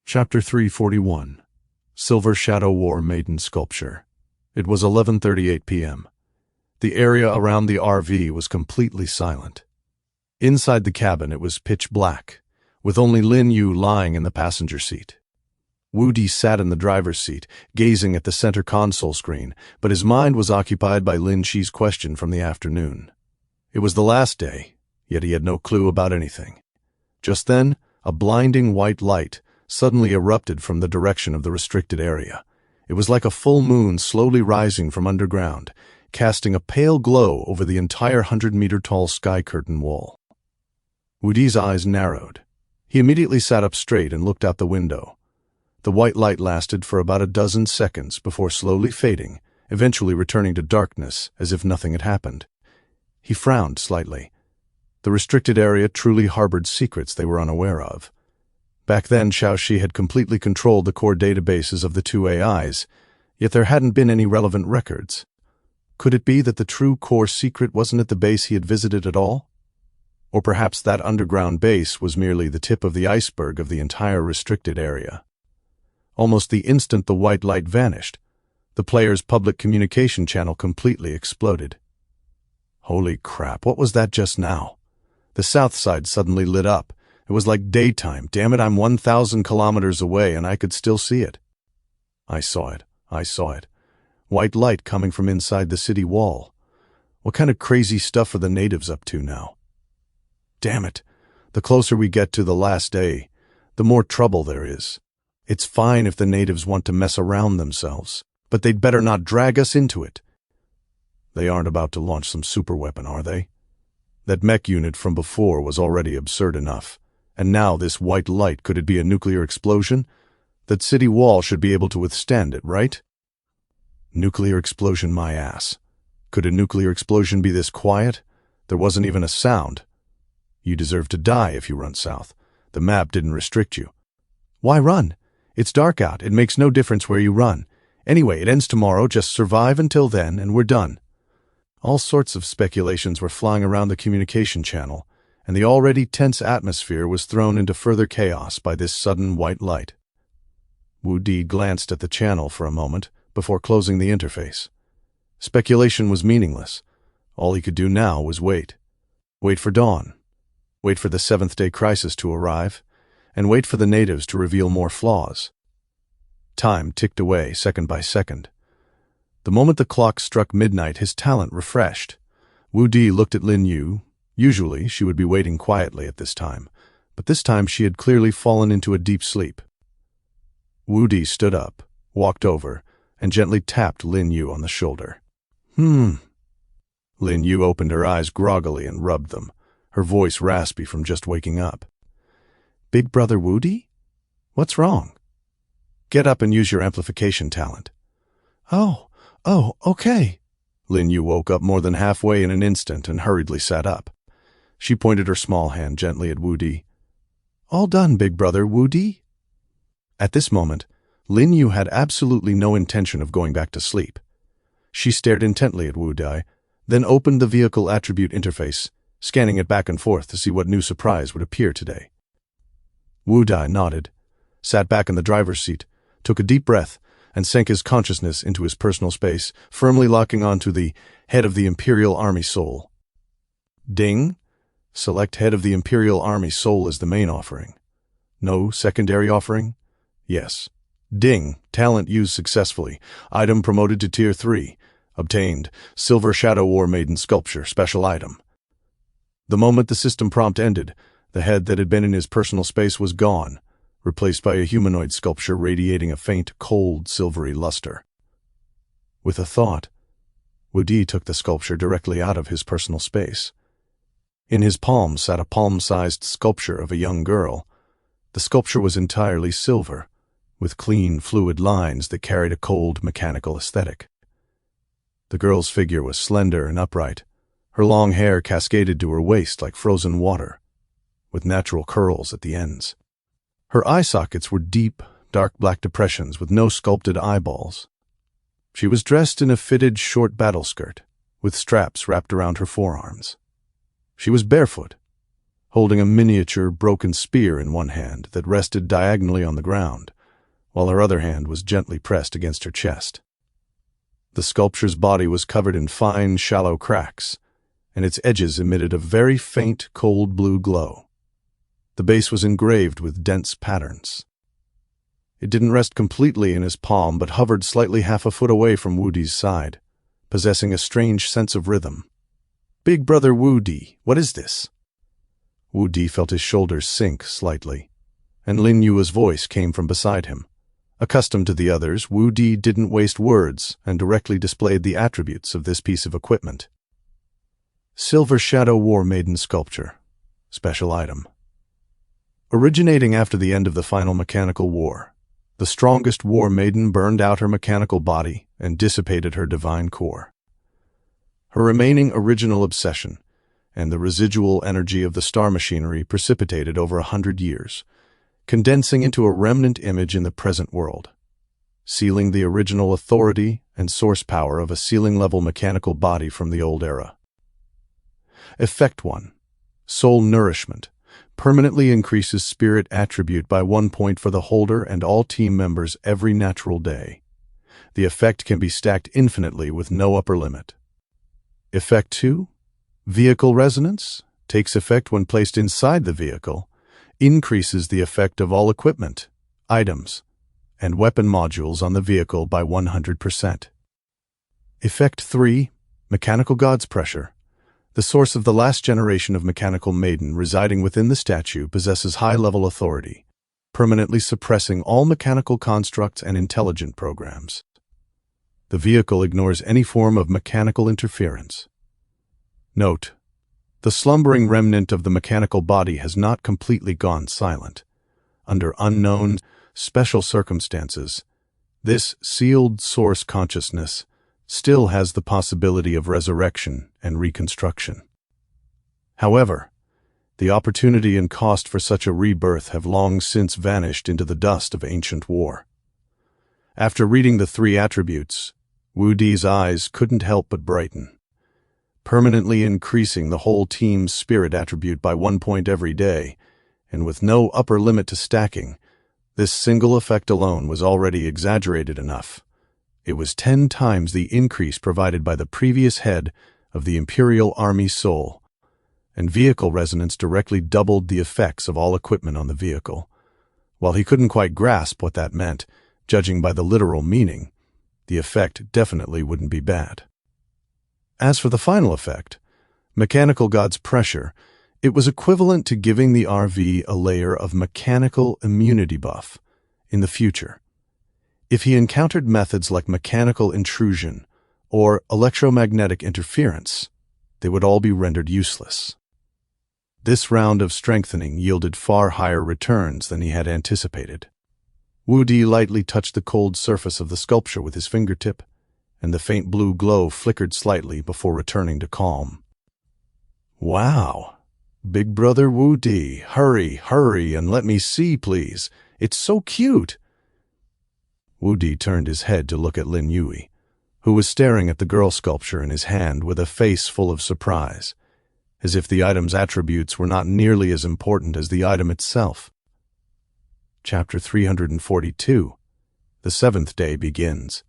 Chapter 341. Silver Shadow War Maiden Sculpture. It was 11:38 p.m. The area around the RV was completely silent. Inside the cabin it was pitch black, with only Lin Yu lying in the passenger seat. Wu Di sat in the driver's seat, gazing at the center console screen, but his mind was occupied by Lin Qi's question from the afternoon. It was the last day, yet he had no clue about anything. Just then, a blinding white light suddenly erupted from the direction of the restricted area. It was like a full moon slowly rising from underground, casting a pale glow over the entire 100-meter-tall sky curtain wall. Wu Di's eyes narrowed. He immediately sat up straight and looked out the window. The white light lasted for about a dozen seconds before slowly fading, eventually returning to darkness as if nothing had happened. He frowned slightly. The restricted area truly harbored secrets they were unaware of. Back then, Xiaoxi had completely controlled the core databases of the two AIs, yet there hadn't been any relevant records. Could it be that the true core secret wasn't at the base he had visited at all? Or perhaps that underground base was merely the tip of the iceberg of the entire restricted area. Almost the instant the white light vanished, the player's public communication channel completely exploded. Holy crap, what was that just now? The south side suddenly lit up. It was like daytime. Damn it, I'm 1,000 kilometers away and I could still see it. I saw it. White light coming from inside the city wall. What kind of crazy stuff are the natives up to now? Damn it. The closer we get to the last day, the more trouble there is. It's fine if the natives want to mess around themselves, but they'd better not drag us into it. They aren't about to launch some superweapon, are they? That mech unit from before was already absurd enough. And now this white light, could it be a nuclear explosion? That city wall should be able to withstand it, right? Nuclear explosion, my ass. Could a nuclear explosion be this quiet? There wasn't even a sound. You deserve to die if you run south. The map didn't restrict you. Why run? It's dark out. It makes no difference where you run. Anyway, it ends tomorrow. Just survive until then, and we're done. All sorts of speculations were flying around the communication channel, and the already tense atmosphere was thrown into further chaos by this sudden white light. Wu Di glanced at the channel for a moment before closing the interface. Speculation was meaningless. All he could do now was wait. Wait for dawn. Wait for the seventh-day crisis to arrive, and wait for the natives to reveal more flaws. Time ticked away second by second. The moment the clock struck midnight, his talent refreshed. Wu Di looked at Lin Yu. Usually, she would be waiting quietly at this time, but this time she had clearly fallen into a deep sleep. Wu Di stood up, walked over, and gently tapped Lin Yu on the shoulder. Lin Yu opened her eyes groggily and rubbed them, her voice raspy from just waking up. Big brother Wu Di? What's wrong? Get up and use your amplification talent. Oh, okay. Lin Yu woke up more than halfway in an instant and hurriedly sat up. She pointed her small hand gently at Wu Di. All done, big brother Wu Di? At this moment, Lin Yu had absolutely no intention of going back to sleep. She stared intently at Wu Di, then opened the vehicle attribute interface, scanning it back and forth to see what new surprise would appear today. Wu Di nodded, sat back in the driver's seat, took a deep breath, and sank his consciousness into his personal space, firmly locking onto the Head of the Imperial Army Soul. Ding! Select Head of the Imperial Army Soul as the main offering. No secondary offering? Yes. Ding! Talent used successfully. Item promoted to Tier 3. Obtained. Silver Shadow War Maiden Sculpture. Special item. The moment the system prompt ended, the head that had been in his personal space was gone, replaced by a humanoid sculpture radiating a faint, cold, silvery luster. With a thought, Wu Di took the sculpture directly out of his personal space. In his palm sat a palm-sized sculpture of a young girl. The sculpture was entirely silver, with clean, fluid lines that carried a cold, mechanical aesthetic. The girl's figure was slender and upright. Her long hair cascaded to her waist like frozen water, with natural curls at the ends. Her eye sockets were deep, dark black depressions with no sculpted eyeballs. She was dressed in a fitted short battle skirt, with straps wrapped around her forearms. She was barefoot, holding a miniature broken spear in one hand that rested diagonally on the ground, while her other hand was gently pressed against her chest. The sculpture's body was covered in fine, shallow cracks, and its edges emitted a very faint, cold blue glow. The base was engraved with dense patterns. It didn't rest completely in his palm, but hovered slightly half a foot away from Wudi's side, possessing a strange sense of rhythm. "Big brother Wudi, what is this?" Wudi felt his shoulders sink slightly, and Lin Yue's voice came from beside him. Accustomed to the others, Wudi didn't waste words and directly displayed the attributes of this piece of equipment. Silver Shadow War Maiden Sculpture. Special item. Originating after the end of the final mechanical war, the strongest war maiden burned out her mechanical body and dissipated her divine core. Her remaining original obsession and the residual energy of the star machinery precipitated over 100 years, condensing into a remnant image in the present world, sealing the original authority and source power of a ceiling-level mechanical body from the old era. Effect 1. Soul Nourishment. Permanently increases spirit attribute by 1 point for the holder and all team members every natural day. The effect can be stacked infinitely with no upper limit. Effect 2. Vehicle Resonance. Takes effect when placed inside the vehicle. Increases the effect of all equipment, items, and weapon modules on the vehicle by 100%. Effect 3. Mechanical God's Pressure. The source of the last generation of mechanical maiden residing within the statue possesses high-level authority, permanently suppressing all mechanical constructs and intelligent programs. The vehicle ignores any form of mechanical interference. Note: the slumbering remnant of the mechanical body has not completely gone silent. Under unknown, special circumstances, this sealed source consciousness still has the possibility of resurrection and reconstruction. However, the opportunity and cost for such a rebirth have long since vanished into the dust of ancient war. After reading the 3 attributes, Wudi's eyes couldn't help but brighten. Permanently increasing the whole team's spirit attribute by 1 point every day, and with no upper limit to stacking, this single effect alone was already exaggerated enough. It was 10 times the increase provided by the previous head of the Imperial Army Soul, and vehicle resonance directly doubled the effects of all equipment on the vehicle. While he couldn't quite grasp what that meant, judging by the literal meaning, the effect definitely wouldn't be bad. As for the final effect, Mechanical God's Pressure, it was equivalent to giving the RV a layer of mechanical immunity buff in the future. If he encountered methods like mechanical intrusion or electromagnetic interference, they would all be rendered useless. This round of strengthening yielded far higher returns than he had anticipated. Wudi lightly touched the cold surface of the sculpture with his fingertip, and the faint blue glow flickered slightly before returning to calm. "Wow! Big brother Wudi, hurry, and let me see, please. It's so cute!" Wudi turned his head to look at Lin Yue, who was staring at the girl sculpture in his hand with a face full of surprise, as if the item's attributes were not nearly as important as the item itself. Chapter 342. The 7th day begins.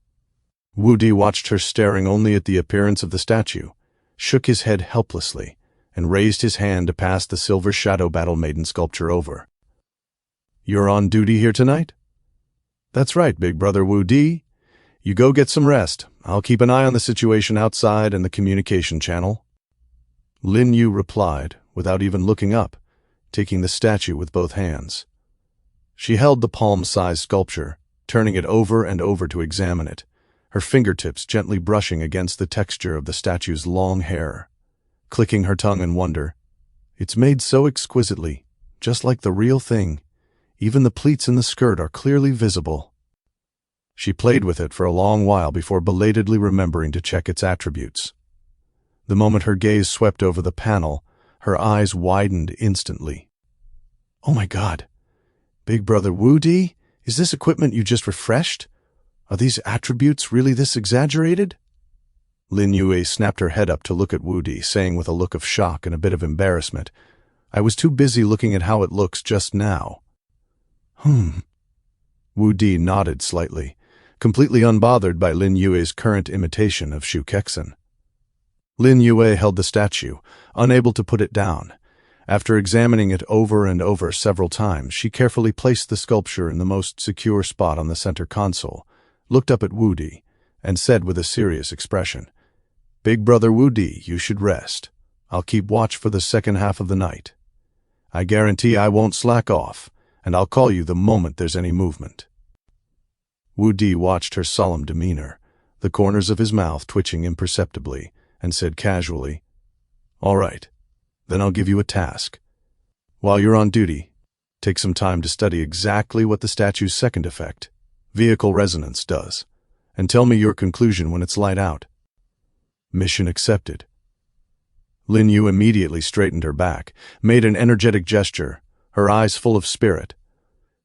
Wudi watched her staring only at the appearance of the statue, shook his head helplessly, and raised his hand to pass the Silver Shadow Battle Maiden sculpture over. "You're on duty here tonight?" "That's right, big brother Wudi. You go get some rest. I'll keep an eye on the situation outside and the communication channel." Lin Yu replied, without even looking up, taking the statue with both hands. She held the palm-sized sculpture, turning it over and over to examine it, her fingertips gently brushing against the texture of the statue's long hair. Clicking her tongue in wonder, "It's made so exquisitely, just like the real thing. Even the pleats in the skirt are clearly visible." She played with it for a long while before belatedly remembering to check its attributes. The moment her gaze swept over the panel, her eyes widened instantly. "Oh my God! Big brother Wudi, is this equipment you just refreshed? Are these attributes really this exaggerated?" Lin Yue snapped her head up to look at Wudi, saying with a look of shock and a bit of embarrassment, I was too busy looking at how it looks just now. Wu Di nodded slightly, completely unbothered by Lin Yue's current imitation of Shu Kexin. Lin Yue held the statue, unable to put it down. After examining it over and over several times, she carefully placed the sculpture in the most secure spot on the center console, looked up at Wu Di, and said with a serious expression, "Big brother Wu Di, you should rest. I'll keep watch for the second half of the night. I guarantee I won't slack off, and I'll call you the moment there's any movement." Wu Di watched her solemn demeanor, the corners of his mouth twitching imperceptibly, and said casually, "All right, then I'll give you a task. While you're on duty, take some time to study exactly what the statue's second effect, vehicle resonance, does, and tell me your conclusion when it's light out." Mission accepted. Lin Yu immediately straightened her back, made an energetic gesture, her eyes full of spirit.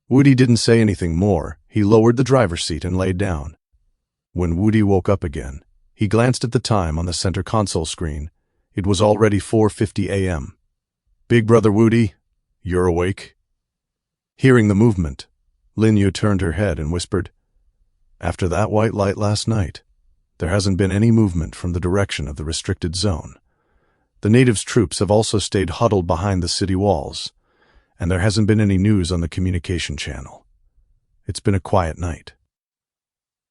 Wu Di didn't say anything more. He lowered the driver's seat and laid down. When Wu Di woke up again, he glanced at the time on the center console screen. It was already 4:50 a.m. "Big brother Wu Di, you're awake?" Hearing the movement, Lin Yu turned her head and whispered, "After that white light last night, there hasn't been any movement from the direction of the restricted zone. The natives' troops have also stayed huddled behind the city walls, and there hasn't been any news on the communication channel. It's been a quiet night."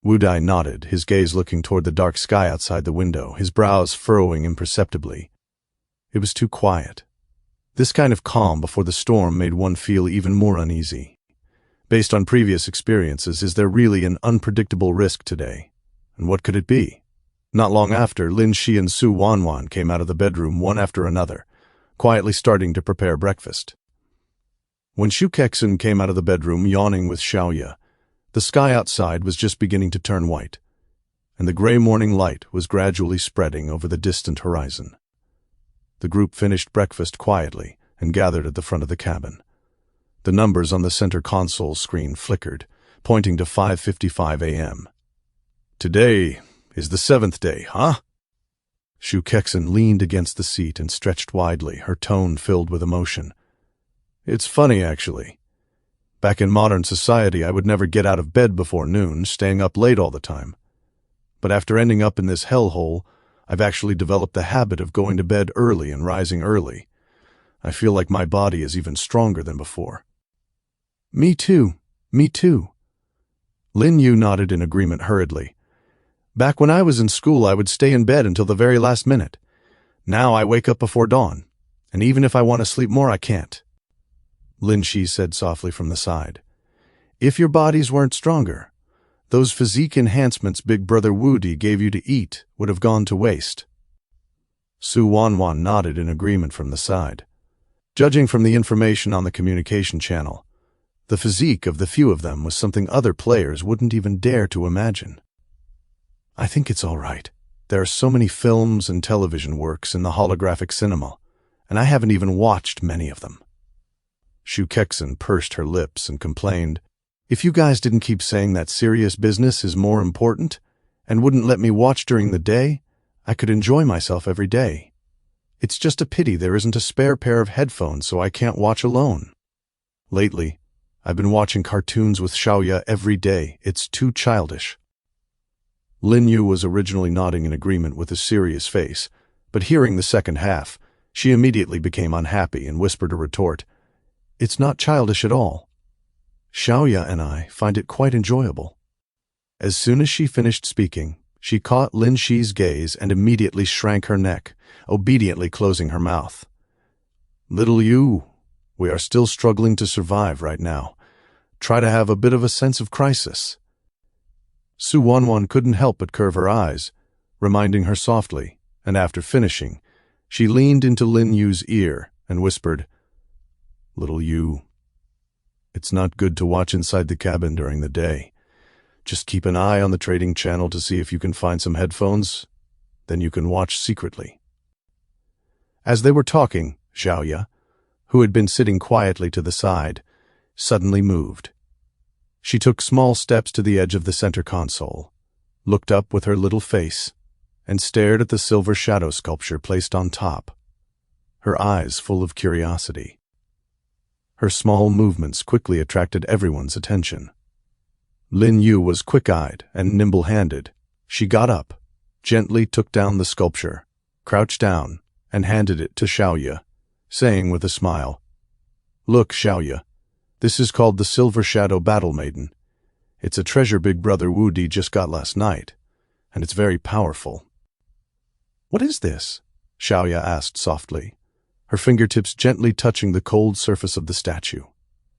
Wu Di nodded, his gaze looking toward the dark sky outside the window, his brows furrowing imperceptibly. It was too quiet. This kind of calm before the storm made one feel even more uneasy. Based on previous experiences, is there really an unpredictable risk today? And what could it be? Not long after, Lin Shi and Su Wanwan came out of the bedroom one after another, quietly starting to prepare breakfast. When Shu Kexin came out of the bedroom yawning with Xiaoya, the sky outside was just beginning to turn white, and the gray morning light was gradually spreading over the distant horizon. The group finished breakfast quietly and gathered at the front of the cabin. The numbers on the center console screen flickered, pointing to 5:55 a.m. "Today is the 7th day, huh?" Shu Kexin leaned against the seat and stretched widely, her tone filled with emotion. "It's funny, actually. Back in modern society, I would never get out of bed before noon, staying up late all the time. But after ending up in this hellhole, I've actually developed the habit of going to bed early and rising early. I feel like my body is even stronger than before." Me too. Lin Yu nodded in agreement hurriedly. "Back when I was in school, I would stay in bed until the very last minute. Now I wake up before dawn, and even if I want to sleep more, I can't." Lin Shi said softly from the side, "If your bodies weren't stronger, those physique enhancements Big Brother Wu Di gave you to eat would have gone to waste." Su Wanwan nodded in agreement from the side. Judging from the information on the communication channel, the physique of the few of them was something other players wouldn't even dare to imagine. "I think it's all right. There are so many films and television works in the holographic cinema, and I haven't even watched many of them." Shu Kexin pursed her lips and complained, "If you guys didn't keep saying that serious business is more important and wouldn't let me watch during the day, I could enjoy myself every day. It's just a pity there isn't a spare pair of headphones so I can't watch alone. Lately, I've been watching cartoons with Xiaoya every day. It's too childish." Lin Yu was originally nodding in agreement with a serious face, but hearing the second half, she immediately became unhappy and whispered a retort, "It's not childish at all. Xiaoya and I find it quite enjoyable." As soon as she finished speaking, she caught Lin Shi's gaze and immediately shrank her neck, obediently closing her mouth. "Little Yu, we are still struggling to survive right now. Try to have a bit of a sense of crisis." Su Wanwan couldn't help but curve her eyes, reminding her softly, and after finishing, she leaned into Lin Yu's ear and whispered, "Little Yu, it's not good to watch inside the cabin during the day. Just keep an eye on the trading channel to see if you can find some headphones. Then you can watch secretly." As they were talking, Xiaoya, who had been sitting quietly to the side, suddenly moved. She took small steps to the edge of the center console, looked up with her little face, and stared at the silver shadow sculpture placed on top. her eyes full of curiosity. Her small movements quickly attracted everyone's attention. Lin Yu was quick-eyed and nimble-handed. She got up, gently took down the sculpture, crouched down, and handed it to Xiaoya, saying with a smile, "Look, Xiaoya, this is called the Silver Shadow Battle Maiden. It's a treasure Big Brother Wudi just got last night, and it's very powerful." "What is this?" Xiaoya asked softly, her fingertips gently touching the cold surface of the statue,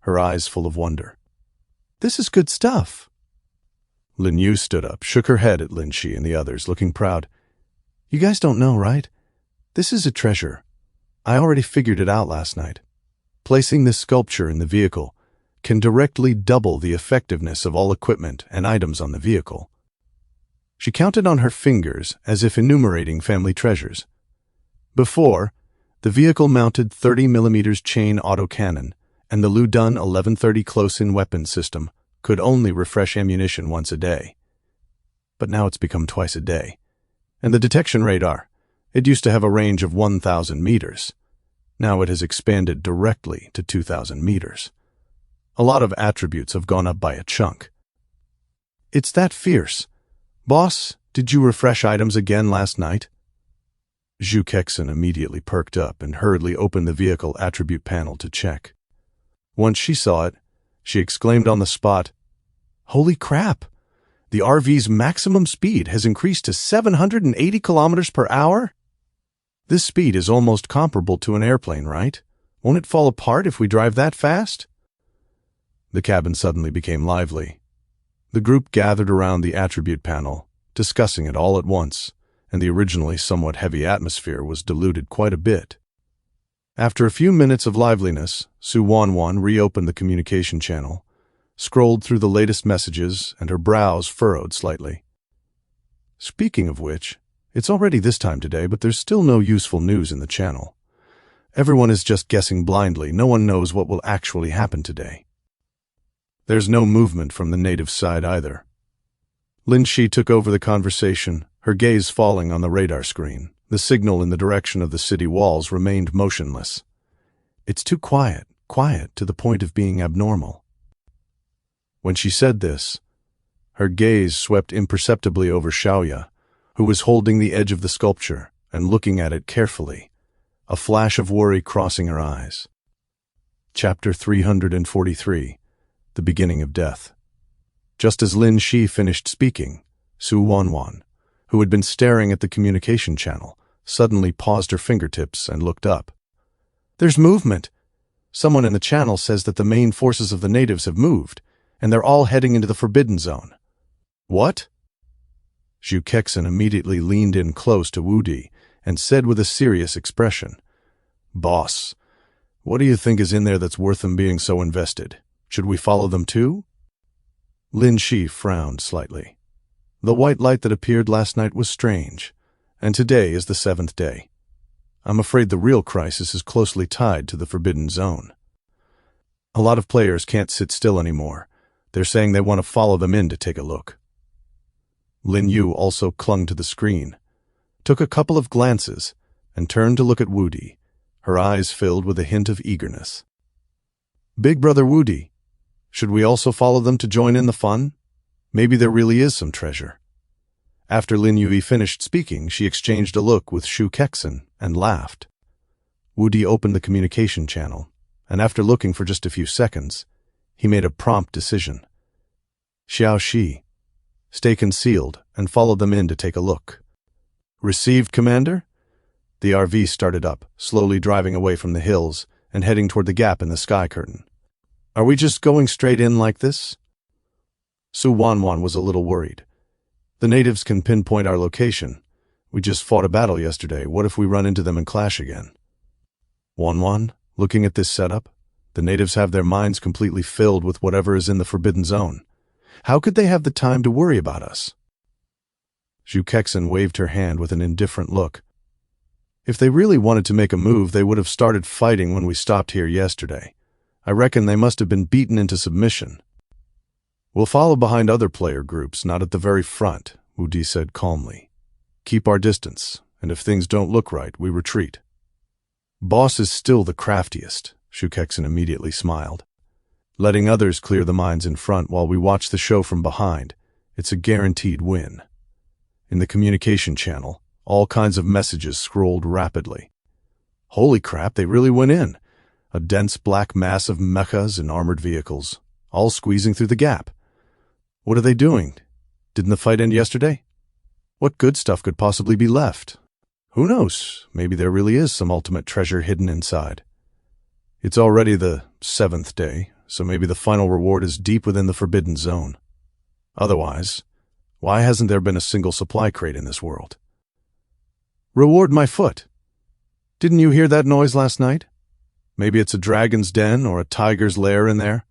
her eyes full of wonder. "This is good stuff." Lin Yu stood up, shook her head at Lin Shi and the others, looking proud. "You guys don't know, right? This is a treasure. I already figured it out last night. Placing this sculpture in the vehicle can directly double the effectiveness of all equipment and items on the vehicle." She counted on her fingers as if enumerating family treasures. Before, the vehicle mounted 30mm chain autocannon, and the Lu Dun 1130 close-in weapon system could only refresh ammunition once a day. But now it's become twice a day. And the detection radar, it used to have a range of 1,000 meters. Now it has expanded directly to 2,000 meters. A lot of attributes have gone up by a chunk. "It's that fierce. Boss, did you refresh items again last night?" Zhu Kexin immediately perked up and hurriedly opened the vehicle attribute panel to check. Once she saw it, she exclaimed on the spot, "Holy crap! The RV's maximum speed has increased to 780 kilometers per hour? This speed is almost comparable to an airplane, right? Won't it fall apart if we drive that fast?" The cabin suddenly became lively. The group gathered around the attribute panel, discussing it all at once, and the originally somewhat heavy atmosphere was diluted quite a bit. After a few minutes of liveliness, Su Wanwan reopened the communication channel, scrolled through the latest messages, and her brows furrowed slightly. "Speaking of which, it's already this time today, but there's still no useful news in the channel. Everyone is just guessing blindly. No one knows what will actually happen today. There's no movement from the native side either." Lin Shi took over the conversation, her gaze falling on the radar screen. The signal in the direction of the city walls remained motionless. "It's too quiet to the point of being abnormal." When she said this, her gaze swept imperceptibly over Xiaoya, who was holding the edge of the sculpture and looking at it carefully, a flash of worry crossing her eyes. Chapter 343, The Beginning of Death. Just as Lin Shi finished speaking, Su Wanwan, who had been staring at the communication channel, suddenly paused her fingertips and looked up. "There's movement. Someone in the channel says that the main forces of the natives have moved, and they're all heading into the Forbidden Zone." "What?" Zhu Kexin immediately leaned in close to Wudi and said with a serious expression, "Boss, what do you think is in there that's worth them being so invested? Should we follow them too?" Lin Shi frowned slightly. The white light that appeared last night was strange, and today is the 7th day. I'm afraid the real crisis is closely tied to the Forbidden Zone. A lot of players can't sit still anymore. They're saying they want to follow them in to take a look. Lin Yu also clung to the screen, took a couple of glances, and turned to look at Wudi, her eyes filled with a hint of eagerness. "Big Brother Wudi, should we also follow them to join in the fun? Maybe there really is some treasure." After Lin Yui finished speaking, she exchanged a look with Zhu Kexin and laughed. Wudi opened the communication channel, and after looking for just a few seconds, he made a prompt decision. "Xiao Shi, stay concealed and follow them in to take a look." "Received, Commander?" The RV started up, slowly driving away from the hills and heading toward the gap in the sky curtain. "Are we just going straight in like this?" Su Wanwan was a little worried. "The natives can pinpoint our location. We just fought a battle yesterday. What if we run into them and clash again?" "Wanwan, looking at this setup, the natives have their minds completely filled with whatever is in the Forbidden Zone. How could they have the time to worry about us?" Zhu Kexin waved her hand with an indifferent look. "If they really wanted to make a move, they would have started fighting when we stopped here yesterday. I reckon they must have been beaten into submission." "We'll follow behind other player groups, not at the very front," Wudi said calmly. "Keep our distance, and if things don't look right, we retreat." Boss is still the craftiest, Shukekson immediately smiled. Letting others clear the mines in front while we watch the show from behind, it's a guaranteed win. In the communication channel, all kinds of messages scrolled rapidly. Holy crap, they really went in. A dense black mass of mechas and armored vehicles, all squeezing through the gap. What are they doing? Didn't the fight end yesterday? What good stuff could possibly be left? Who knows? Maybe there really is some ultimate treasure hidden inside. It's already the 7th day, so maybe the final reward is deep within the forbidden zone. Otherwise, why hasn't there been a single supply crate in this world? Reward my foot. Didn't you hear that noise last night? Maybe it's a dragon's den or a tiger's lair in there.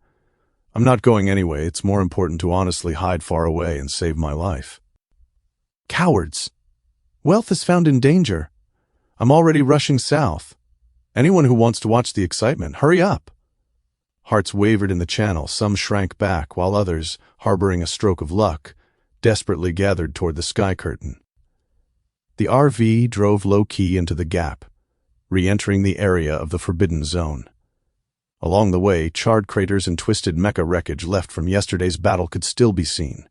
I'm not going anyway. It's more important to honestly hide far away and save my life. Cowards! Wealth is found in danger. I'm already rushing south. Anyone who wants to watch the excitement, hurry up. Hearts wavered in the channel. Some shrank back, while others, harboring a stroke of luck, desperately gathered toward the sky curtain. The RV drove low-key into the gap, re-entering the area of the forbidden zone. Along the way, charred craters and twisted mecha wreckage left from yesterday's battle could still be seen,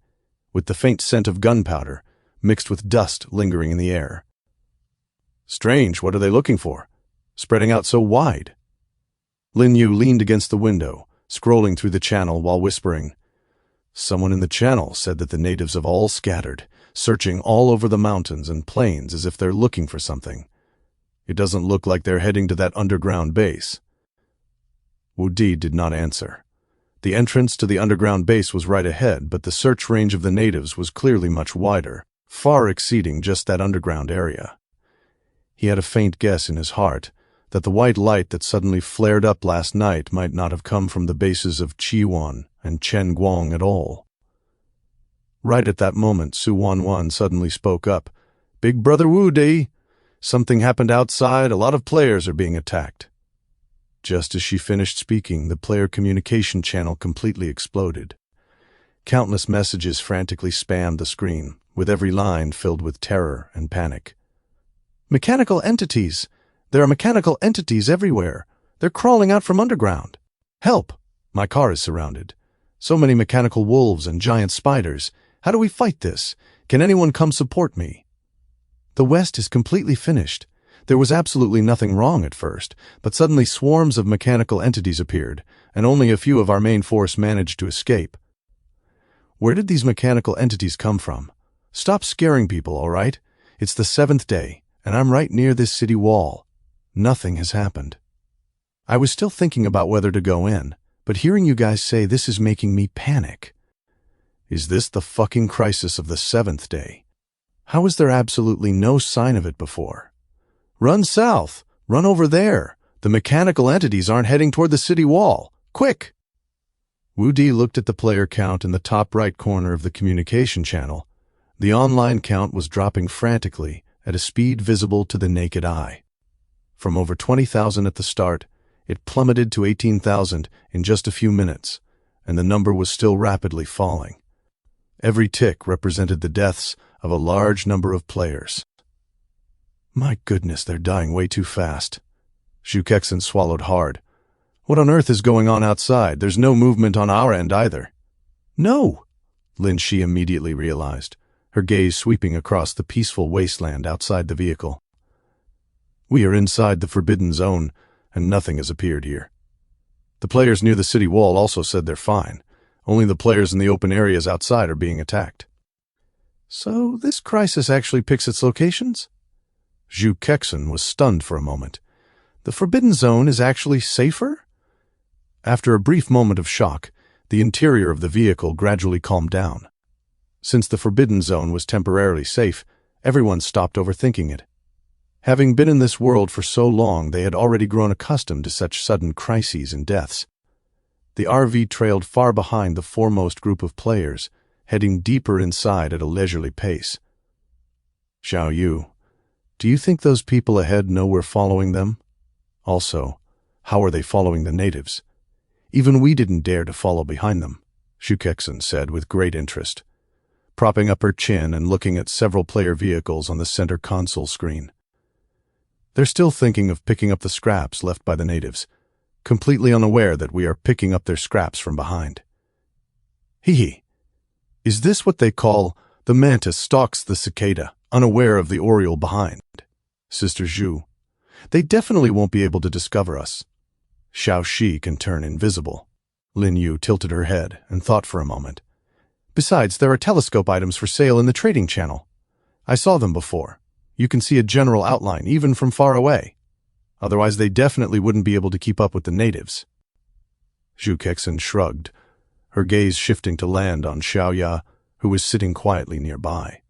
with the faint scent of gunpowder mixed with dust lingering in the air. Strange, what are they looking for? Spreading out so wide. Lin Yu leaned against the window, scrolling through the channel while whispering. Someone in the channel said that the natives have all scattered, searching all over the mountains and plains as if they're looking for something. It doesn't look like they're heading to that underground base. Wu Di did not answer. The entrance to the underground base was right ahead, but the search range of the natives was clearly much wider, far exceeding just that underground area. He had a faint guess in his heart that the white light that suddenly flared up last night might not have come from the bases of Chiwan and Chen Guang at all. Right at that moment, Su Wanwan suddenly spoke up. "Big Brother Wu Di, something happened outside. A lot of players are being attacked." Just as she finished speaking, the player communication channel completely exploded. Countless messages frantically spammed the screen, with every line filled with terror and panic. "Mechanical entities! There are mechanical entities everywhere. They're crawling out from underground. Help! My car is surrounded. So many mechanical wolves and giant spiders. How do we fight this? Can anyone come support me?" The West is completely finished. There was absolutely nothing wrong at first, but suddenly swarms of mechanical entities appeared, and only a few of our main force managed to escape. Where did these mechanical entities come from? Stop scaring people, all right? It's the 7th day, and I'm right near this city wall. Nothing has happened. I was still thinking about whether to go in, but hearing you guys say this is making me panic. Is this the fucking crisis of the 7th day? How is there absolutely no sign of it before? Run south! Run over there! The mechanical entities aren't heading toward the city wall. Quick! Wu Di looked at the player count in the top right corner of the communication channel. The online count was dropping frantically at a speed visible to the naked eye. From over 20,000 at the start, it plummeted to 18,000 in just a few minutes, and the number was still rapidly falling. Every tick represented the deaths of a large number of players. My goodness, they're dying way too fast. Shukekson swallowed hard. What on earth is going on outside? There's no movement on our end either. No! Lin Shi immediately realized, her gaze sweeping across the peaceful wasteland outside the vehicle. We are inside the forbidden zone, and nothing has appeared here. The players near the city wall also said they're fine. Only the players in the open areas outside are being attacked. So this crisis actually picks its locations? Zhu Kexen was stunned for a moment. The forbidden zone is actually safer? After a brief moment of shock, the interior of the vehicle gradually calmed down. Since the forbidden zone was temporarily safe, everyone stopped overthinking it. Having been in this world for so long, they had already grown accustomed to such sudden crises and deaths. The RV trailed far behind the foremost group of players, heading deeper inside at a leisurely pace. Xiao Yu, do you think those people ahead know we're following them? Also, how are they following the natives? Even we didn't dare to follow behind them, Shukekson said with great interest, propping up her chin and looking at several player vehicles on the center console screen. They're still thinking of picking up the scraps left by the natives, completely unaware that we are picking up their scraps from behind. Hee hee. Is this what they call the mantis stalks the cicada, unaware of the oriole behind? Sister Zhu. They definitely won't be able to discover us. Xiao Shi can turn invisible. Lin Yu tilted her head and thought for a moment. Besides, there are telescope items for sale in the trading channel. I saw them before. You can see a general outline even from far away. Otherwise, they definitely wouldn't be able to keep up with the natives. Zhu Kexin shrugged, her gaze shifting to land on Xiaoya, who was sitting quietly nearby.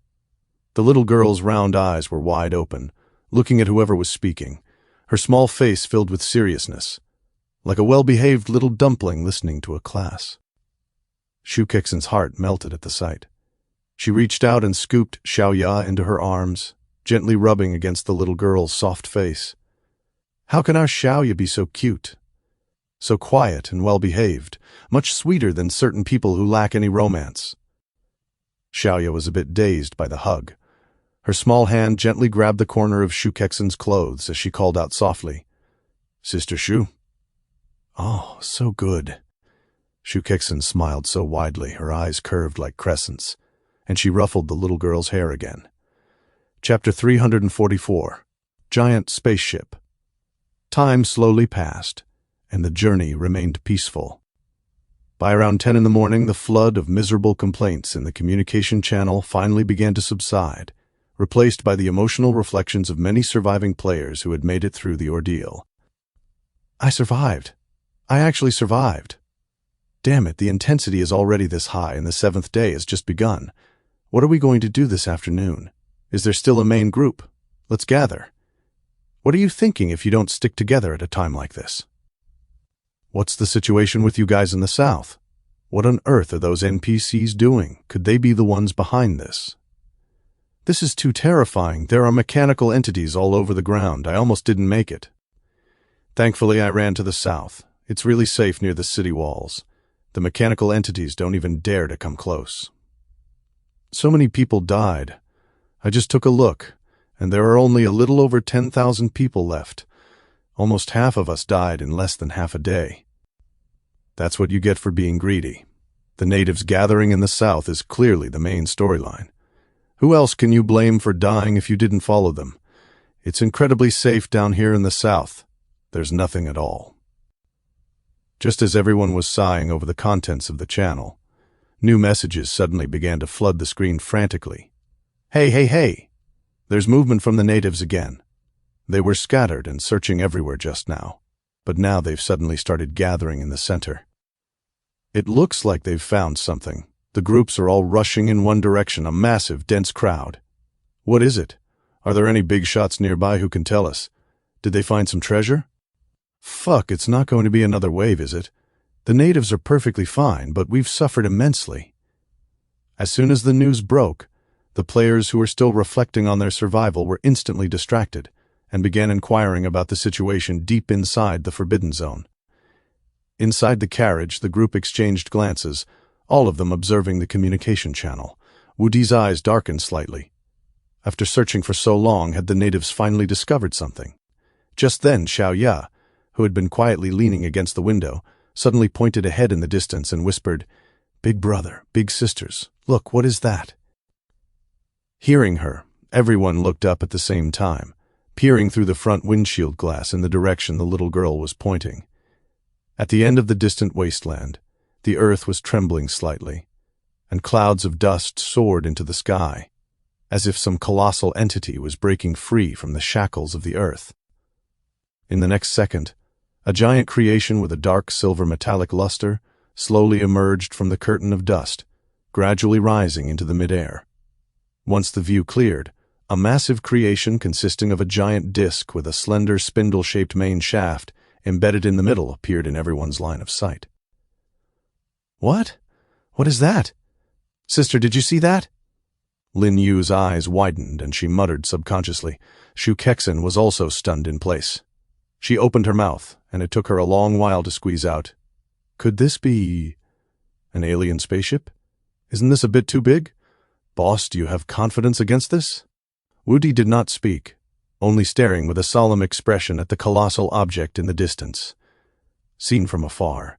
The little girl's round eyes were wide open, looking at whoever was speaking, her small face filled with seriousness, like a well-behaved little dumpling listening to a class. Zhu Kexin's heart melted at the sight. She reached out and scooped Xiaoya into her arms, gently rubbing against the little girl's soft face. How can our Xiaoya be so cute? So quiet and well-behaved, much sweeter than certain people who lack any romance. Xiaoya was a bit dazed by the hug. Her small hand gently grabbed the corner of Zhu Kexin's clothes as she called out softly, "Sister Zhu." "Oh, so good." Zhu Kexin smiled so widely, her eyes curved like crescents, and she ruffled the little girl's hair again. Chapter 344. Giant Spaceship. Time slowly passed, and the journey remained peaceful. By around 10 in the morning, the flood of miserable complaints in the communication channel finally began to subside, replaced by the emotional reflections of many surviving players who had made it through the ordeal. I survived. I actually survived. Damn it, the intensity is already this high and the 7th day has just begun. What are we going to do this afternoon? Is there still a main group? Let's gather. What are you thinking if you don't stick together at a time like this? What's the situation with you guys in the south? What on earth are those NPCs doing? Could they be the ones behind this? This is too terrifying. There are mechanical entities all over the ground. I almost didn't make it. Thankfully, I ran to the south. It's really safe near the city walls. The mechanical entities don't even dare to come close. So many people died. I just took a look, and there are only a little over 10,000 people left. Almost half of us died in less than half a day. That's what you get for being greedy. The natives gathering in the south is clearly the main storyline. Who else can you blame for dying if you didn't follow them? It's incredibly safe down here in the south. There's nothing at all. Just as everyone was sighing over the contents of the channel, new messages suddenly began to flood the screen frantically. Hey, hey, hey! There's movement from the natives again. They were scattered and searching everywhere just now, but now they've suddenly started gathering in the center. It looks like they've found something. The groups are all rushing in one direction, a massive, dense crowd. What is it? Are there any big shots nearby who can tell us? Did they find some treasure? Fuck, it's not going to be another wave, is it? The natives are perfectly fine, but we've suffered immensely. As soon as the news broke, the players who were still reflecting on their survival were instantly distracted and began inquiring about the situation deep inside the Forbidden Zone. Inside the carriage, the group exchanged glances, all of them observing the communication channel. Wudi's eyes darkened slightly. After searching for so long, had the natives finally discovered something? Just then, Xiaoya, who had been quietly leaning against the window, suddenly pointed ahead in the distance and whispered, "Big brother, big sisters, look, what is that?" Hearing her, everyone looked up at the same time, peering through the front windshield glass in the direction the little girl was pointing. At the end of the distant wasteland, the earth was trembling slightly, and clouds of dust soared into the sky, as if some colossal entity was breaking free from the shackles of the earth. In the next second, a giant creation with a dark silver metallic luster slowly emerged from the curtain of dust, gradually rising into the midair. Once the view cleared, a massive creation consisting of a giant disc with a slender spindle-shaped main shaft embedded in the middle appeared in everyone's line of sight. What? What is that? Sister, did you see that? Lin Yu's eyes widened and she muttered subconsciously. Zhu Kexin was also stunned in place. She opened her mouth, and it took her a long while to squeeze out, "Could this be an alien spaceship? Isn't this a bit too big? Boss, do you have confidence against this?" Wudi did not speak. only staring with a solemn expression at the colossal object in the distance. Seen from afar,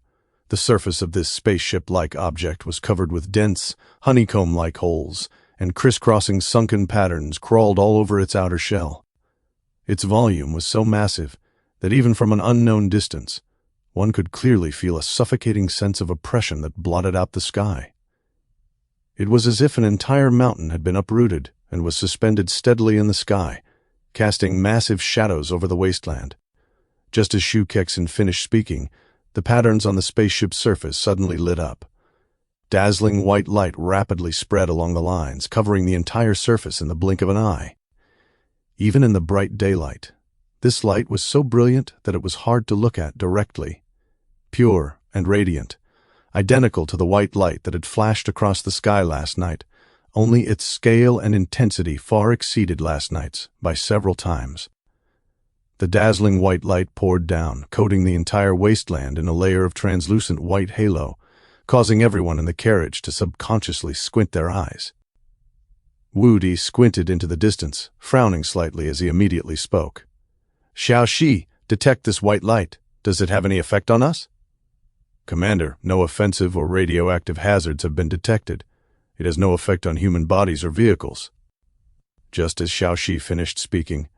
the surface of this spaceship-like object was covered with dense, honeycomb-like holes, and crisscrossing sunken patterns crawled all over its outer shell. Its volume was so massive that even from an unknown distance, one could clearly feel a suffocating sense of oppression that blotted out the sky. It was as if an entire mountain had been uprooted and was suspended steadily in the sky, casting massive shadows over the wasteland. Just as Shu Kexen finished speaking, the patterns on the spaceship's surface suddenly lit up. Dazzling white light rapidly spread along the lines, covering the entire surface in the blink of an eye. Even in the bright daylight, this light was so brilliant that it was hard to look at directly. Pure and radiant, identical to the white light that had flashed across the sky last night, only its scale and intensity far exceeded last night's by several times. The dazzling white light poured down, coating the entire wasteland in a layer of translucent white halo, causing everyone in the carriage to subconsciously squint their eyes. Wu-Di squinted into the distance, frowning slightly as he immediately spoke. "Xiao Shi, detect this white light. Does it have any effect on us?" "Commander, no offensive or radioactive hazards have been detected. It has no effect on human bodies or vehicles." Just as Xiao Shi finished speaking,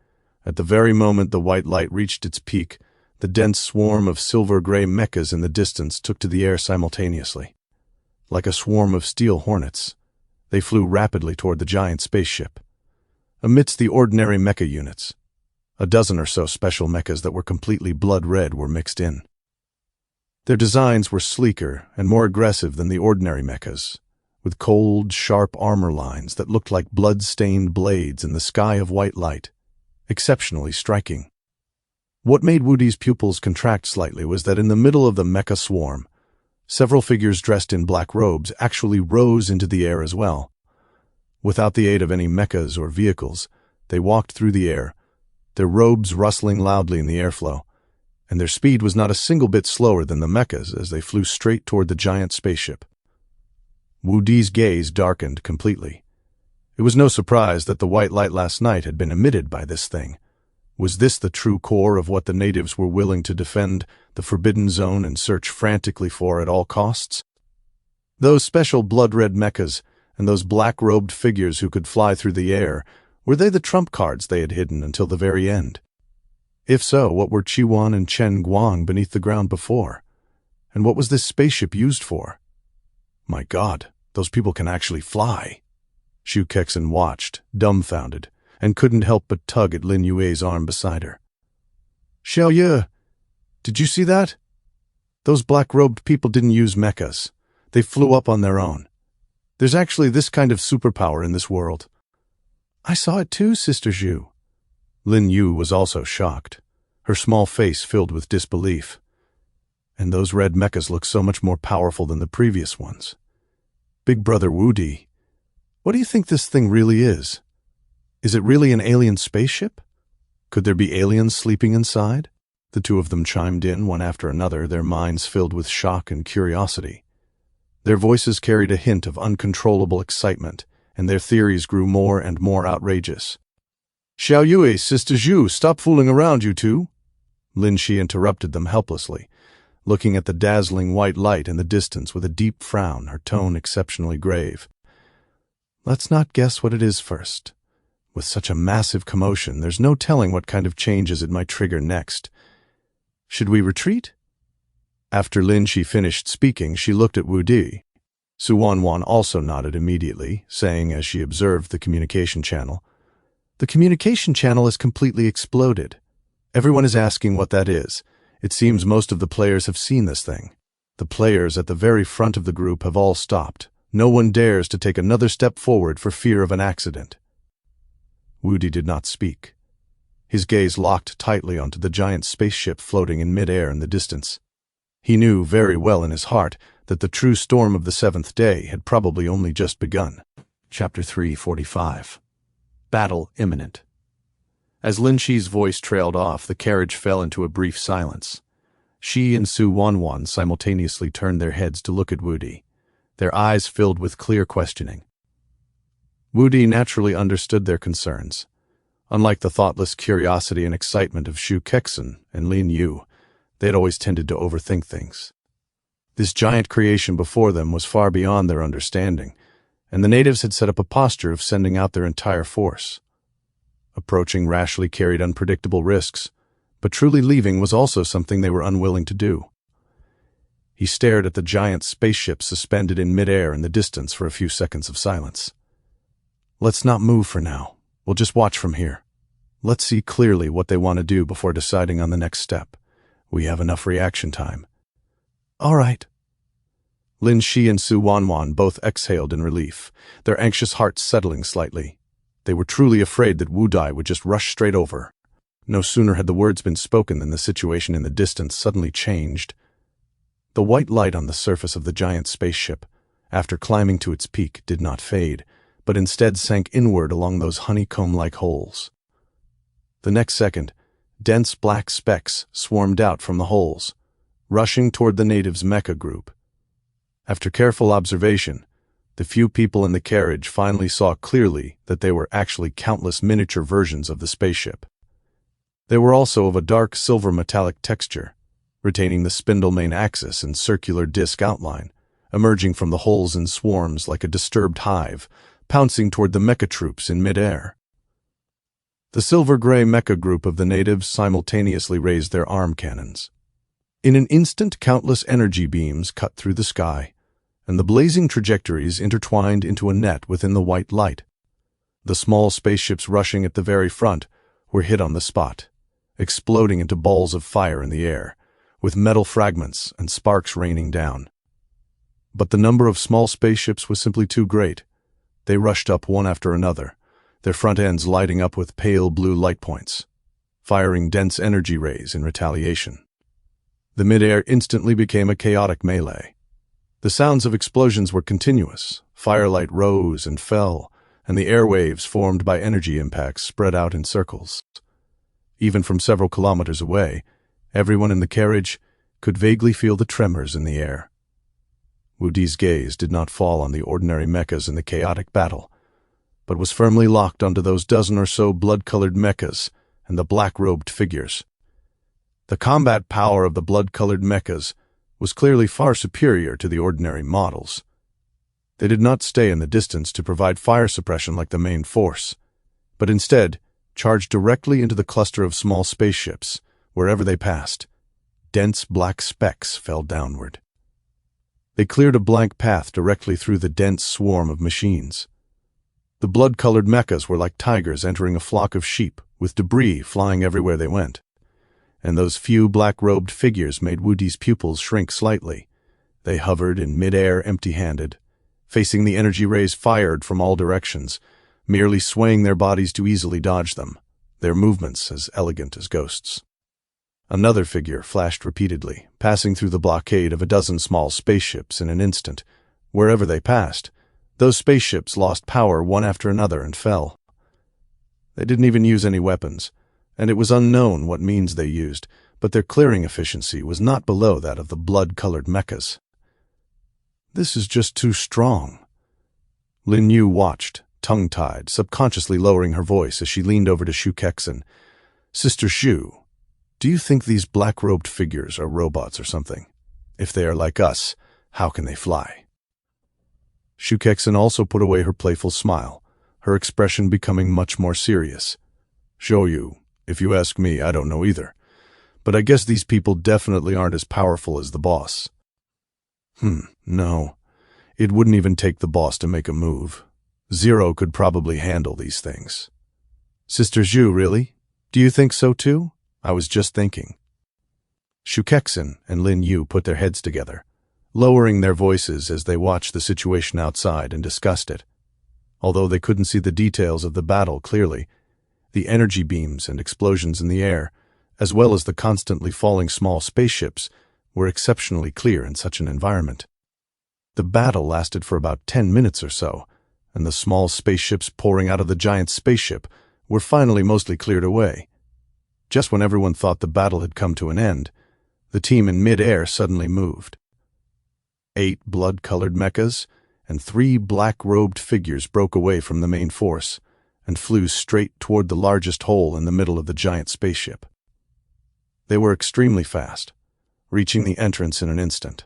at the very moment the white light reached its peak, the dense swarm of silver-gray mechas in the distance took to the air simultaneously. Like a swarm of steel hornets, they flew rapidly toward the giant spaceship. Amidst the ordinary mecha units, a dozen or so special mechas that were completely blood-red were mixed in. Their designs were sleeker and more aggressive than the ordinary mechas, with cold, sharp armor lines that looked like blood-stained blades in the sky of white light, exceptionally striking. What made Wu-Di's pupils contract slightly was that in the middle of the mecha swarm, several figures dressed in black robes actually rose into the air as well. Without the aid of any mechas or vehicles, they walked through the air, their robes rustling loudly in the airflow, and their speed was not a single bit slower than the mechas as they flew straight toward the giant spaceship. Wu-Di's gaze darkened completely. It was no surprise that the white light last night had been emitted by this thing. Was this the true core of what the natives were willing to defend the Forbidden Zone and search frantically for at all costs? Those special blood-red mechas and those black-robed figures who could fly through the air, were they the trump cards they had hidden until the very end? If so, what were Chiwan and Chen Guang beneath the ground before? And what was this spaceship used for? My God, those people can actually fly. Shu Kexen watched, dumbfounded, and couldn't help but tug at Lin Yue's arm beside her. "Xiao Ye, did you see that? Those black-robed people didn't use mechas. They flew up on their own. There's actually this kind of superpower in this world." "I saw it too, Sister Zhu." Lin Yu was also shocked, her small face filled with disbelief. And those red mechas look so much more powerful than the previous ones. Big Brother Wu-Di, what do you think this thing really is? Is it really an alien spaceship? Could there be aliens sleeping inside? The two of them chimed in one after another, their minds filled with shock and curiosity. Their voices carried a hint of uncontrollable excitement, and their theories grew more and more outrageous. "Xiao Yue, Sister Zhu, stop fooling around, you two." Lin Shi interrupted them helplessly, looking at the dazzling white light in the distance with a deep frown, her tone exceptionally grave. "Let's not guess what it is first. With such a massive commotion, there's no telling what kind of changes it might trigger next. Should we retreat?" After Lin Shi finished speaking, she looked at Wu-Di. Su Wanwan also nodded immediately, saying as she observed the communication channel, "The communication channel has completely exploded. Everyone is asking what that is. It seems most of the players have seen this thing. The players at the very front of the group have all stopped. No one dares to take another step forward for fear of an accident." Wu-Di did not speak. His gaze locked tightly onto the giant spaceship floating in mid-air in the distance. He knew very well in his heart that the true storm of the seventh day had probably only just begun. Chapter 345. Battle imminent. As Lin Shi's voice trailed off, the carriage fell into a brief silence. Shi and Su Wanwan simultaneously turned their heads to look at Wu-Di, their eyes filled with clear questioning. Wu-Di naturally understood their concerns. Unlike the thoughtless curiosity and excitement of Shu Kexen and Lin Yu, they had always tended to overthink things. This giant creation before them was far beyond their understanding, and the natives had set up a posture of sending out their entire force. Approaching rashly carried unpredictable risks, but truly leaving was also something they were unwilling to do. He stared at the giant spaceship suspended in midair in the distance for a few seconds of silence. "Let's not move for now. We'll just watch from here. Let's see clearly what they want to do before deciding on the next step. We have enough reaction time." "All right." Lin Shi and Su Wanwan both exhaled in relief, their anxious hearts settling slightly. They were truly afraid that Wu Dai would just rush straight over. No sooner had the words been spoken than the situation in the distance suddenly changed. The white light on the surface of the giant spaceship, after climbing to its peak, did not fade, but instead sank inward along those honeycomb-like holes. The next second, dense black specks swarmed out from the holes, rushing toward the natives' mecha group. After careful observation, the few people in the carriage finally saw clearly that they were actually countless miniature versions of the spaceship. They were also of a dark silver metallic texture, retaining the spindle main axis and circular disc outline, emerging from the holes in swarms like a disturbed hive, pouncing toward the mecha troops in midair. The silver-gray mecha group of the natives simultaneously raised their arm cannons. In an instant, countless energy beams cut through the sky, and the blazing trajectories intertwined into a net within the white light. The small spaceships rushing at the very front were hit on the spot, exploding into balls of fire in the air, with metal fragments and sparks raining down. But the number of small spaceships was simply too great. They rushed up one after another, their front ends lighting up with pale blue light points, firing dense energy rays in retaliation. The midair instantly became a chaotic melee. The sounds of explosions were continuous, firelight rose and fell, and the airwaves formed by energy impacts spread out in circles. Even from several kilometers away, everyone in the carriage could vaguely feel the tremors in the air. Wu Di's gaze did not fall on the ordinary mechas in the chaotic battle, but was firmly locked onto those dozen or so blood-colored mechas and the black-robed figures. The combat power of the blood-colored mechas was clearly far superior to the ordinary models. They did not stay in the distance to provide fire suppression like the main force, but instead charged directly into the cluster of small spaceships. Wherever they passed, dense black specks fell downward. They cleared a blank path directly through the dense swarm of machines. The blood-colored mechas were like tigers entering a flock of sheep, with debris flying everywhere they went. And those few black-robed figures made Wu Di's pupils shrink slightly. They hovered in mid-air empty-handed, facing the energy rays fired from all directions, merely swaying their bodies to easily dodge them, their movements as elegant as ghosts. Another figure flashed repeatedly, passing through the blockade of a dozen small spaceships in an instant. Wherever they passed, those spaceships lost power one after another and fell. They didn't even use any weapons, and it was unknown what means they used, but their clearing efficiency was not below that of the blood-colored mechas. "This is just too strong." Lin Yu watched, tongue-tied, subconsciously lowering her voice as she leaned over to Shu Kexen. "Sister Shu, do you think these black-robed figures are robots or something? If they are like us, how can they fly?" Shu Kexen also put away her playful smile, her expression becoming much more serious. "Yu, if you ask me, I don't know either. But I guess these people definitely aren't as powerful as the boss." No. It wouldn't even take the boss to make a move. Zero could probably handle these things." "Sister Zhu, really? Do you think so too? I was just thinking." Shu Kexen and Lin Yu put their heads together, lowering their voices as they watched the situation outside and discussed it. Although they couldn't see the details of the battle clearly, the energy beams and explosions in the air, as well as the constantly falling small spaceships, were exceptionally clear in such an environment. The battle lasted for about 10 minutes or so, and the small spaceships pouring out of the giant spaceship were finally mostly cleared away. Just when everyone thought the battle had come to an end, the team in mid-air suddenly moved. 8 blood-colored mechas and 3 black-robed figures broke away from the main force and flew straight toward the largest hole in the middle of the giant spaceship. They were extremely fast, reaching the entrance in an instant,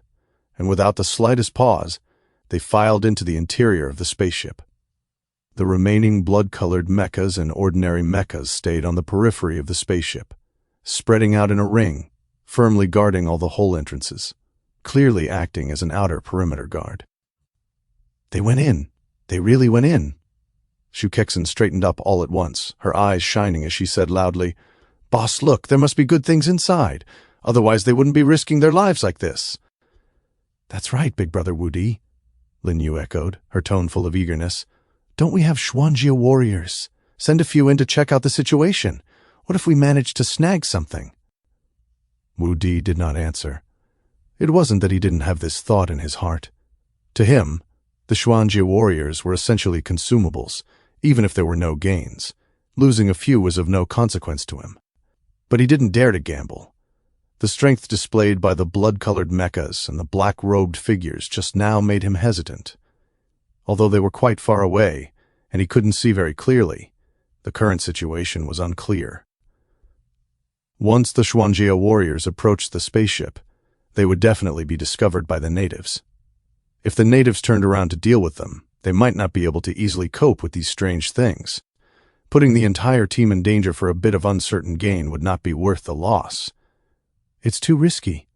and without the slightest pause, they filed into the interior of the spaceship. The remaining blood-colored mechas and ordinary mechas stayed on the periphery of the spaceship, spreading out in a ring, firmly guarding all the hole entrances, clearly acting as an outer perimeter guard. They went in. They really went in. Shukexin straightened up all at once, her eyes shining as she said loudly, "Boss, look, there must be good things inside. Otherwise they wouldn't be risking their lives like this." "That's right, Big Brother Wudi," Lin Yu echoed, her tone full of eagerness. "Don't we have Xuanjia warriors? Send a few in to check out the situation. What if we manage to snag something?" Wudi did not answer. It wasn't that he didn't have this thought in his heart. To him, the Xuanjia warriors were essentially consumables, even if there were no gains. Losing a few was of no consequence to him. But he didn't dare to gamble. The strength displayed by the blood-colored mechas and the black-robed figures just now made him hesitant. Although they were quite far away, and he couldn't see very clearly, the current situation was unclear. Once the Xuanjia warriors approached the spaceship, they would definitely be discovered by the natives. If the natives turned around to deal with them, they might not be able to easily cope with these strange things. Putting the entire team in danger for a bit of uncertain gain would not be worth the loss. "It's too risky."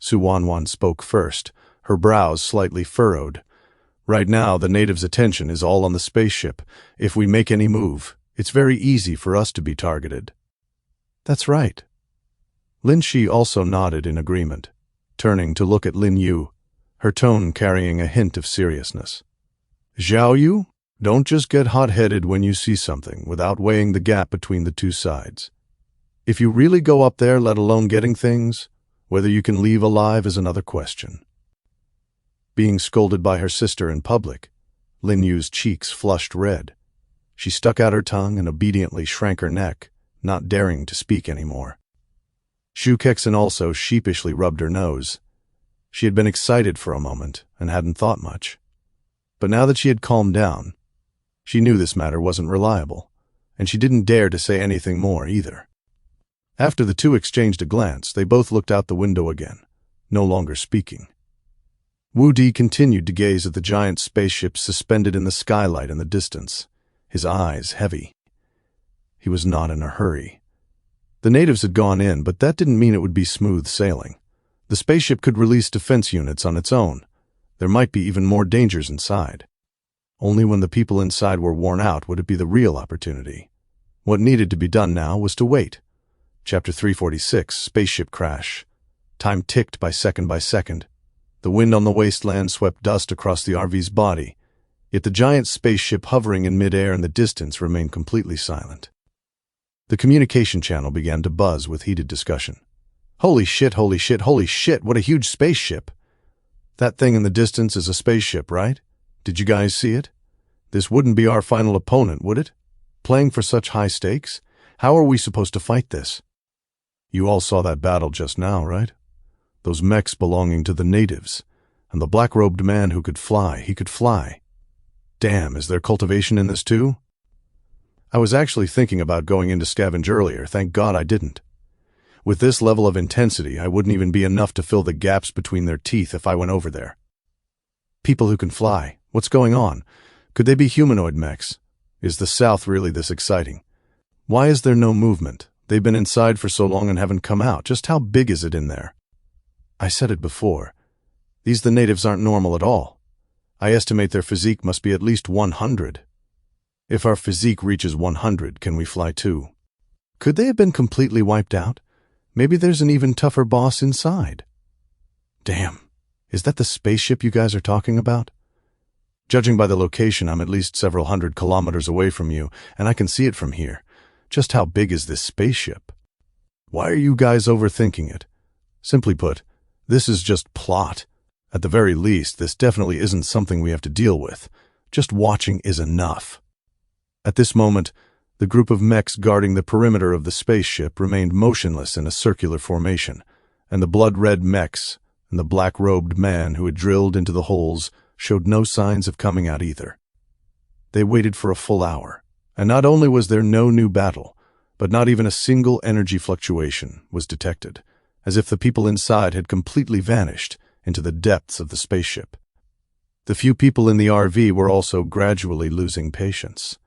Su Wanwan spoke first, her brows slightly furrowed. "Right now, the natives' attention is all on the spaceship. If we make any move, it's very easy for us to be targeted." "That's right." Lin Shi also nodded in agreement, turning to look at Lin Yu, her tone carrying a hint of seriousness. "Zhao Yu, don't just get hot-headed when you see something without weighing the gap between the two sides. If you really go up there, let alone getting things, whether you can leave alive is another question." Being scolded by her sister in public, Lin Yu's cheeks flushed red. She stuck out her tongue and obediently shrank her neck, not daring to speak anymore. Shu Kexin also sheepishly rubbed her nose. She had been excited for a moment and hadn't thought much. But now that she had calmed down, she knew this matter wasn't reliable, and she didn't dare to say anything more either. After the two exchanged a glance, they both looked out the window again, no longer speaking. Wu Di continued to gaze at the giant spaceship suspended in the skylight in the distance, his eyes heavy. He was not in a hurry. The natives had gone in, but that didn't mean it would be smooth sailing. The spaceship could release defense units on its own. There might be even more dangers inside. Only when the people inside were worn out would it be the real opportunity. What needed to be done now was to wait. Chapter 346, Spaceship Crash. Time ticked by second. The wind on the wasteland swept dust across the RV's body, yet the giant spaceship hovering in midair in the distance remained completely silent. The communication channel began to buzz with heated discussion. "Holy shit, holy shit, holy shit, what a huge spaceship! That thing in the distance is a spaceship, right? Did you guys see it? This wouldn't be our final opponent, would it? Playing for such high stakes? How are we supposed to fight this? You all saw that battle just now, right? Those mechs belonging to the natives, and the black-robed man who could fly, he could fly. Damn, is there cultivation in this too? I was actually thinking about going in to scavenge earlier, thank God I didn't. With this level of intensity, I wouldn't even be enough to fill the gaps between their teeth if I went over there. People who can fly, what's going on? Could they be humanoid mechs? Is the South really this exciting? Why is there no movement? They've been inside for so long and haven't come out. Just how big is it in there? I said it before. The natives aren't normal at all. I estimate their physique must be at least 100. If our physique reaches 100, can we fly too? Could they have been completely wiped out? Maybe there's an even tougher boss inside. Damn, is that the spaceship you guys are talking about? Judging by the location, I'm at least several hundred kilometers away from you, and I can see it from here. Just how big is this spaceship? Why are you guys overthinking it? Simply put, this is just plot. At the very least, this definitely isn't something we have to deal with. Just watching is enough. At this moment, the group of mechs guarding the perimeter of the spaceship remained motionless in a circular formation, and the blood-red mechs and the black-robed man who had drilled into the holes showed no signs of coming out either. They waited for a full hour, And not only was there no new battle, but not even a single energy fluctuation was detected, as if the people inside had completely vanished into the depths of the spaceship. The few people in the RV were also gradually losing patience.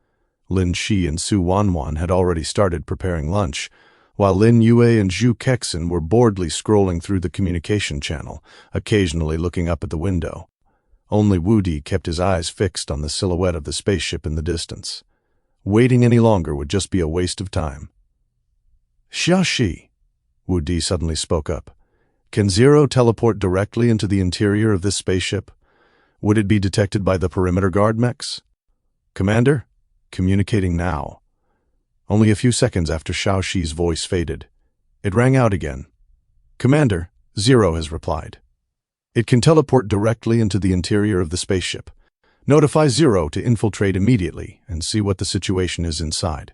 Lin Shi and Su Wanwan had already started preparing lunch, while Lin Yue and Zhu Kexin were boredly scrolling through the communication channel, occasionally looking up at the window. Only Wu Di kept his eyes fixed on the silhouette of the spaceship in the distance. Waiting any longer would just be a waste of time. Xiaoxi, Wu Di suddenly spoke up. Can Zero teleport directly into the interior of this spaceship? Would it be detected by the perimeter guard mechs? Commander, communicating now. Only a few seconds after Xiaoxi's voice faded, it rang out again. Commander, Zero has replied. It can teleport directly into the interior of the spaceship. Notify Zero to infiltrate immediately and see what the situation is inside.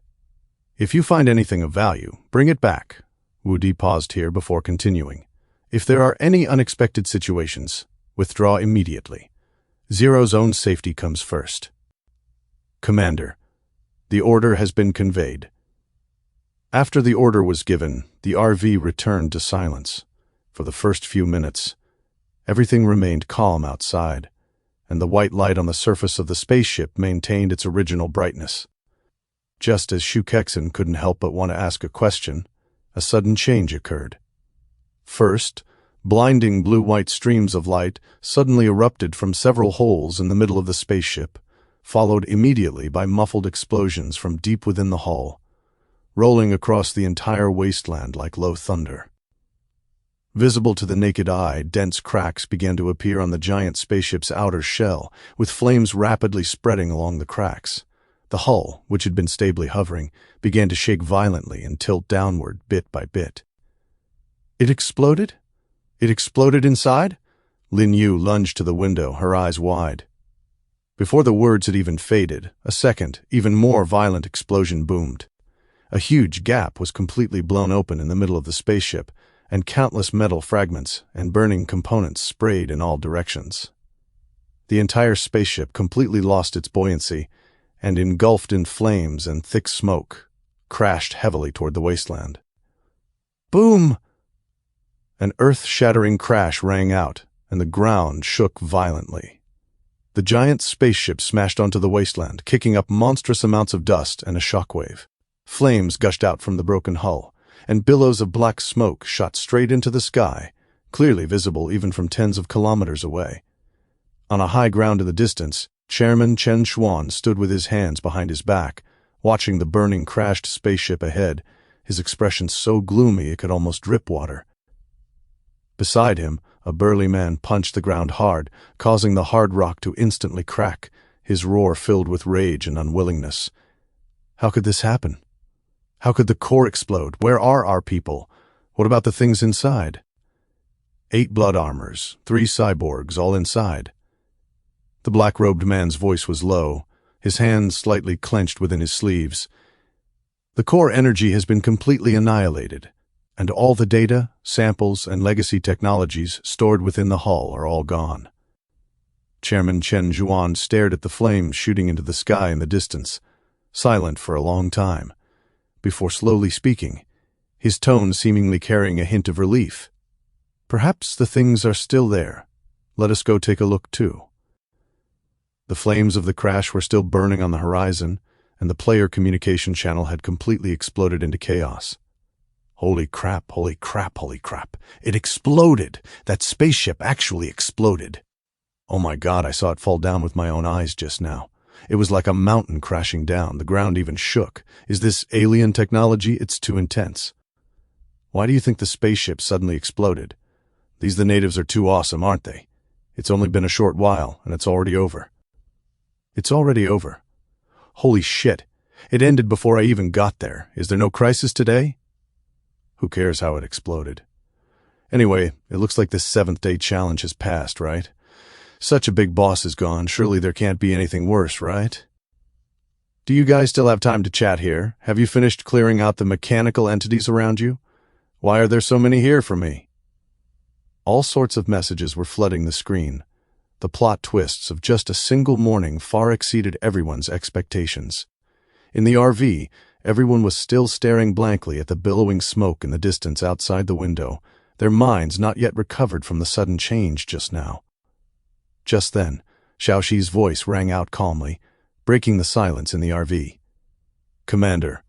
If you find anything of value, bring it back. Wu Di paused here before continuing. If there are any unexpected situations, withdraw immediately. Zero's own safety comes first. Commander, the order has been conveyed. After the order was given, the RV returned to silence. For the first few minutes, everything remained calm outside, and the white light on the surface of the spaceship maintained its original brightness. Just as Zhu Kexin couldn't help but want to ask a question, a sudden change occurred. First, blinding blue-white streams of light suddenly erupted from several holes in the middle of the spaceship, followed immediately by muffled explosions from deep within the hull, rolling across the entire wasteland like low thunder. Visible to the naked eye, dense cracks began to appear on the giant spaceship's outer shell, with flames rapidly spreading along the cracks. The hull, which had been stably hovering, began to shake violently and tilt downward bit by bit. It exploded? It exploded inside? Lin Yu lunged to the window, her eyes wide. Before the words had even faded, a second, even more violent explosion boomed. A huge gap was completely blown open in the middle of the spaceship, and countless metal fragments and burning components sprayed in all directions. The entire spaceship completely lost its buoyancy, and engulfed in flames and thick smoke, crashed heavily toward the wasteland. Boom! An earth-shattering crash rang out, and the ground shook violently. The giant spaceship smashed onto the wasteland, kicking up monstrous amounts of dust and a shockwave. Flames gushed out from the broken hull, and billows of black smoke shot straight into the sky, clearly visible even from tens of kilometers away. On a high ground in the distance, Chairman Chen Xuan stood with his hands behind his back, watching the burning, crashed spaceship ahead, his expression so gloomy it could almost drip water. Beside him, a burly man punched the ground hard, causing the hard rock to instantly crack, his roar filled with rage and unwillingness. How could this happen? How could the core explode? Where are our people? What about the things inside? 8 blood armors, 3 cyborgs, all inside. The black-robed man's voice was low, his hands slightly clenched within his sleeves. The core energy has been completely annihilated, and all the data, samples, and legacy technologies stored within the hull are all gone. Chairman Chen Zhuan stared at the flames shooting into the sky in the distance, silent for a long time, before slowly speaking, his tone seemingly carrying a hint of relief. Perhaps the things are still there. Let us go take a look too. The flames of the crash were still burning on the horizon, and the player communication channel had completely exploded into chaos. Holy crap, holy crap, holy crap. It exploded! That spaceship actually exploded. Oh my God, I saw it fall down with my own eyes just now. It was like a mountain crashing down. The ground even shook. Is this alien technology? It's too intense. Why do you think the spaceship suddenly exploded? The natives are too awesome, aren't they? It's only been a short while, and it's already over. It's already over. Holy shit. It ended before I even got there. Is there no crisis today? Who cares how it exploded? Anyway, it looks like this 7th-day challenge has passed, right? Such a big boss is gone. Surely there can't be anything worse, right? Do you guys still have time to chat here? Have you finished clearing out the mechanical entities around you? Why are there so many here for me? All sorts of messages were flooding the screen. The plot twists of just a single morning far exceeded everyone's expectations. In the RV, everyone was still staring blankly at the billowing smoke in the distance outside the window, their minds not yet recovered from the sudden change just now. Just then, Xiaoxi's voice rang out calmly, breaking the silence in the RV. "Commander,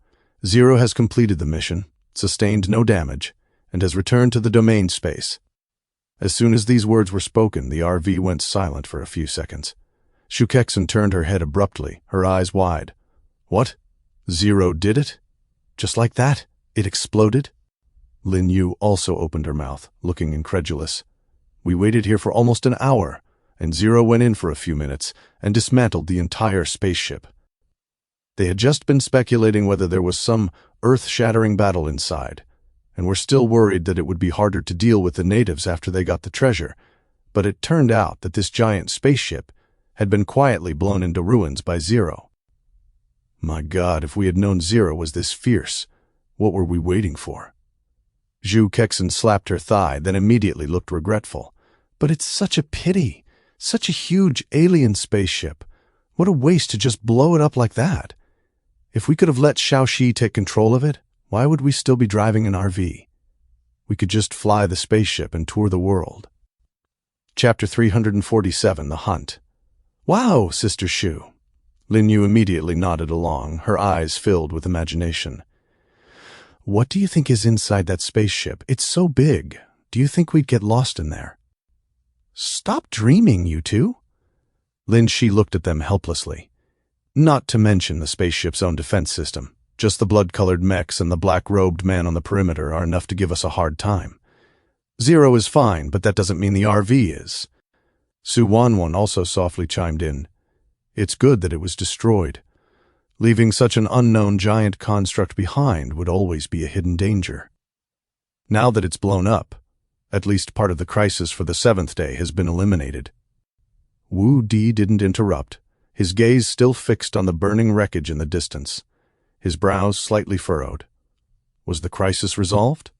Zero has completed the mission, sustained no damage, and has returned to the domain space." As soon as these words were spoken, the RV went silent for a few seconds. Shu Kexin turned her head abruptly, her eyes wide. "What? Zero did it? Just like that? It exploded?" Lin Yu also opened her mouth, looking incredulous. "We waited here for almost an hour, and Zero went in for a few minutes and dismantled the entire spaceship." They had just been speculating whether there was some earth-shattering battle inside, and were still worried that it would be harder to deal with the natives after they got the treasure, but it turned out that this giant spaceship had been quietly blown into ruins by Zero. My God, if we had known Zero was this fierce, what were we waiting for? Zhu Kexin slapped her thigh, then immediately looked regretful. But it's such a pity. Such a huge alien spaceship. What a waste to just blow it up like that. If we could have let Xiaoxi take control of it, why would we still be driving an RV? We could just fly the spaceship and tour the world. Chapter 347, The Hunt. "Wow, Sister Shu." Lin Yu immediately nodded along, her eyes filled with imagination. "What do you think is inside that spaceship? It's so big. Do you think we'd get lost in there?" "Stop dreaming, you two." Lin Shi looked at them helplessly. "Not to mention the spaceship's own defense system. Just the blood-colored mechs and the black-robed man on the perimeter are enough to give us a hard time. Zero is fine, but that doesn't mean the RV is." Su Wanwan also softly chimed in. "It's good that it was destroyed. Leaving such an unknown giant construct behind would always be a hidden danger. Now that it's blown up, at least part of the crisis for the seventh day has been eliminated." Wu Di didn't interrupt, his gaze still fixed on the burning wreckage in the distance, his brows slightly furrowed. Was the crisis resolved?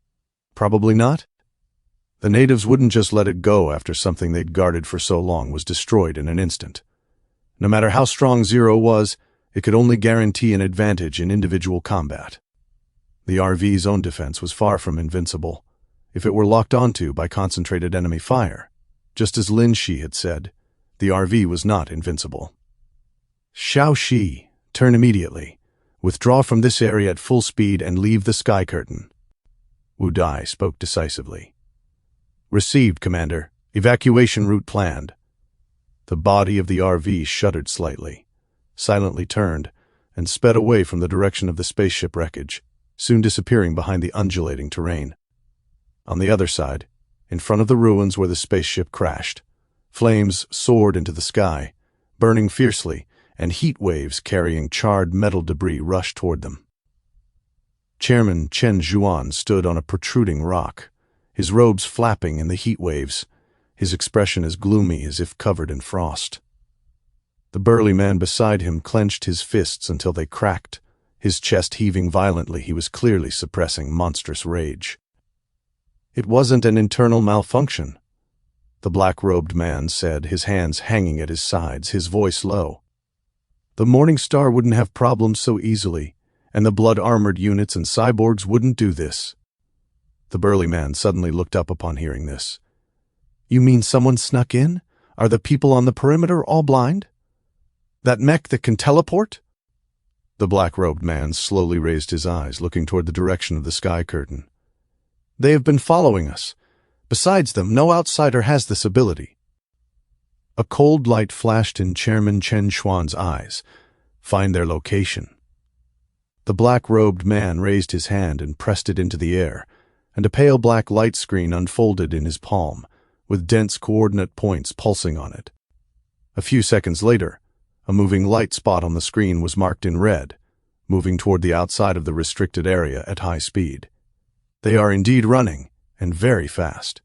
Probably not. The natives wouldn't just let it go after something they'd guarded for so long was destroyed in an instant. No matter how strong Zero was, it could only guarantee an advantage in individual combat. The RV's own defense was far from invincible, if it were locked onto by concentrated enemy fire. Just as Lin Shi had said, the RV was not invincible. "Xiaoxi, turn immediately. Withdraw from this area at full speed and leave the sky curtain." Wu Dai spoke decisively. "Received, Commander. Evacuation route planned." The body of the RV shuddered slightly, silently turned, and sped away from the direction of the spaceship wreckage, soon disappearing behind the undulating terrain. On the other side, in front of the ruins where the spaceship crashed, flames soared into the sky, burning fiercely, and heat waves carrying charred metal debris rushed toward them. Chairman Chen Zhuan stood on a protruding rock, his robes flapping in the heat waves, his expression as gloomy as if covered in frost. The burly man beside him clenched his fists until they cracked, his chest heaving violently. He was clearly suppressing monstrous rage. It wasn't an internal malfunction, the black-robed man said, his hands hanging at his sides, his voice low. The Morning Star wouldn't have problems so easily, and the blood-armored units and cyborgs wouldn't do this. The burly man suddenly looked up upon hearing this. "You mean someone snuck in? Are the people on the perimeter all blind? That mech that can teleport?" The black-robed man slowly raised his eyes, looking toward the direction of the sky curtain. "They have been following us. Besides them, no outsider has this ability." A cold light flashed in Chairman Chen Xuan's eyes. "Find their location." The black-robed man raised his hand and pressed it into the air, and a pale black light screen unfolded in his palm, with dense coordinate points pulsing on it. A few seconds later, a moving light spot on the screen was marked in red, moving toward the outside of the restricted area at high speed. They are indeed running, and very fast.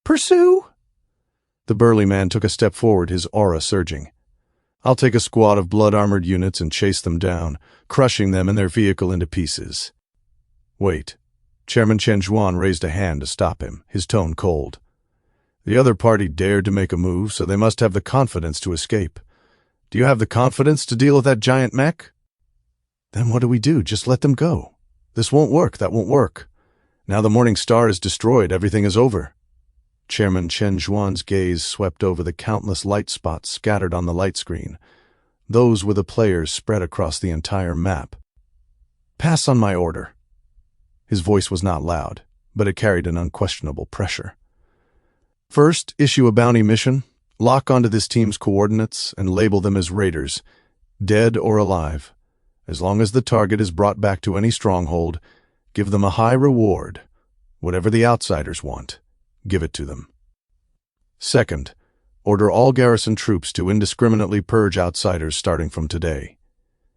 "Pursue!" The burly man took a step forward, his aura surging. "I'll take a squad of blood-armored units and chase them down, crushing them and their vehicle into pieces." "Wait." Chairman Chen Zhuan raised a hand to stop him, his tone cold. "The other party dared to make a move, so they must have the confidence to escape. Do you have the confidence to deal with that giant mech?" Then what do we do? Just let them go. This won't work, that won't work. Now the Morning Star is destroyed, everything is over. Chairman Chen Zhuan's gaze swept over the countless light spots scattered on the light screen. Those were the players spread across the entire map. Pass on my order. His voice was not loud, but it carried an unquestionable pressure. First, issue a bounty mission, lock onto this team's coordinates, and label them as raiders, dead or alive. As long as the target is brought back to any stronghold, give them a high reward. Whatever the outsiders want, give it to them. Second, order all garrison troops to indiscriminately purge outsiders starting from today.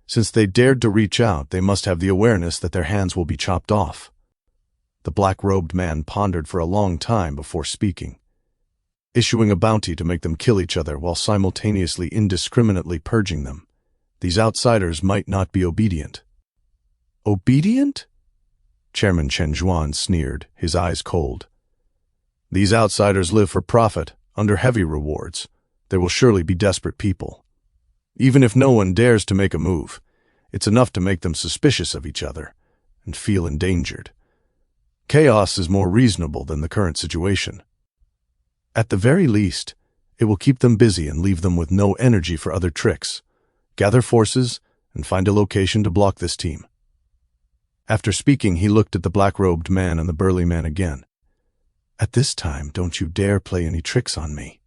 Since they dared to reach out, they must have the awareness that their hands will be chopped off. The black-robed man pondered for a long time before speaking. Issuing a bounty to make them kill each other while simultaneously indiscriminately purging them. These outsiders might not be obedient. Obedient? Chairman Chen Zhuan sneered, his eyes cold. These outsiders live for profit, under heavy rewards. There will surely be desperate people. Even if no one dares to make a move, it's enough to make them suspicious of each other and feel endangered. Chaos is more reasonable than the current situation. At the very least, it will keep them busy and leave them with no energy for other tricks. Gather forces and find a location to block this team. After speaking, he looked at the black-robed man and the burly man again. At this time, don't you dare play any tricks on me.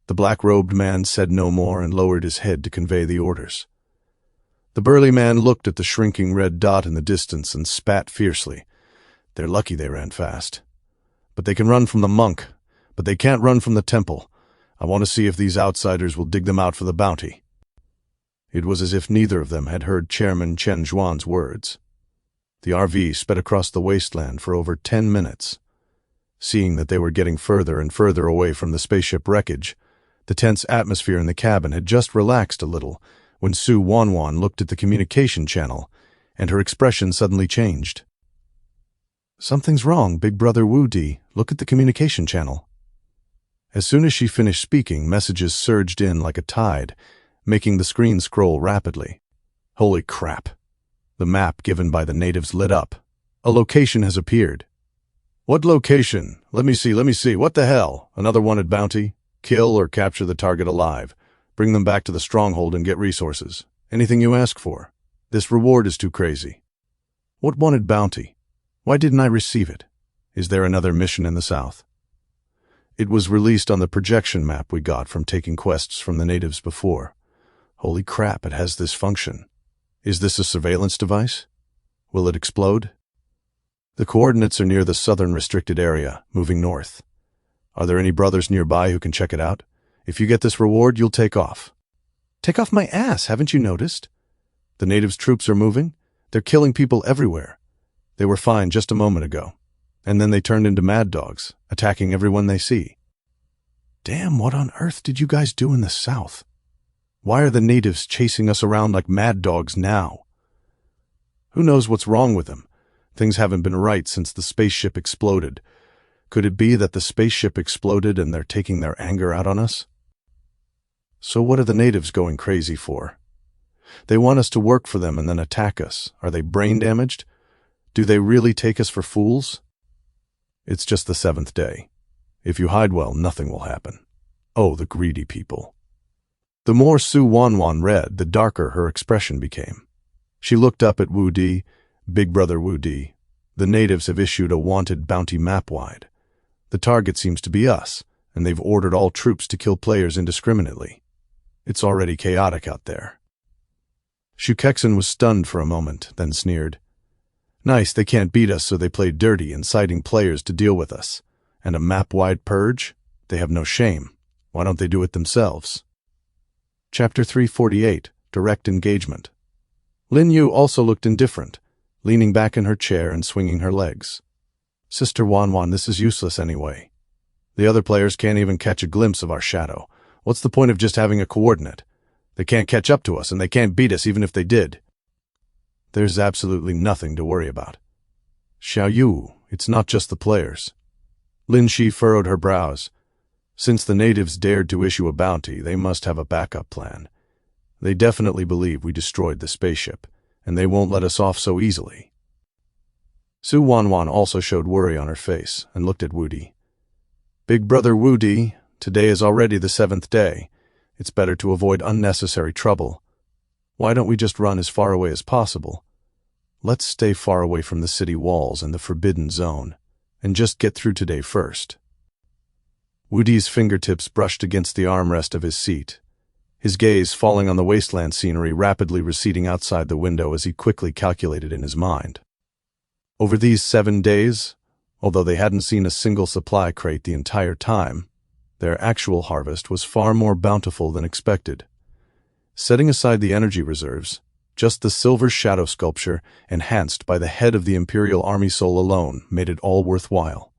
The black-robed man said no more and lowered his head to convey the orders. The burly man looked at the shrinking red dot in the distance and spat fiercely. They're lucky they ran fast. But they can run from the monk, but they can't run from the temple. I want to see if these outsiders will dig them out for the bounty. It was as if neither of them had heard Chairman Chen Zhuan's words. The RV sped across the wasteland for over 10 minutes. Seeing that they were getting further and further away from the spaceship wreckage, the tense atmosphere in the cabin had just relaxed a little when Su Wanwan looked at the communication channel, and her expression suddenly changed. Something's wrong, Big Brother Wu Di. Look at the communication channel. As soon as she finished speaking, messages surged in like a tide, making the screen scroll rapidly. Holy crap. The map given by the natives lit up. A location has appeared. What location? Let me see. What the hell? Another wanted bounty? Kill or capture the target alive. Bring them back to the stronghold and get resources. Anything you ask for. This reward is too crazy. What wanted bounty? Why didn't I receive it? Is there another mission in the south? It was released on the projection map we got from taking quests from the natives before. Holy crap, it has this function. Is this a surveillance device? Will it explode? The coordinates are near the southern restricted area, moving north. Are there any brothers nearby who can check it out? If you get this reward, you'll take off. Take off my ass, haven't you noticed? The natives' troops are moving. They're killing people everywhere. They were fine just a moment ago. And then they turned into mad dogs, attacking everyone they see. Damn, what on earth did you guys do in the south? Why are the natives chasing us around like mad dogs now? Who knows what's wrong with them? Things haven't been right since the spaceship exploded. Could it be that the spaceship exploded and they're taking their anger out on us? So what are the natives going crazy for? They want us to work for them and then attack us. Are they brain damaged? Do they really take us for fools? It's just the 7th day. If you hide well, nothing will happen. Oh, the greedy people. The more Su Wanwan read, the darker her expression became. She looked up at Wu Di, Big Brother Wu Di. The natives have issued a wanted bounty map-wide. The target seems to be us, and they've ordered all troops to kill players indiscriminately. It's already chaotic out there. Shu Kexen was stunned for a moment, then sneered. Nice, they can't beat us, so they play dirty, inciting players to deal with us. And a map-wide purge? They have no shame. Why don't they do it themselves? Chapter 348, Direct Engagement. Lin Yu also looked indifferent, leaning back in her chair and swinging her legs. Sister Wanwan, this is useless anyway. The other players can't even catch a glimpse of our shadow. What's the point of just having a coordinate? They can't catch up to us, and they can't beat us even if they did. There's absolutely nothing to worry about. Xiao Yu, it's not just the players. Lin Shi furrowed her brows. Since the natives dared to issue a bounty, they must have a backup plan. They definitely believe we destroyed the spaceship, and they won't let us off so easily. Su Wanwan also showed worry on her face and looked at Wudi. Big brother Wudi, today is already the 7th day. It's better to avoid unnecessary trouble. Why don't we just run as far away as possible? Let's stay far away from the city walls and the forbidden zone, and just get through today first. Wudi's fingertips brushed against the armrest of his seat, his gaze falling on the wasteland scenery rapidly receding outside the window as he quickly calculated in his mind. Over these 7 days, although they hadn't seen a single supply crate the entire time, their actual harvest was far more bountiful than expected. Setting aside the energy reserves, just the silver shadow sculpture, enhanced by the head of the Imperial Army soul alone, made it all worthwhile.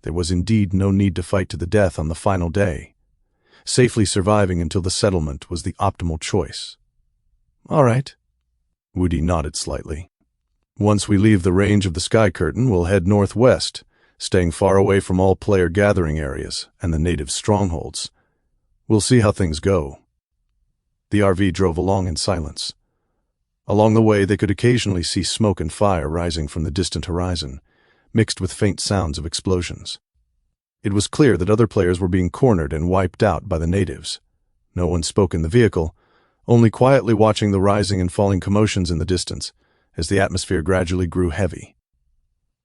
There was indeed no need to fight to the death on the final day. Safely surviving until the settlement was the optimal choice. All right. Wudi nodded slightly. Once we leave the range of the sky curtain, we'll head northwest, staying far away from all player gathering areas and the native strongholds. We'll see how things go. The RV drove along in silence. Along the way, they could occasionally see smoke and fire rising from the distant horizon, mixed with faint sounds of explosions. It was clear that other players were being cornered and wiped out by the natives. No one spoke in the vehicle, only quietly watching the rising and falling commotions in the distance, as the atmosphere gradually grew heavy.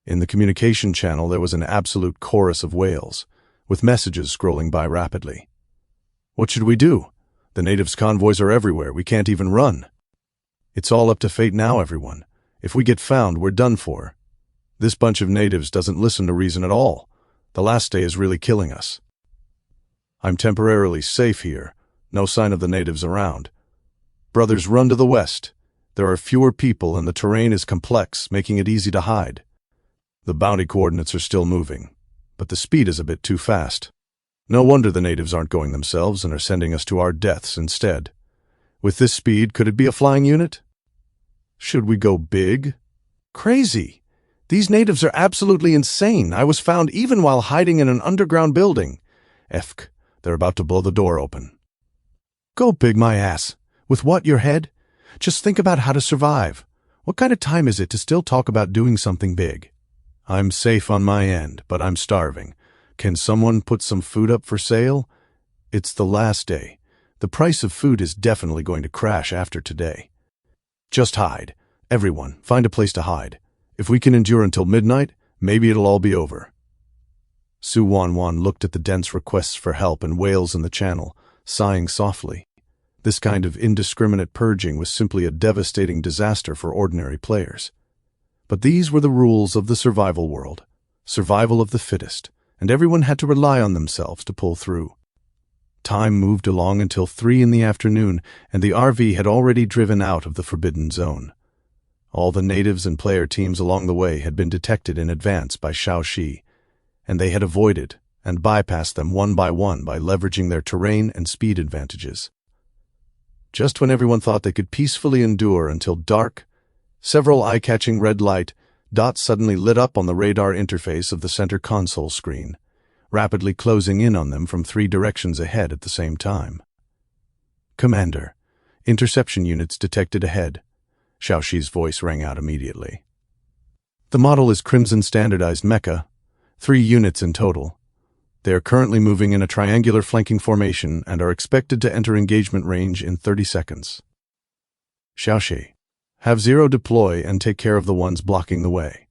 In the communication channel there was an absolute chorus of wails, with messages scrolling by rapidly. What should we do? The natives' convoys are everywhere, we can't even run. It's all up to fate now, everyone. If we get found, we're done for. This bunch of natives doesn't listen to reason at all. The last day is really killing us. I'm temporarily safe here, no sign of the natives around. Brothers, run to the west. There are fewer people and the terrain is complex, making it easy to hide. The bounty coordinates are still moving, but the speed is a bit too fast. No wonder the natives aren't going themselves and are sending us to our deaths instead. With this speed, could it be a flying unit? Should we go big? Crazy! These natives are absolutely insane. I was found even while hiding in an underground building. Efk, they're about to blow the door open. Go big, my ass. With what, your head? Just think about how to survive. What kind of time is it to still talk about doing something big? I'm safe on my end, but I'm starving. Can someone put some food up for sale? It's the last day. The price of food is definitely going to crash after today. Just hide. Everyone, find a place to hide. If we can endure until midnight, maybe it'll all be over. Su Wanwan looked at the dense requests for help and wails in the channel, sighing softly. This kind of indiscriminate purging was simply a devastating disaster for ordinary players. But these were the rules of the survival world, survival of the fittest, and everyone had to rely on themselves to pull through. Time moved along until 3 in the afternoon, and the RV had already driven out of the forbidden zone. All the natives and player teams along the way had been detected in advance by Xiaoxi, and they had avoided and bypassed them one by leveraging their terrain and speed advantages. Just when everyone thought they could peacefully endure until dark, several eye-catching red light dots suddenly lit up on the radar interface of the center console screen, rapidly closing in on them from 3 directions ahead at the same time. Commander, interception units detected ahead. Xiaoxi's voice rang out immediately. The model is Crimson Standardized Mecha, 3 units in total. They are currently moving in a triangular flanking formation and are expected to enter engagement range in 30 seconds. Xiaoxi, have Zero deploy and take care of the ones blocking the way.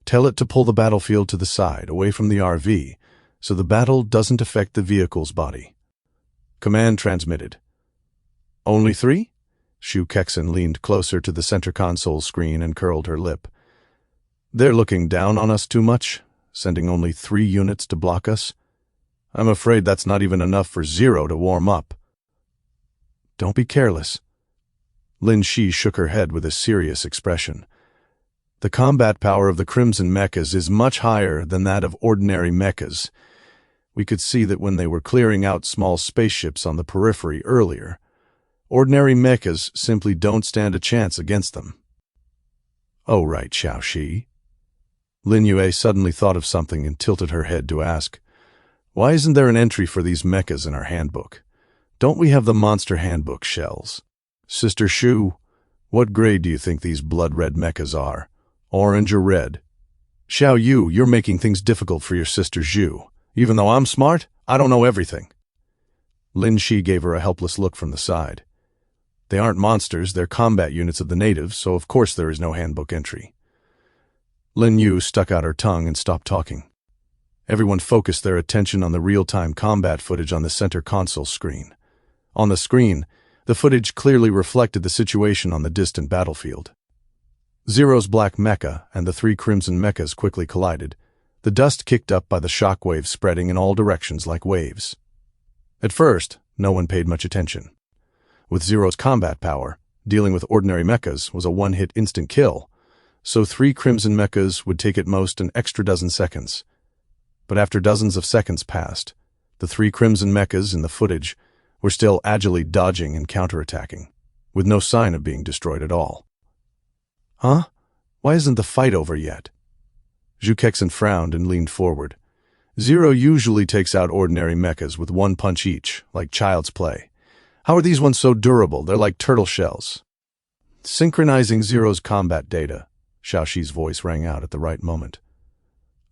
Tell it to pull the battlefield to the side, away from the RV, so the battle doesn't affect the vehicle's body. Command transmitted. Only 3? Shu Kexen leaned closer to the center console screen and curled her lip. They're looking down on us too much, sending only 3 units to block us. I'm afraid that's not even enough for Zero to warm up. Don't be careless. Lin Shi shook her head with a serious expression. The combat power of the Crimson mechas is much higher than that of ordinary mechas. We could see that when they were clearing out small spaceships on the periphery earlier. Ordinary mechas simply don't stand a chance against them. Oh, right, Xiaoxi. Lin Yue suddenly thought of something and tilted her head to ask, why isn't there an entry for these mechas in our handbook? Don't we have the monster handbook shells? Sister Shu, What grade do you think these blood-red mechas are? Orange or red? Xiao Yu, you're making things difficult for your sister Zhu. Even though I'm smart, I don't know everything. Lin Shi gave her a helpless look from the side. They aren't monsters, they're combat units of the natives, so of course there is no handbook entry. Lin Yu stuck out her tongue and stopped talking. Everyone focused their attention on the real-time combat footage on the center console screen. On the screen, the footage clearly reflected the situation on the distant battlefield. Zero's black mecha and the three crimson mechas quickly collided, the dust kicked up by the shockwaves spreading in all directions like waves. At first, no one paid much attention. With Zero's combat power, dealing with ordinary mechas was a one-hit instant kill, so three crimson mechas would take at most an extra dozen seconds. But after dozens of seconds passed, the three crimson mechas in the footage were still agilely dodging and counterattacking, with no sign of being destroyed at all. Huh? Why isn't the fight over yet? Zhu Kexin frowned and leaned forward. Zero usually takes out ordinary mechas with one punch each, like child's play. How are these ones so durable? They're like turtle shells. Synchronizing Zero's combat data, Xiaoxi's voice rang out at the right moment.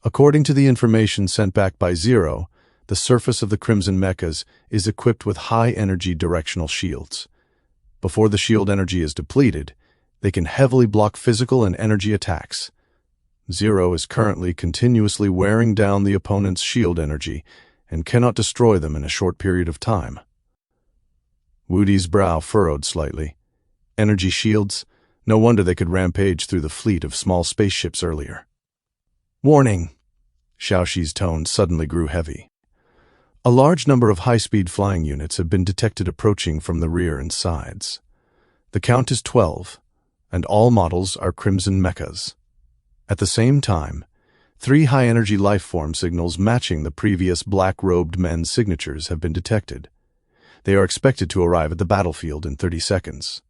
According to the information sent back by Zero, the surface of the crimson mechas is equipped with high-energy directional shields. Before the shield energy is depleted, they can heavily block physical and energy attacks. Zero is currently continuously wearing down the opponent's shield energy and cannot destroy them in a short period of time. Wudi's brow furrowed slightly. Energy shields? No wonder they could rampage through the fleet of small spaceships earlier. Warning! Xiaoxi's tone suddenly grew heavy. A large number of high-speed flying units have been detected approaching from the rear and sides. The count is 12, and all models are crimson mechas. At the same time, 3 high-energy life-form signals matching the previous black-robed men's signatures have been detected. They are expected to arrive at the battlefield in 30 seconds.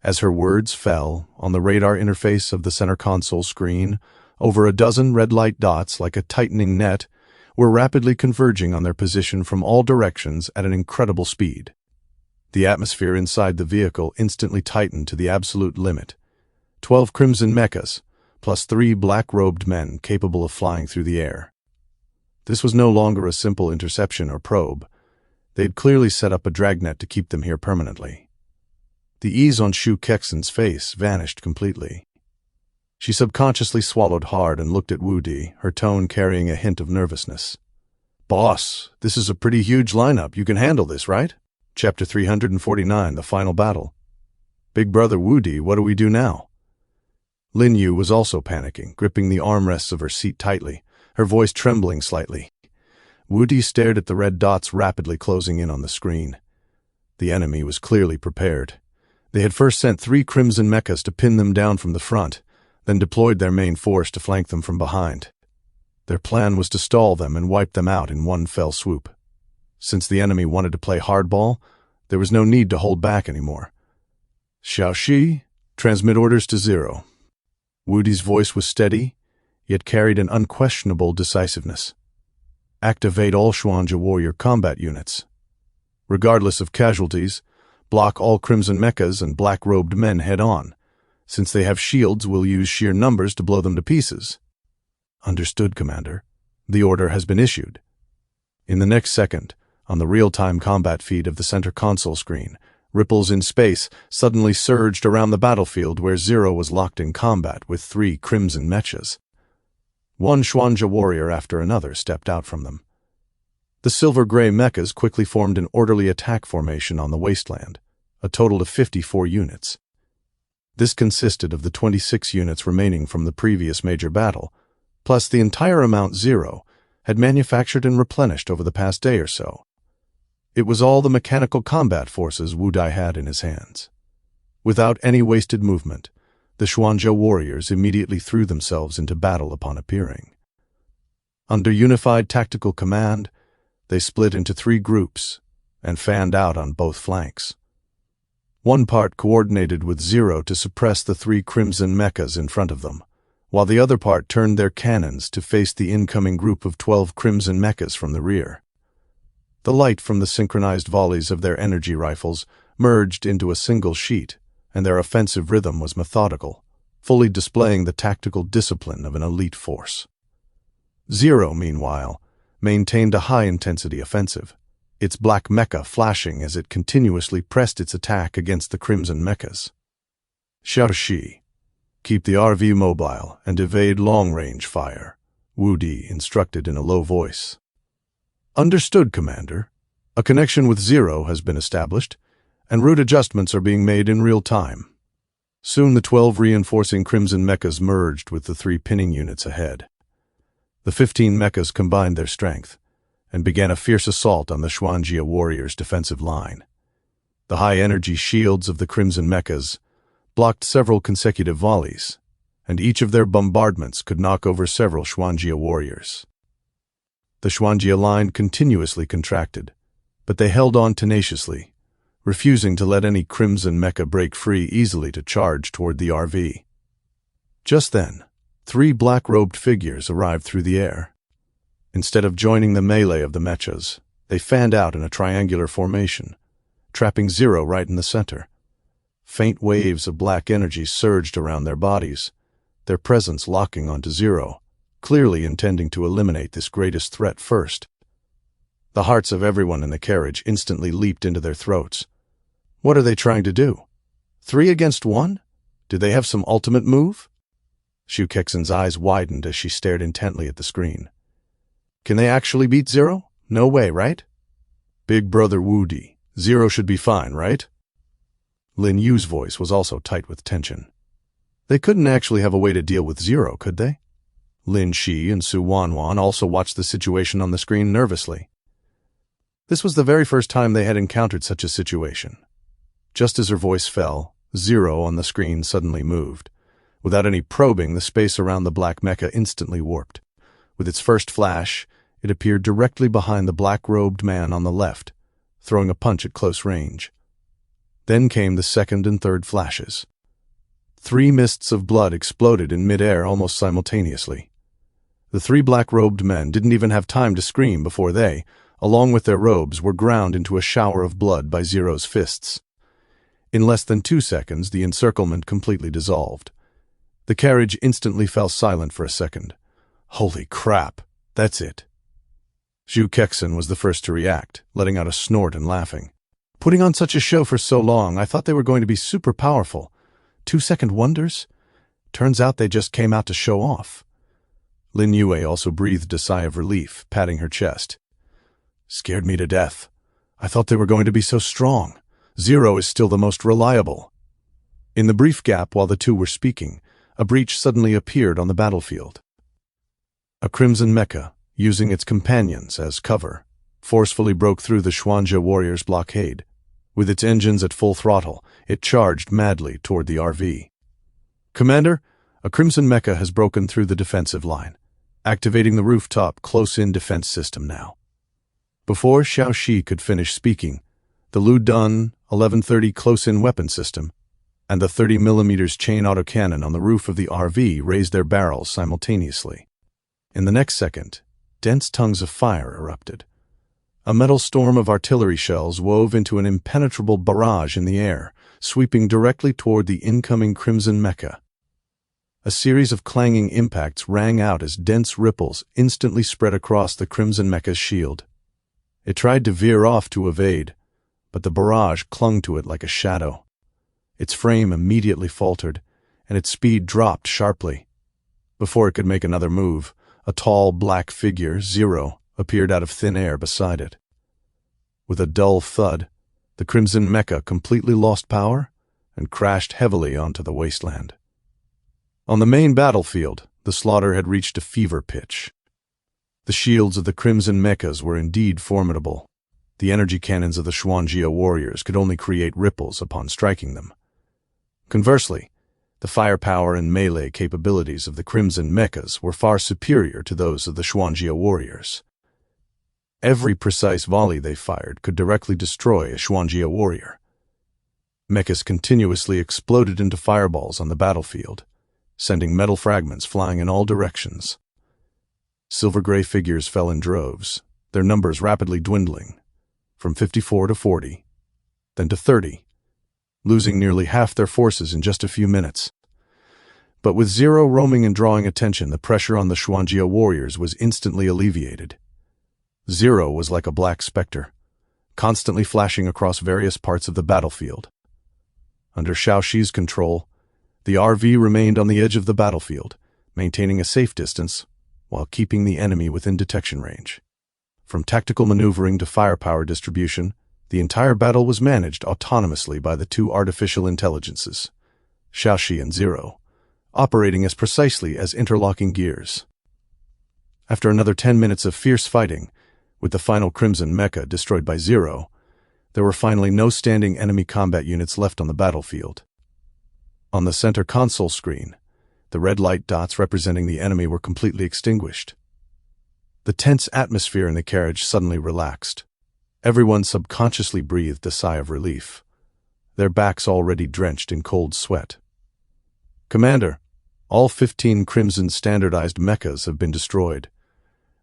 As her words fell on the radar interface of the center console screen, over a dozen red light dots like a tightening net were rapidly converging on their position from all directions at an incredible speed. The atmosphere inside the vehicle instantly tightened to the absolute limit. 12 crimson mechas, plus 3 black-robed men capable of flying through the air. This was no longer a simple interception or probe. They had clearly set up a dragnet to keep them here permanently. The ease on Zhu Kexin's face vanished completely. She subconsciously swallowed hard and looked at Wudi, her tone carrying a hint of nervousness. Boss, this is a pretty huge lineup. You can handle this, right? Chapter 349, The Final Battle. Big brother Wudi, what do we do now? Lin Yu was also panicking, gripping the armrests of her seat tightly, her voice trembling slightly. Wudi stared at the red dots rapidly closing in on the screen. The enemy was clearly prepared. They had first sent 3 crimson mechas to pin them down from the front, then deployed their main force to flank them from behind. Their plan was to stall them and wipe them out in one fell swoop. Since the enemy wanted to play hardball, there was no need to hold back anymore. Xiaoxi, transmit orders to Zero. Wudi's voice was steady, yet carried an unquestionable decisiveness. Activate all Xuanja warrior combat units. Regardless of casualties, block all crimson mechas and black-robed men head-on. Since they have shields, we'll use sheer numbers to blow them to pieces. Understood, Commander. The order has been issued. In the next second, on the real-time combat feed of the center console screen, ripples in space suddenly surged around the battlefield where Zero was locked in combat with 3 crimson mechas. One Xuanja warrior after another stepped out from them. The silver-gray mechas quickly formed an orderly attack formation on the wasteland, a total of 54 units. This consisted of the 26 units remaining from the previous major battle, plus the entire amount Zero had manufactured and replenished over the past day or so. It was all the mechanical combat forces Wudai had in his hands. Without any wasted movement, the Xuanja warriors immediately threw themselves into battle upon appearing. Under unified tactical command, they split into 3 groups and fanned out on both flanks. One part coordinated with Zero to suppress the 3 crimson mechas in front of them, while the other part turned their cannons to face the incoming group of 12 crimson mechas from the rear. The light from the synchronized volleys of their energy rifles merged into a single sheet and their offensive rhythm was methodical, fully displaying the tactical discipline of an elite force. Zero, meanwhile, maintained a high-intensity offensive, its black mecha flashing as it continuously pressed its attack against the crimson mechas. Xiao Shi, keep the RV mobile and evade long-range fire, Wu Di instructed in a low voice. Understood, Commander. A connection with Zero has been established, and route adjustments are being made in real time. Soon the 12 reinforcing crimson mechas merged with the 3 pinning units ahead. The 15 mechas combined their strength and began a fierce assault on the Xuanjia warriors' defensive line. The high-energy shields of the crimson mechas blocked several consecutive volleys, and each of their bombardments could knock over several Xuanjia warriors. The Xuanjia line continuously contracted, but they held on tenaciously, refusing to let any crimson mecha break free easily to charge toward the RV. Just then, 3 black-robed figures arrived through the air. Instead of joining the melee of the mechas, they fanned out in a triangular formation, trapping Zero right in the center. Faint waves of black energy surged around their bodies, their presence locking onto Zero, clearly intending to eliminate this greatest threat first. The hearts of everyone in the carriage instantly leaped into their throats. What are they trying to do? 3 against 1? Do they have some ultimate move? Xu Kexin's eyes widened as she stared intently at the screen. Can they actually beat Zero? No way, right? Big brother Wu Di, Zero should be fine, right? Lin Yu's voice was also tight with tension. They couldn't actually have a way to deal with Zero, could they? Lin Shi and Su Wanwan also watched the situation on the screen nervously. This was the very first time they had encountered such a situation. Just as her voice fell, Zero on the screen suddenly moved. Without any probing, the space around the black mecha instantly warped. With its first flash, it appeared directly behind the black-robed man on the left, throwing a punch at close range. Then came the second and third flashes. 3 mists of blood exploded in midair almost simultaneously. The 3 black-robed men didn't even have time to scream before they, along with their robes, were ground into a shower of blood by Zero's fists. In less than 2 seconds, the encirclement completely dissolved. The carriage instantly fell silent for a second. Holy crap, that's it. Xu Kexin was the first to react, letting out a snort and laughing. Putting on such a show for so long, I thought they were going to be super powerful. 2-second wonders? Turns out they just came out to show off. Lin Yue also breathed a sigh of relief, patting her chest. Scared me to death. I thought they were going to be so strong. Zero is still the most reliable. In the brief gap while the two were speaking, a breach suddenly appeared on the battlefield. A crimson mecha, using its companions as cover, forcefully broke through the Xuanjia warriors' blockade. With its engines at full throttle, it charged madly toward the RV. Commander, a crimson mecha has broken through the defensive line, activating the rooftop close-in defense system now. Before Xiao Shi could finish speaking, the Lu Dun 1130 close-in weapon system and the 30mm chain autocannon on the roof of the RV raised their barrels simultaneously. In the next second, dense tongues of fire erupted. A metal storm of artillery shells wove into an impenetrable barrage in the air, sweeping directly toward the incoming crimson mecha. A series of clanging impacts rang out as dense ripples instantly spread across the crimson mecha's shield. It tried to veer off to evade, but the barrage clung to it like a shadow. Its frame immediately faltered, and its speed dropped sharply. Before it could make another move, a tall black figure, Zero, appeared out of thin air beside it. With a dull thud, the crimson mecha completely lost power and crashed heavily onto the wasteland. On the main battlefield, the slaughter had reached a fever pitch. The shields of the crimson mechas were indeed formidable. The energy cannons of the Xuanjia warriors could only create ripples upon striking them. Conversely, the firepower and melee capabilities of the crimson mechas were far superior to those of the Xuanjia warriors. Every precise volley they fired could directly destroy a Xuanjia warrior. Mechas continuously exploded into fireballs on the battlefield, sending metal fragments flying in all directions. Silver-gray figures fell in droves, their numbers rapidly dwindling, from 54 to 40, then to 30. losing nearly half their forces in just a few minutes. But with Zero roaming and drawing attention, the pressure on the Xuanjia warriors was instantly alleviated. Zero was like a black specter, constantly flashing across various parts of the battlefield. Under Xiaoxi's control, the RV remained on the edge of the battlefield, maintaining a safe distance while keeping the enemy within detection range. From tactical maneuvering to firepower distribution, the entire battle was managed autonomously by the two artificial intelligences, Xiaoxi and Zero, operating as precisely as interlocking gears. After another 10 minutes of fierce fighting, with the final Crimson Mecha destroyed by Zero, there were finally no standing enemy combat units left on the battlefield. On the center console screen, the red light dots representing the enemy were completely extinguished. The tense atmosphere in the carriage suddenly relaxed. Everyone subconsciously breathed a sigh of relief, their backs already drenched in cold sweat. "Commander, all 15 Crimson standardized mechas have been destroyed,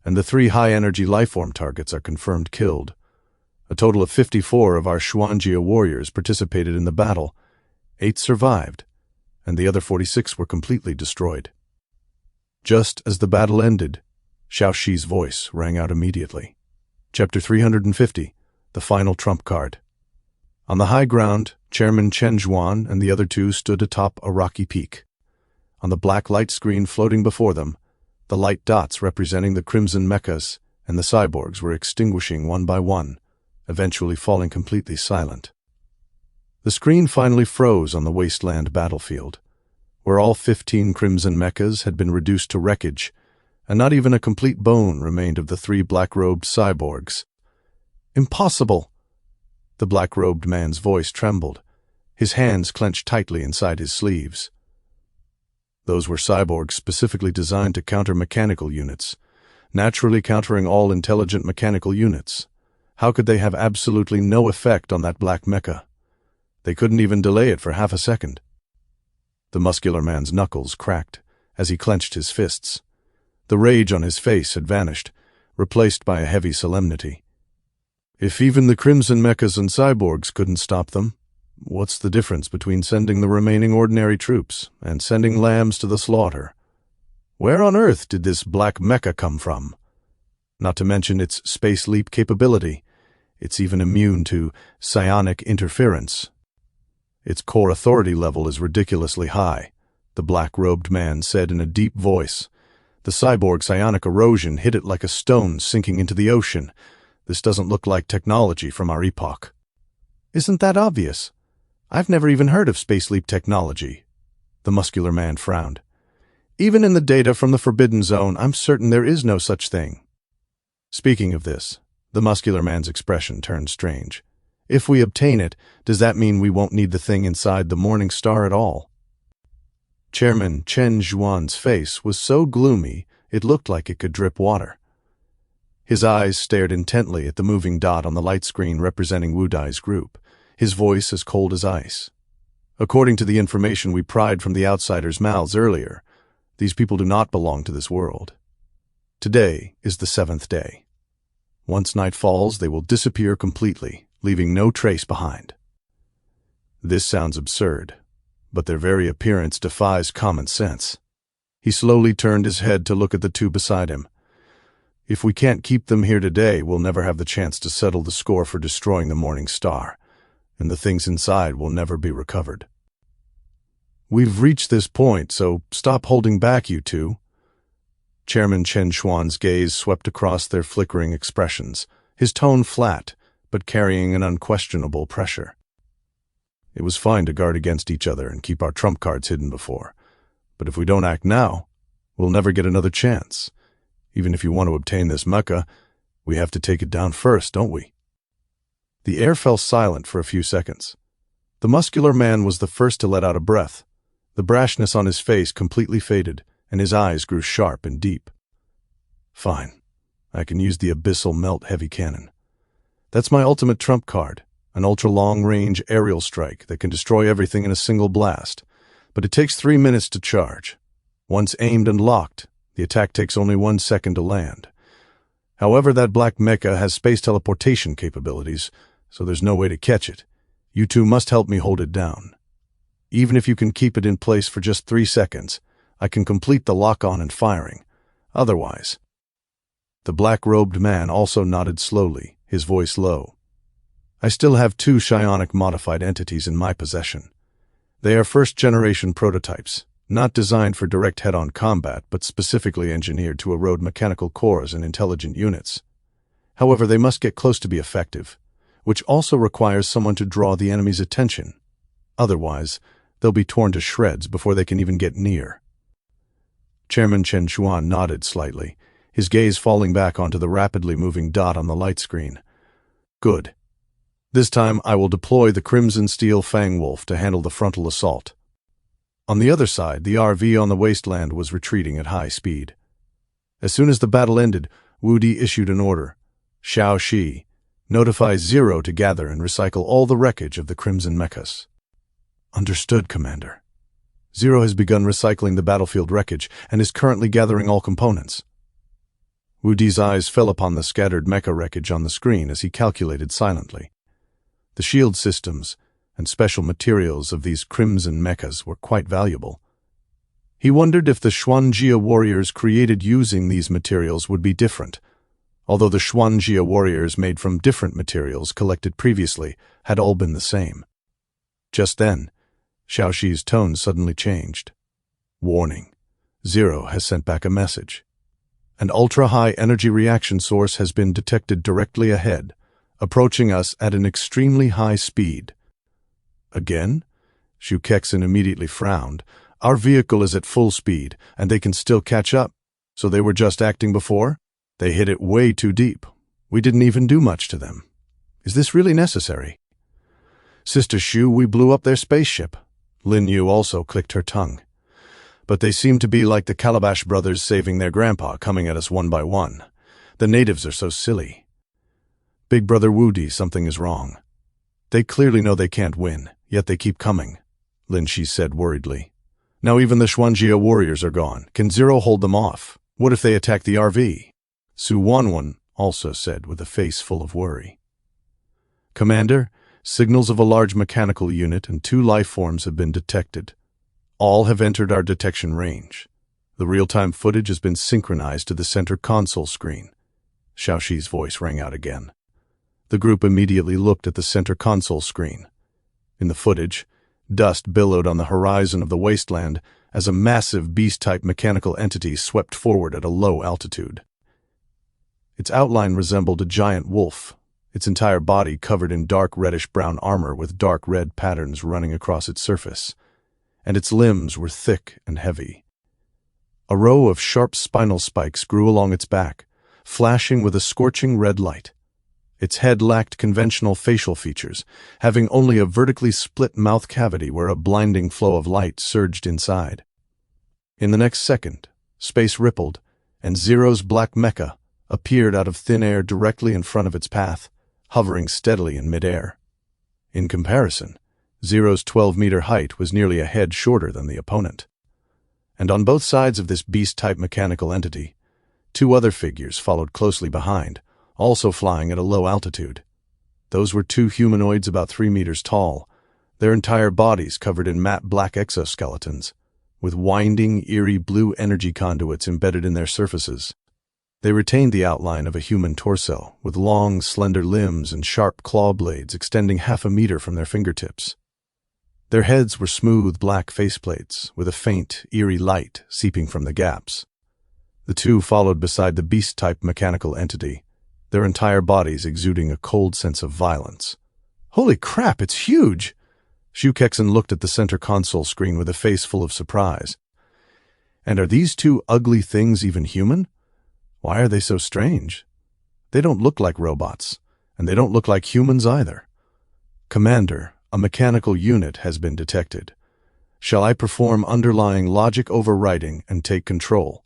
and the 3 high-energy lifeform targets are confirmed killed. A total of 54 of our Xuanjia warriors participated in the battle. 8 survived, and the other 46 were completely destroyed." Just as the battle ended, Xiaoxi's voice rang out immediately. Chapter 350, The Final Trump Card. On the high ground, Chairman Chen Zhuan and the other two stood atop a rocky peak. On the black light screen floating before them, the light dots representing the Crimson Mechas and the cyborgs were extinguishing one by one, eventually falling completely silent. The screen finally froze on the wasteland battlefield, where all 15 Crimson Mechas had been reduced to wreckage, and not even a complete bone remained of the 3 black-robed cyborgs. "Impossible!" The black-robed man's voice trembled, his hands clenched tightly inside his sleeves. Those were cyborgs specifically designed to counter mechanical units, naturally countering all intelligent mechanical units. How could they have absolutely no effect on that black mecha? They couldn't even delay it for half a second. The muscular man's knuckles cracked as he clenched his fists. The rage on his face had vanished, replaced by a heavy solemnity. If even the Crimson Mechas and cyborgs couldn't stop them, what's the difference between sending the remaining ordinary troops and sending lambs to the slaughter? Where on earth did this black mecha come from? Not to mention its space leap capability, it's even immune to psionic interference. Its core authority level is ridiculously high, the black-robed man said in a deep voice. The cyborg psionic erosion hit it like a stone sinking into the ocean. This doesn't look like technology from our epoch. "Isn't that obvious? I've never even heard of space leap technology." The muscular man frowned. "Even in the data from the Forbidden Zone, I'm certain there is no such thing." Speaking of this, the muscular man's expression turned strange. "If we obtain it, does that mean we won't need the thing inside the Morning Star at all?" Chairman Chen Zhuan's face was so gloomy it looked like it could drip water. His eyes stared intently at the moving dot on the light screen representing Wu Dai's group, his voice as cold as ice. "According to the information we pried from the outsiders' mouths earlier, these people do not belong to this world. Today is the 7th day. Once night falls, they will disappear completely, leaving no trace behind." This sounds absurd, but their very appearance defies common sense. He slowly turned his head to look at the two beside him. "If we can't keep them here today, we'll never have the chance to settle the score for destroying the Morning Star, and the things inside will never be recovered. We've reached this point, so stop holding back, you two." Chairman Chen Xuan's gaze swept across their flickering expressions, his tone flat, but carrying an unquestionable pressure. "It was fine to guard against each other and keep our trump cards hidden before, but if we don't act now, we'll never get another chance. Even if you want to obtain this mecha, we have to take it down first, don't we?" The air fell silent for a few seconds. The muscular man was the first to let out a breath. The brashness on his face completely faded, and his eyes grew sharp and deep. "Fine. I can use the Abyssal Melt Heavy Cannon. That's my ultimate trump card. An ultra-long-range aerial strike that can destroy everything in a single blast, but it takes 3 minutes to charge. Once aimed and locked, the attack takes only 1 second to land. However, that black mecha has space teleportation capabilities, so there's no way to catch it, You two must help me hold it down. Even if you can keep it in place for just 3 seconds, I can complete the lock-on and firing. Otherwise—" The black-robed man also nodded slowly, his voice low. "I still have 2 psionic-modified entities in my possession. They are first-generation prototypes, not designed for direct head-on combat, but specifically engineered to erode mechanical cores and intelligent units. However, they must get close to be effective, which also requires someone to draw the enemy's attention. Otherwise, they'll be torn to shreds before they can even get near." Chairman Chen Xuan nodded slightly, his gaze falling back onto the rapidly moving dot on the light screen. "Good. This time I will deploy the Crimson Steel Fang Wolf to handle the frontal assault." On the other side, the RV on the wasteland was retreating at high speed. As soon as the battle ended, Wu Di issued an order. "Xiao Shi, notify Zero to gather and recycle all the wreckage of the Crimson Mechas." "Understood, Commander." "Zero has begun recycling the battlefield wreckage and is currently gathering all components." Wu Di's eyes fell upon the scattered mecha wreckage on the screen as he calculated silently. The shield systems and special materials of these Crimson Mechas were quite valuable. He wondered if the Xuanjia warriors created using these materials would be different, although the Xuanjia warriors made from different materials collected previously had all been the same. Just then, Xiao Shi's tone suddenly changed. "Warning. Zero has sent back a message. An ultra-high energy reaction source has been detected directly ahead, approaching us at an extremely high speed." "Again?" Xu Kexin immediately frowned. "Our vehicle is at full speed, and they can still catch up. So they were just acting before? They hit it way too deep. We didn't even do much to them. Is this really necessary?" "Sister Xu, we blew up their spaceship." Lin Yu also clicked her tongue. "But they seem to be like the Calabash brothers saving their grandpa, coming at us one by one. The natives are so silly." "Big Brother Wu Di, something is wrong. They clearly know they can't win, yet they keep coming," Lin Shi said worriedly. "Now even the Xuanjia warriors are gone. Can Zero hold them off? What if they attack the RV?" Su Wanwan also said with a face full of worry. "Commander, signals of a large mechanical unit and 2 life forms have been detected. All have entered our detection range. The real-time footage has been synchronized to the center console screen." Xiao Shi's voice rang out again. The group immediately looked at the center console screen. In the footage, dust billowed on the horizon of the wasteland as a massive beast-type mechanical entity swept forward at a low altitude. Its outline resembled a giant wolf, its entire body covered in dark reddish-brown armor with dark red patterns running across its surface, and its limbs were thick and heavy. A row of sharp spinal spikes grew along its back, flashing with a scorching red light. Its head lacked conventional facial features, having only a vertically split mouth cavity where a blinding flow of light surged inside. In the next second, space rippled, and Zero's black mecha appeared out of thin air directly in front of its path, hovering steadily in midair. In comparison, Zero's 12-meter height was nearly a head shorter than the opponent. And on both sides of this beast-type mechanical entity, 2 other figures followed closely behind, also flying at a low altitude. Those were 2 humanoids about 3 meters tall, their entire bodies covered in matte black exoskeletons, with winding, eerie blue energy conduits embedded in their surfaces. They retained the outline of a human torso, with long, slender limbs and sharp claw blades extending half a meter from their fingertips. Their heads were smooth black faceplates, with a faint, eerie light seeping from the gaps. The 2 followed beside the beast-type mechanical entity, their entire bodies exuding a cold sense of violence. "Holy crap, it's huge!" Xu Kexin looked at the center console screen with a face full of surprise. "And are these 2 ugly things even human? Why are they so strange? They don't look like robots, and they don't look like humans either." "Commander, a mechanical unit has been detected. Shall I perform underlying logic overwriting and take control?"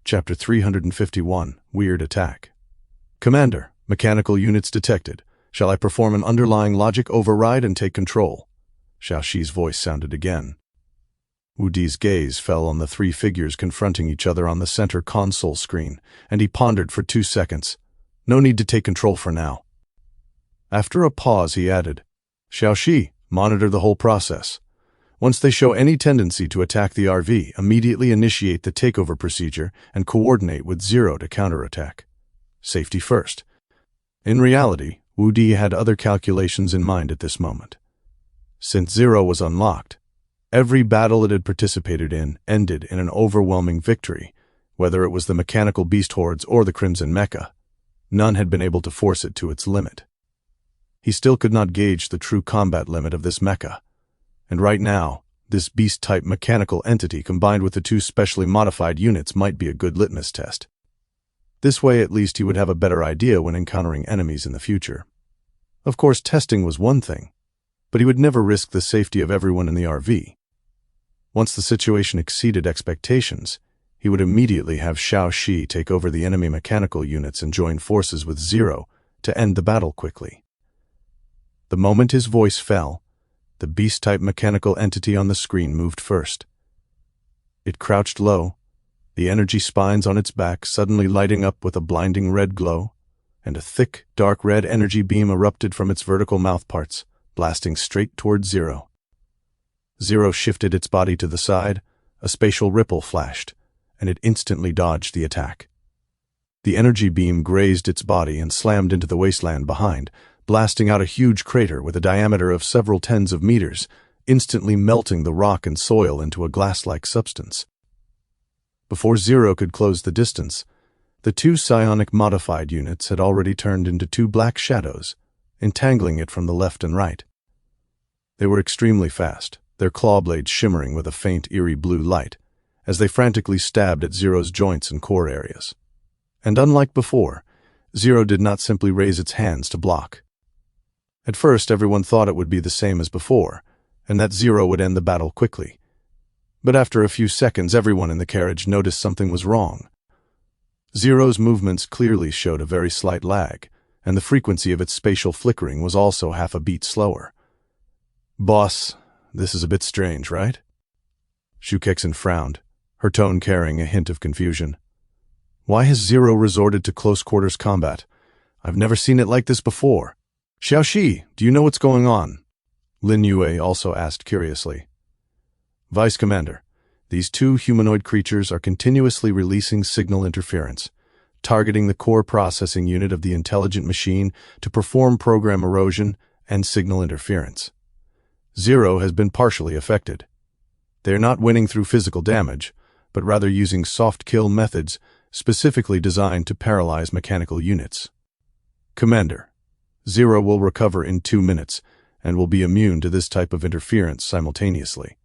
Chapter 351, Weird Attack. "Commander, mechanical units detected. Shall I perform an underlying logic override and take control?" Xiao Shi's voice sounded again. Wu Di's gaze fell on the 3 figures confronting each other on the center console screen, and he pondered for 2 seconds. "No need to take control for now." After a pause, he added, Xiaoxi, monitor the whole process. Once they show any tendency to attack the RV, immediately initiate the takeover procedure and coordinate with Zero to counterattack. Safety first. In reality, Wu Di had other calculations in mind at this moment. Since Zero was unlocked, every battle it had participated in ended in an overwhelming victory, whether it was the mechanical beast hordes or the Crimson Mecha. None had been able to force it to its limit. He still could not gauge the true combat limit of this mecha. And right now, this beast-type mechanical entity combined with the two specially modified units might be a good litmus test. This way at least he would have a better idea when encountering enemies in the future. Of course, testing was one thing, but he would never risk the safety of everyone in the RV. Once the situation exceeded expectations, he would immediately have Xiaoxi take over the enemy mechanical units and join forces with Zero to end the battle quickly. The moment his voice fell, the beast-type mechanical entity on the screen moved first. It crouched low, the energy spines on its back suddenly lighting up with a blinding red glow, and a thick, dark red energy beam erupted from its vertical mouthparts, blasting straight toward Zero. Zero shifted its body to the side, a spatial ripple flashed, and it instantly dodged the attack. The energy beam grazed its body and slammed into the wasteland behind, blasting out a huge crater with a diameter of several tens of meters, instantly melting the rock and soil into a glass-like substance. Before Zero could close the distance, the two psionic modified units had already turned into two black shadows, entangling it from the left and right. They were extremely fast, their claw blades shimmering with a faint, eerie blue light, as they frantically stabbed at Zero's joints and core areas. And unlike before, Zero did not simply raise its hands to block. At first, everyone thought it would be the same as before, and that Zero would end the battle quickly. But after a few seconds, everyone in the carriage noticed something was wrong. Zero's movements clearly showed a very slight lag, and the frequency of its spatial flickering was also half a beat slower. "Boss, this is a bit strange, right?" Shu Kexin frowned, her tone carrying a hint of confusion. "Why has Zero resorted to close-quarters combat? I've never seen it like this before. Xiaoxi, do you know what's going on?" Lin Yue also asked curiously. "Vice Commander, these two humanoid creatures are continuously releasing signal interference, targeting the core processing unit of the intelligent machine to perform program erosion and signal interference. Zero has been partially affected. They are not winning through physical damage, but rather using soft kill methods specifically designed to paralyze mechanical units. Commander, Zero will recover in 2 minutes and will be immune to this type of interference simultaneously."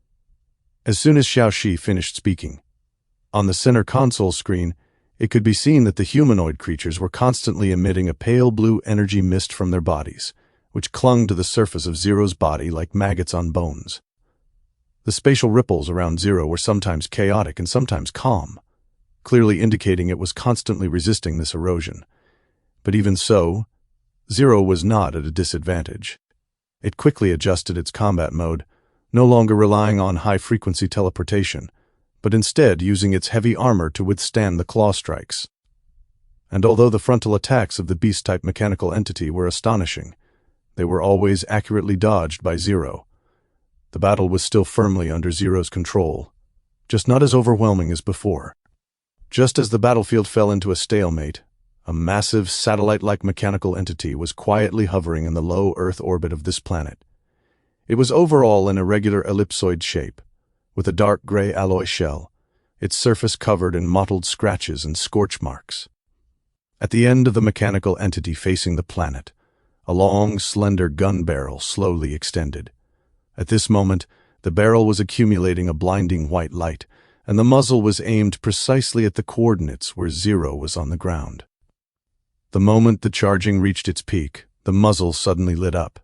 As soon as Xiaoxi finished speaking, on the center console screen, it could be seen that the humanoid creatures were constantly emitting a pale blue energy mist from their bodies, which clung to the surface of Zero's body like maggots on bones. The spatial ripples around Zero were sometimes chaotic and sometimes calm, clearly indicating it was constantly resisting this erosion. But even so, Zero was not at a disadvantage. It quickly adjusted its combat mode, no longer relying on high-frequency teleportation, but instead using its heavy armor to withstand the claw strikes. And although the frontal attacks of the beast-type mechanical entity were astonishing, they were always accurately dodged by Zero. The battle was still firmly under Zero's control, just not as overwhelming as before. Just as the battlefield fell into a stalemate, a massive satellite-like mechanical entity was quietly hovering in the low Earth orbit of this planet. It was overall an irregular ellipsoid shape, with a dark gray alloy shell, its surface covered in mottled scratches and scorch marks. At the end of the mechanical entity facing the planet, a long, slender gun barrel slowly extended. At this moment, the barrel was accumulating a blinding white light, and the muzzle was aimed precisely at the coordinates where Zero was on the ground. The moment the charging reached its peak, the muzzle suddenly lit up,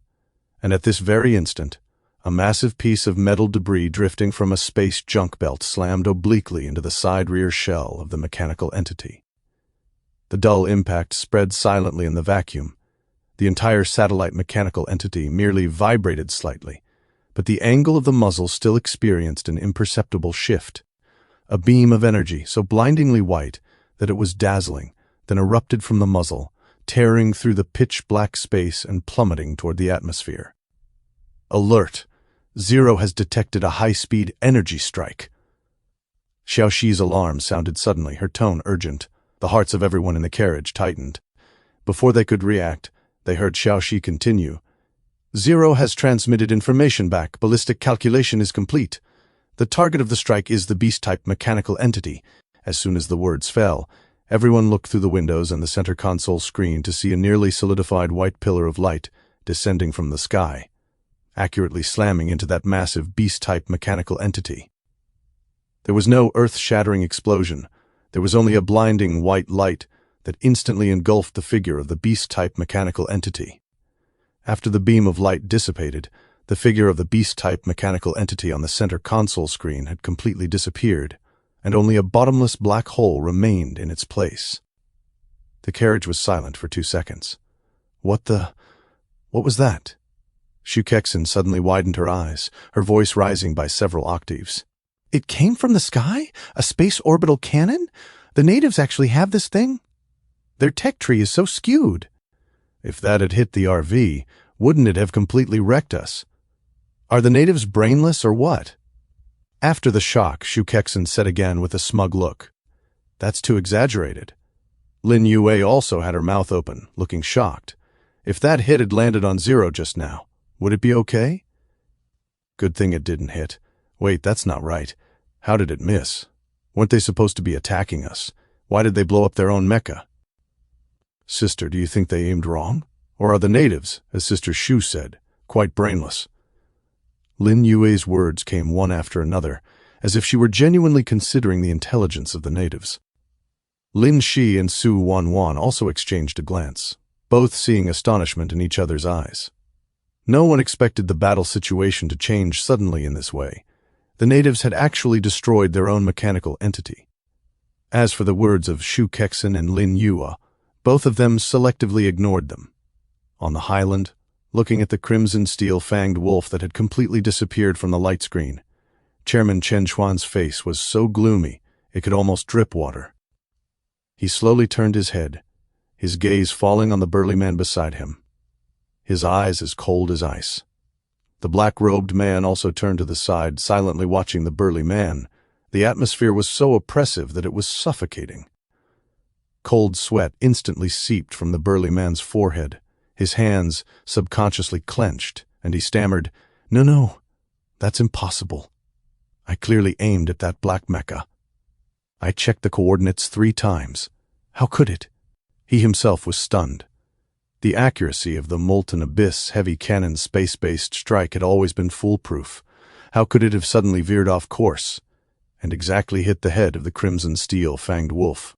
and at this very instant, a massive piece of metal debris drifting from a space junk belt slammed obliquely into the side rear shell of the mechanical entity. The dull impact spread silently in the vacuum. The entire satellite mechanical entity merely vibrated slightly, but the angle of the muzzle still experienced an imperceptible shift. A beam of energy so blindingly white that it was dazzling then erupted from the muzzle, tearing through the pitch-black space and plummeting toward the atmosphere. Alert! Zero has detected a high-speed energy strike. Xiaoxi's alarm sounded suddenly, her tone urgent. The hearts of everyone in the carriage tightened. Before they could react, they heard Xiaoxi continue. Zero has transmitted information back. Ballistic calculation is complete. The target of the strike is the beast-type mechanical entity. As soon as the words fell, everyone looked through the windows and the center console screen to see a nearly solidified white pillar of light descending from the sky, accurately slamming into that massive beast-type mechanical entity. There was no earth-shattering explosion. There was only a blinding white light that instantly engulfed the figure of the beast-type mechanical entity. After the beam of light dissipated, the figure of the beast-type mechanical entity on the center console screen had completely disappeared, and only a bottomless black hole remained in its place. The carriage was silent for 2 seconds. What was that? Shu Kexin suddenly widened her eyes, her voice rising by several octaves. It came from the sky? A space orbital cannon? The natives actually have this thing? Their tech tree is so skewed. If that had hit the RV, wouldn't it have completely wrecked us? Are the natives brainless or what? After the shock, Shu Kexin said again with a smug look. That's too exaggerated. Lin Yue also had her mouth open, looking shocked. If that hit had landed on Zero just now, would it be okay? Good thing it didn't hit. Wait, that's not right. How did it miss? Weren't they supposed to be attacking us? Why did they blow up their own mecha? Sister, do you think they aimed wrong? Or are the natives, as Sister Shu said, quite brainless? Lin Yue's words came one after another, as if she were genuinely considering the intelligence of the natives. Lin Shi and Su Wanwan also exchanged a glance, both seeing astonishment in each other's eyes. No one expected the battle situation to change suddenly in this way. The natives had actually destroyed their own mechanical entity. As for the words of Shu Kexin and Lin Yue, both of them selectively ignored them. On the highland, looking at the crimson steel-fanged wolf that had completely disappeared from the light screen, Chairman Chen Xuan's face was so gloomy it could almost drip water. He slowly turned his head, his gaze falling on the burly man beside him, his eyes as cold as ice. The black-robed man also turned to the side, silently watching the burly man. The atmosphere was so oppressive that it was suffocating. Cold sweat instantly seeped from the burly man's forehead. His hands subconsciously clenched, and he stammered, No, that's impossible. I clearly aimed at that black mecha. I checked the coordinates 3 times. How could it? He himself was stunned. The accuracy of the Molten Abyss heavy cannon space-based strike had always been foolproof. How could it have suddenly veered off course and exactly hit the head of the crimson steel-fanged wolf?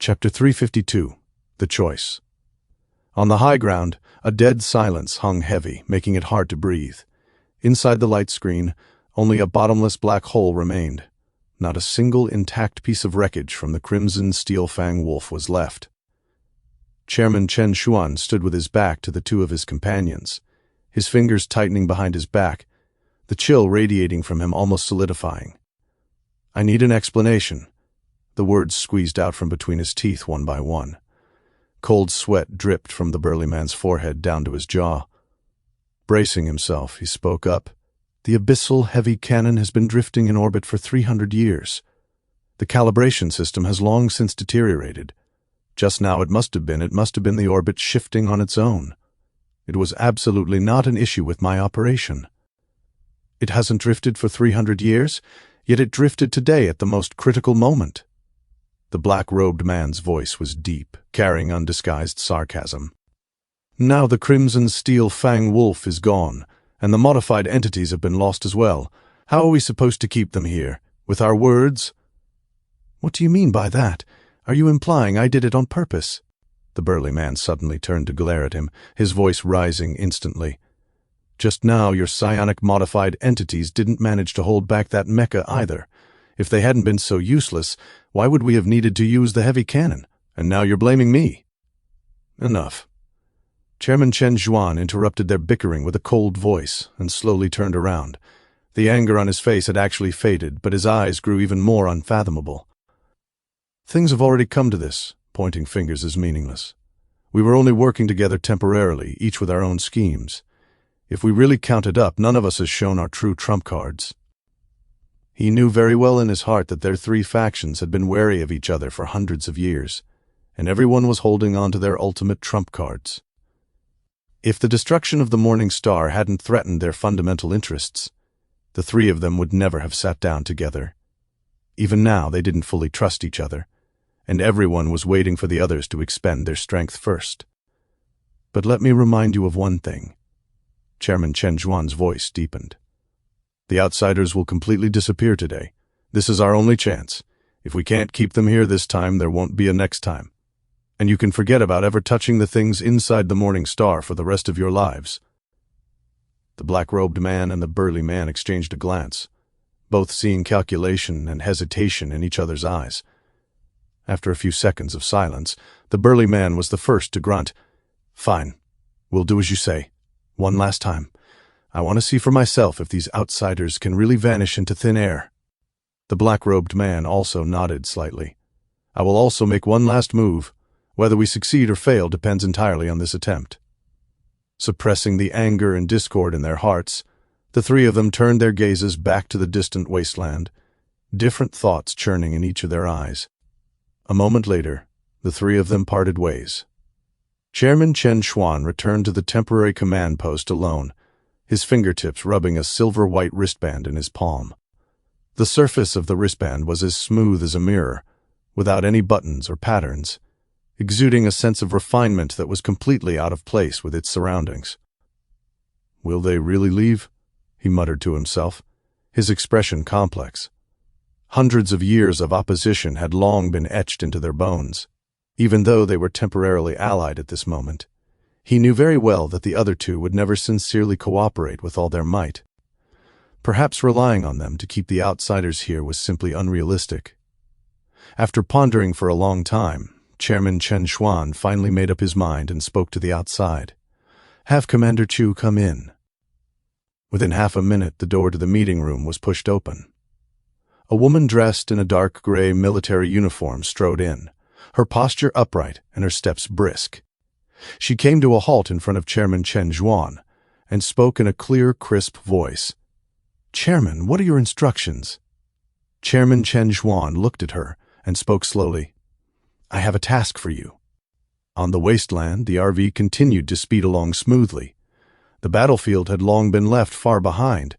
Chapter 352. The Choice. On the high ground, a dead silence hung heavy, making it hard to breathe. Inside the light screen, only a bottomless black hole remained. Not a single intact piece of wreckage from the crimson steel-fang wolf was left. Chairman Chen Xuan stood with his back to the 2 of his companions, his fingers tightening behind his back, the chill radiating from him almost solidifying. I need an explanation. The words squeezed out from between his teeth one by one. Cold sweat dripped from the burly man's forehead down to his jaw. Bracing himself, he spoke up. The abyssal heavy cannon has been drifting in orbit for 300 years. The calibration system has long since deteriorated. Just now it must have been the orbit shifting on its own. It was absolutely not an issue with my operation. It hasn't drifted for 300 years, yet it drifted today at the most critical moment. The black-robed man's voice was deep, carrying undisguised sarcasm. Now the crimson steel-fang wolf is gone, and the modified entities have been lost as well. How are we supposed to keep them here? With our words? What do you mean by that? Are you implying I did it on purpose? The burly man suddenly turned to glare at him, his voice rising instantly. Just now your psionic modified entities didn't manage to hold back that mecha either. If they hadn't been so useless, why would we have needed to use the heavy cannon? And now you're blaming me. Enough. Chairman Chen Xuan interrupted their bickering with a cold voice and slowly turned around. The anger on his face had actually faded, but his eyes grew even more unfathomable. Things have already come to this. Pointing fingers is meaningless. We were only working together temporarily, each with our own schemes. If we really counted up, none of us has shown our true trump cards. He knew very well in his heart that their three factions had been wary of each other for hundreds of years, and everyone was holding on to their ultimate trump cards. If the destruction of the Morning Star hadn't threatened their fundamental interests, the three of them would never have sat down together. Even now, they didn't fully trust each other, and everyone was waiting for the others to expend their strength first. But let me remind you of one thing. Chairman Chen Zhuan's voice deepened. The outsiders will completely disappear today. This is our only chance. If we can't keep them here this time, there won't be a next time. And you can forget about ever touching the things inside the Morning Star for the rest of your lives. The black-robed man and the burly man exchanged a glance, both seeing calculation and hesitation in each other's eyes. After a few seconds of silence, the burly man was the first to grunt. "Fine. We'll do as you say. One last time. I want to see for myself if these outsiders can really vanish into thin air." The black-robed man also nodded slightly. "I will also make one last move. Whether we succeed or fail depends entirely on this attempt." Suppressing the anger and discord in their hearts, the three of them turned their gazes back to the distant wasteland, different thoughts churning in each of their eyes. A moment later, the three of them parted ways. Chairman Chen Zhuan returned to the temporary command post alone, his fingertips rubbing a silver-white wristband in his palm. The surface of the wristband was as smooth as a mirror, without any buttons or patterns, exuding a sense of refinement that was completely out of place with its surroundings. "Will they really leave?" he muttered to himself, his expression complex. Hundreds of years of opposition had long been etched into their bones. Even though they were temporarily allied at this moment, he knew very well that the other two would never sincerely cooperate with all their might. Perhaps relying on them to keep the outsiders here was simply unrealistic. After pondering for a long time, Chairman Chen Zhuan finally made up his mind and spoke to the outside. "Have Commander Chu come in." Within half a minute, the door to the meeting room was pushed open. A woman dressed in a dark gray military uniform strode in, her posture upright and her steps brisk. She came to a halt in front of Chairman Chen Zhuan and spoke in a clear, crisp voice. "Chairman, what are your instructions?" Chairman Chen Zhuan looked at her and spoke slowly. "I have a task for you." On the wasteland, the RV continued to speed along smoothly. The battlefield had long been left far behind.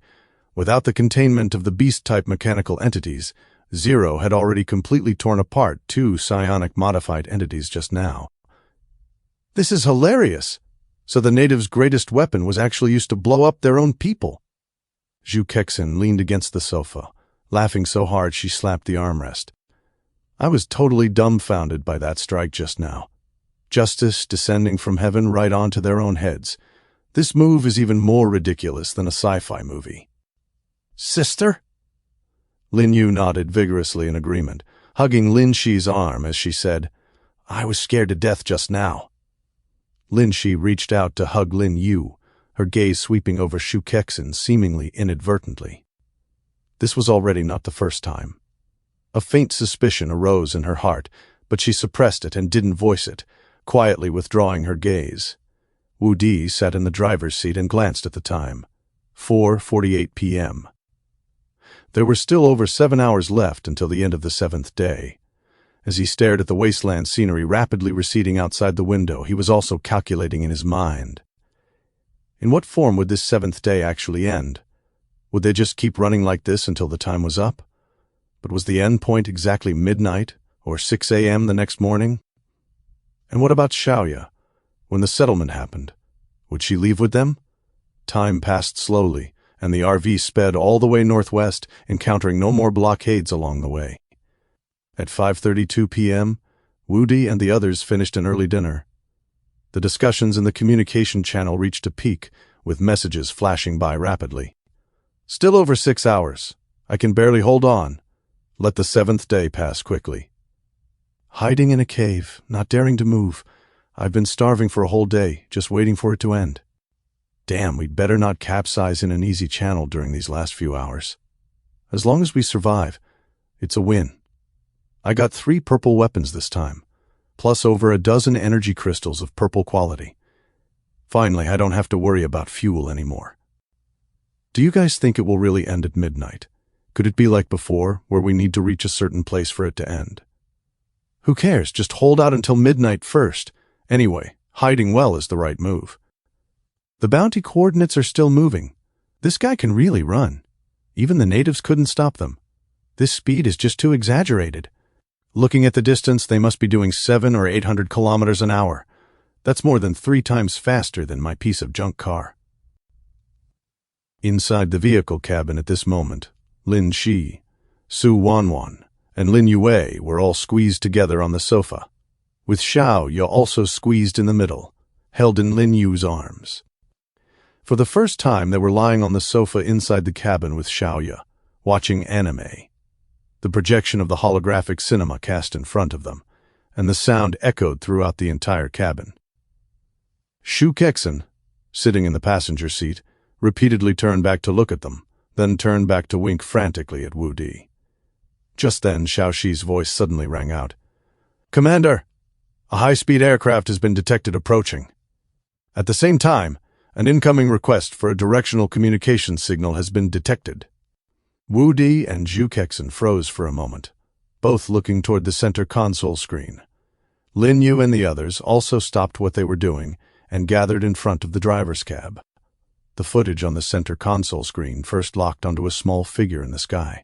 Without the containment of the beast-type mechanical entities, Zero had already completely torn apart two psionic-modified entities just now. "This is hilarious! So the natives' greatest weapon was actually used to blow up their own people." Zhu Kexin leaned against the sofa, laughing so hard she slapped the armrest. "I was totally dumbfounded by that strike just now. Justice descending from heaven right onto their own heads. This move is even more ridiculous than a sci-fi movie." "Sister?" Lin Yu nodded vigorously in agreement, hugging Lin Shi's arm as she said, "I was scared to death just now." Lin Shi reached out to hug Lin Yu, her gaze sweeping over Zhu Kexin seemingly inadvertently. This was already not the first time. A faint suspicion arose in her heart, but she suppressed it and didn't voice it, quietly withdrawing her gaze. Wu Di sat in the driver's seat and glanced at the time. 4:48 p.m. There were still over 7 hours left until the end of the 7th day. As he stared at the wasteland scenery rapidly receding outside the window, he was also calculating in his mind. In what form would this 7th day actually end? Would they just keep running like this until the time was up? But was the end point exactly midnight or 6 a.m. the next morning? And what about Xiaoya? When the settlement happened, would she leave with them? Time passed slowly, and the RV sped all the way northwest, encountering no more blockades along the way. At 5:32 p.m., Wu Di and the others finished an early dinner. The discussions in the communication channel reached a peak, with messages flashing by rapidly. "Still over 6 hours. I can barely hold on. Let the 7th day pass quickly." "Hiding in a cave, not daring to move. I've been starving for a whole day, just waiting for it to end. Damn, we'd better not capsize in an easy channel during these last few hours. As long as we survive, it's a win. I got 3 purple weapons this time, plus over a dozen energy crystals of purple quality. Finally, I don't have to worry about fuel anymore. Do you guys think it will really end at midnight? Could it be like before, where we need to reach a certain place for it to end? Who cares? Just hold out until midnight first. Anyway, hiding well is the right move. The bounty coordinates are still moving. This guy can really run. Even the natives couldn't stop them. This speed is just too exaggerated. Looking at the distance, they must be doing 700 or 800 kilometers an hour. That's more than 3 times faster than my piece of junk car. Inside the vehicle cabin at this moment, Lin Shi, Su Wanwan, and Lin Yue were all squeezed together on the sofa, with Xiao Ye also squeezed in the middle, held in Lin Yu's arms. For the first time, they were lying on the sofa inside the cabin with Xiao Ye, watching anime. The projection of the holographic cinema cast in front of them, and the sound echoed throughout the entire cabin. Shu Kexen, sitting in the passenger seat, repeatedly turned back to look at them, then turned back to wink frantically at Wu Di. Just then, Xiao Shi's voice suddenly rang out. "Commander, a high-speed aircraft has been detected approaching. At the same time, an incoming request for a directional communication signal has been detected." Wu Di and Zhu Kexen froze for a moment, both looking toward the center console screen. Lin Yu and the others also stopped what they were doing and gathered in front of the driver's cab. The footage on the center console screen first locked onto a small figure in the sky.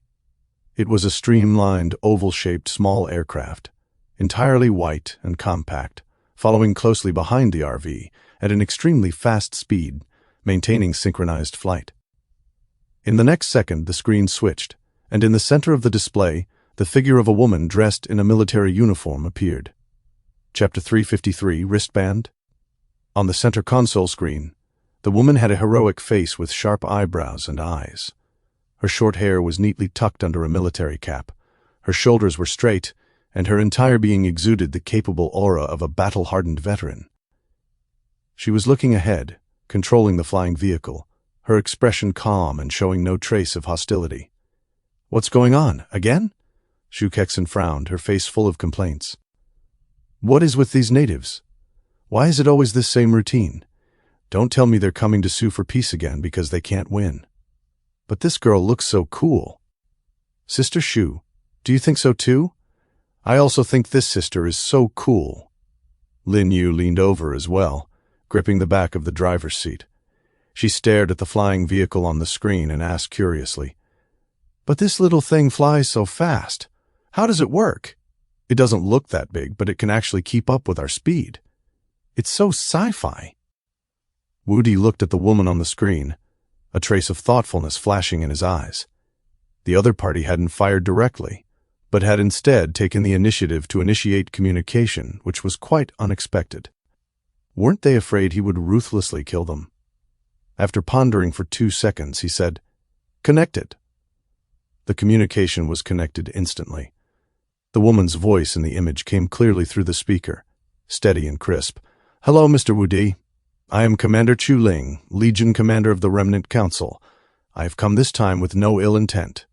It was a streamlined, oval-shaped small aircraft, entirely white and compact, following closely behind the RV at an extremely fast speed, maintaining synchronized flight. In the next second, the screen switched, and in the center of the display, the figure of a woman dressed in a military uniform appeared. Chapter 353, Wristband. On the center console screen, the woman had a heroic face with sharp eyebrows and eyes. Her short hair was neatly tucked under a military cap. Her shoulders were straight, and her entire being exuded the capable aura of a battle-hardened veteran. She was looking ahead, controlling the flying vehicle, her expression calm and showing no trace of hostility. "What's going on? Again?" Shu Kexen frowned, her face full of complaints. "What is with these natives? Why is it always this same routine? Don't tell me they're coming to sue for peace again because they can't win. But this girl looks so cool." "Sister Shu, do you think so too?" "I also think this sister is so cool." Lin Yu leaned over as well, gripping the back of the driver's seat. She stared at the flying vehicle on the screen and asked curiously, "But this little thing flies so fast. How does it work? It doesn't look that big, but it can actually keep up with our speed. It's so sci-fi." Wu Di looked at the woman on the screen, a trace of thoughtfulness flashing in his eyes. The other party hadn't fired directly, but had instead taken the initiative to initiate communication, which was quite unexpected. Weren't they afraid he would ruthlessly kill them? After pondering for 2 seconds, he said, "Connected." The communication was connected instantly. The woman's voice in the image came clearly through the speaker, steady and crisp. "Hello, Mr. Wu Di. I am Commander Chu Ling, Legion Commander of the Remnant Council. I have come this time with no ill intent."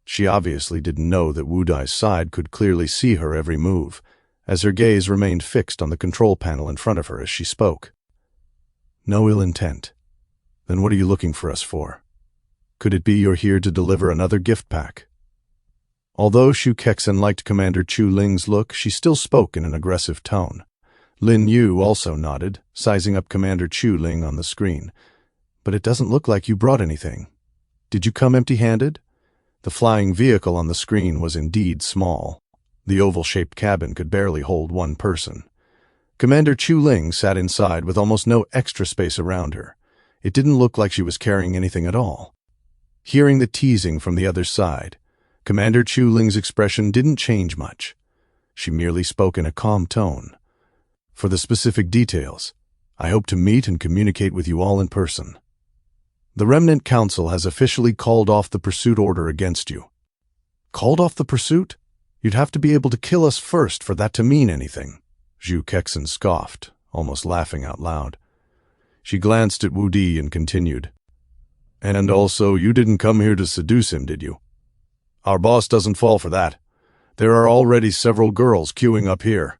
She obviously didn't know that Wu Di's side could clearly see her every move, as her gaze remained fixed on the control panel in front of her as she spoke. "No ill intent. Then what are you looking for us for? Could it be you're here to deliver another gift pack?" Although Shu Kexen liked Commander Chu Ling's look, she still spoke in an aggressive tone. Lin Yu also nodded, sizing up Commander Chu Ling on the screen. "But it doesn't look like you brought anything. Did you come empty-handed?" The flying vehicle on the screen was indeed small. The oval-shaped cabin could barely hold one person. Commander Chu Ling sat inside with almost no extra space around her. It didn't look like she was carrying anything at all. Hearing the teasing from the other side, Commander Chu Ling's expression didn't change much. She merely spoke in a calm tone. "For the specific details, I hope to meet and communicate with you all in person. The Remnant Council has officially called off the pursuit order against you." "Called off the pursuit? You'd have to be able to kill us first for that to mean anything." Zhu Kexen scoffed, almost laughing out loud. She glanced at Wu Di and continued, "And also, you didn't come here to seduce him, did you? Our boss doesn't fall for that. There are already several girls queuing up here.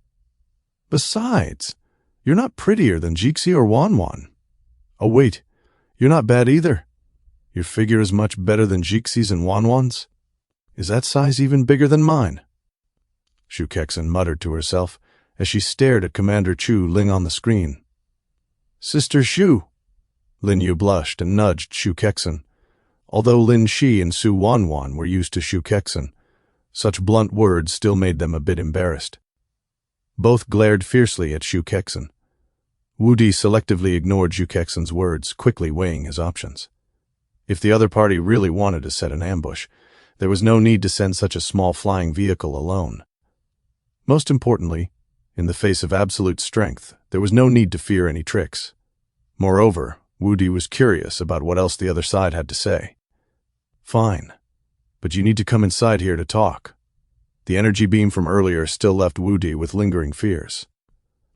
Besides, You're not prettier than Jixi or Wanwan. Oh wait, you're not bad either. Your figure is much better than Jixi's and Wanwan's. Is that size even bigger than mine? Shu Kexin muttered to herself as she stared at Commander Chu Ling on the screen. Sister Shu. Lin Yu blushed and nudged Shu Kexin. Although Lin Shi and Su Wanwan were used to Shu Kexin, such blunt words still made them a bit embarrassed. Both glared fiercely at Shu Kexin. Wu Di selectively ignored Shu Kexin's words, quickly weighing his options. If the other party really wanted to set an ambush, there was no need to send such a small flying vehicle alone. Most importantly, in the face of absolute strength, there was no need to fear any tricks. Moreover, Wu Di was curious about what else the other side had to say. Fine, but you need to come inside here to talk. The energy beam from earlier still left Wu Di with lingering fears.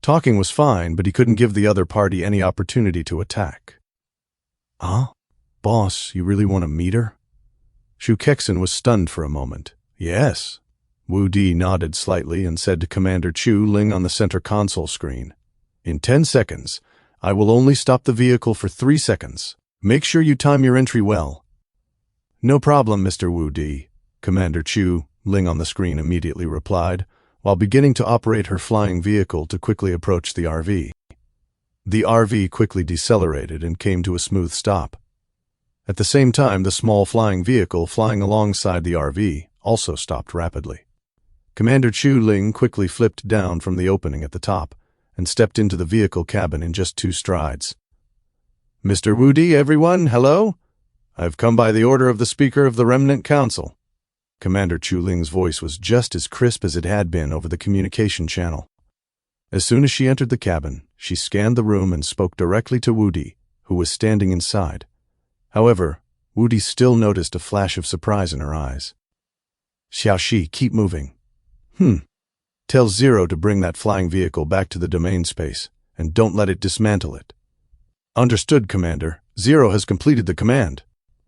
Talking was fine, but he couldn't give the other party any opportunity to attack. Huh? Boss, you really want to meet her? Shu Kexin was stunned for a moment. Yes. Wu Di nodded slightly and said to Commander Chu Ling on the center console screen, In 10 seconds, I will only stop the vehicle for 3 seconds. Make sure you time your entry well. No problem, Mr. Wu Di, Commander Chu Ling on the screen immediately replied, while beginning to operate her flying vehicle to quickly approach the RV. The RV quickly decelerated and came to a smooth stop. At the same time, the small flying vehicle flying alongside the RV also stopped rapidly. Commander Chu Ling quickly flipped down from the opening at the top and stepped into the vehicle cabin in just 2 strides. Mr. Wu Di, everyone, hello? I've come by the order of the Speaker of the Remnant Council. Commander Chu Ling's voice was just as crisp as it had been over the communication channel. As soon as she entered the cabin, she scanned the room and spoke directly to Wu Di, who was standing inside. However, Wu Di still noticed a flash of surprise in her eyes. Xiaoxi, keep moving. Tell Zero to bring that flying vehicle back to the domain space, and don't let it dismantle it. Understood, Commander. Zero has completed the command.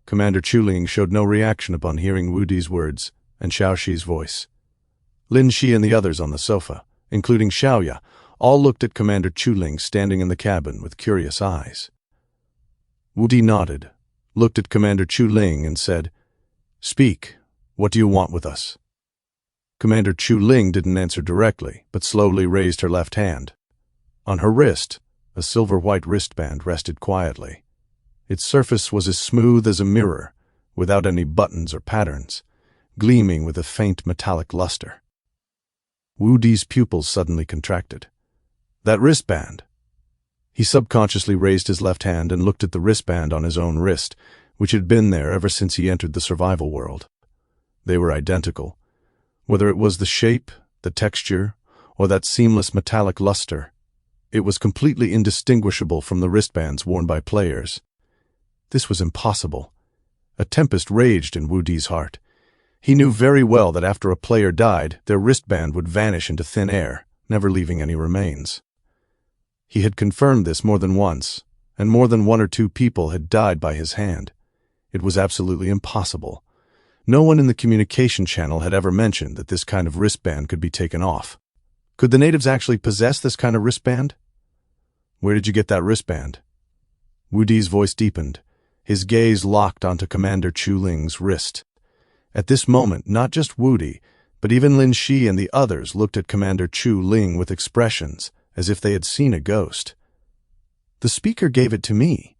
Commander Chu Ling showed no reaction upon hearing Wu Di's words and Xiaoxi's voice. Lin Shi and the others on the sofa, including Xiaoya, all looked at Commander Chu Ling standing in the cabin with curious eyes. Wu Di nodded, looked at Commander Chu Ling and said, Speak, what do you want with us? Commander Chu Ling didn't answer directly, but slowly raised her left hand. On her wrist, a silver-white wristband rested quietly. Its surface was as smooth as a mirror, without any buttons or patterns, gleaming with a faint metallic luster. Wu Di's pupils suddenly contracted. That wristband! He subconsciously raised his left hand and looked at the wristband on his own wrist, which had been there ever since he entered the survival world. They were identical. Whether it was the shape, the texture, or that seamless metallic luster, it was completely indistinguishable from the wristbands worn by players. This was impossible. A tempest raged in Wu Di's heart. He knew very well that after a player died, their wristband would vanish into thin air, never leaving any remains. He had confirmed this more than once, and more than 1 or 2 people had died by his hand. It was absolutely impossible. No one in the communication channel had ever mentioned that this kind of wristband could be taken off. Could the natives actually possess this kind of wristband? Where did you get that wristband? Wu Di's voice deepened. His gaze locked onto Commander Chu Ling's wrist. At this moment, not just Wu Di, but even Lin Shi and the others looked at Commander Chu Ling with expressions as if they had seen a ghost. The speaker gave it to me.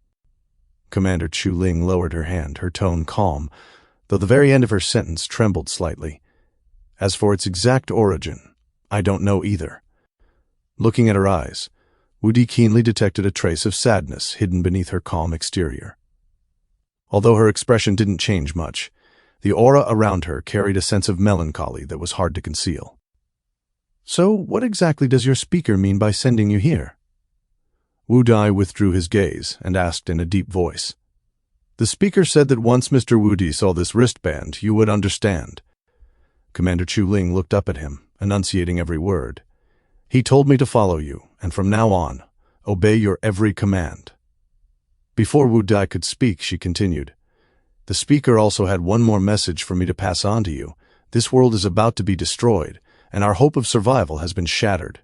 Commander Chu Ling lowered her hand, her tone calm, though the very end of her sentence trembled slightly. As for its exact origin, I don't know either. Looking at her eyes, Wu Di keenly detected a trace of sadness hidden beneath her calm exterior. Although her expression didn't change much, the aura around her carried a sense of melancholy that was hard to conceal. So, what exactly does your speaker mean by sending you here? Wu Di withdrew his gaze and asked in a deep voice. The speaker said that once Mr. Wu Di saw this wristband, you would understand. Commander Chu Ling looked up at him, enunciating every word. He told me to follow you, and from now on, obey your every command. Before Wu Di could speak, she continued. The speaker also had one more message for me to pass on to you. This world is about to be destroyed, and our hope of survival has been shattered.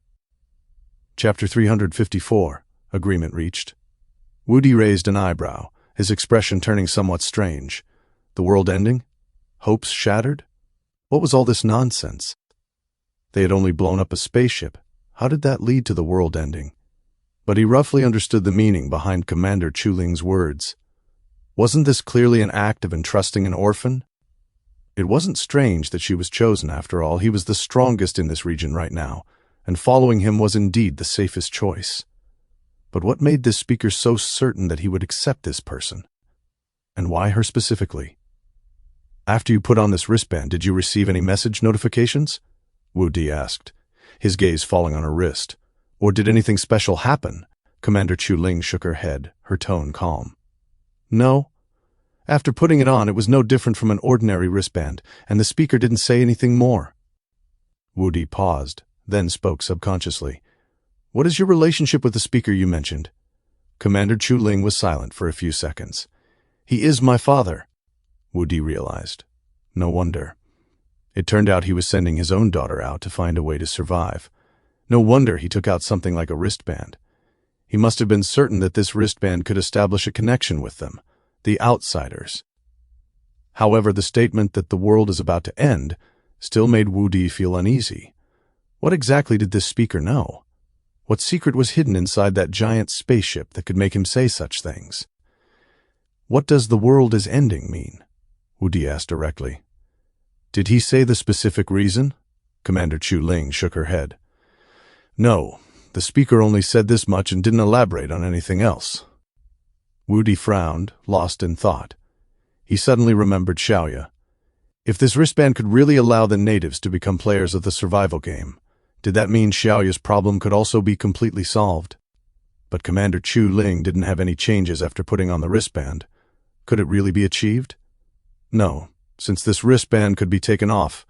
Chapter 354. Agreement reached. Woody raised an eyebrow, his expression turning somewhat strange. The world ending? Hopes shattered? What was all this nonsense? They had only blown up a spaceship. How did that lead to the world ending? But he roughly understood the meaning behind Commander Chuling's words. Wasn't this clearly an act of entrusting an orphan? It wasn't strange that she was chosen, after all. He was the strongest in this region right now, and following him was indeed the safest choice. But what made this speaker so certain that he would accept this person? And why her specifically? After you put on this wristband, did you receive any message notifications? Wu Di asked, his gaze falling on her wrist. Or did anything special happen? Commander Chuling shook her head, her tone calm. No. After putting it on, it was no different from an ordinary wristband, and the speaker didn't say anything more. Wu Di paused, then spoke subconsciously. What is your relationship with the speaker you mentioned? Commander Chuling was silent for a few seconds. He is my father, Wu Di realized. No wonder. It turned out he was sending his own daughter out to find a way to survive. No wonder he took out something like a wristband. He must have been certain that this wristband could establish a connection with them, the outsiders. However, the statement that the world is about to end still made Wu Di feel uneasy. What exactly did this speaker know? What secret was hidden inside that giant spaceship that could make him say such things? What does the world is ending mean? Wu Di asked directly. Did he say the specific reason? Commander Chuling shook her head. No, the speaker only said this much and didn't elaborate on anything else. Wu Di frowned, lost in thought. He suddenly remembered Xiaoya. If this wristband could really allow the natives to become players of the survival game, did that mean Xiaoya's problem could also be completely solved? But Commander Chuling didn't have any changes after putting on the wristband. Could it really be achieved? No, since this wristband could be taken off,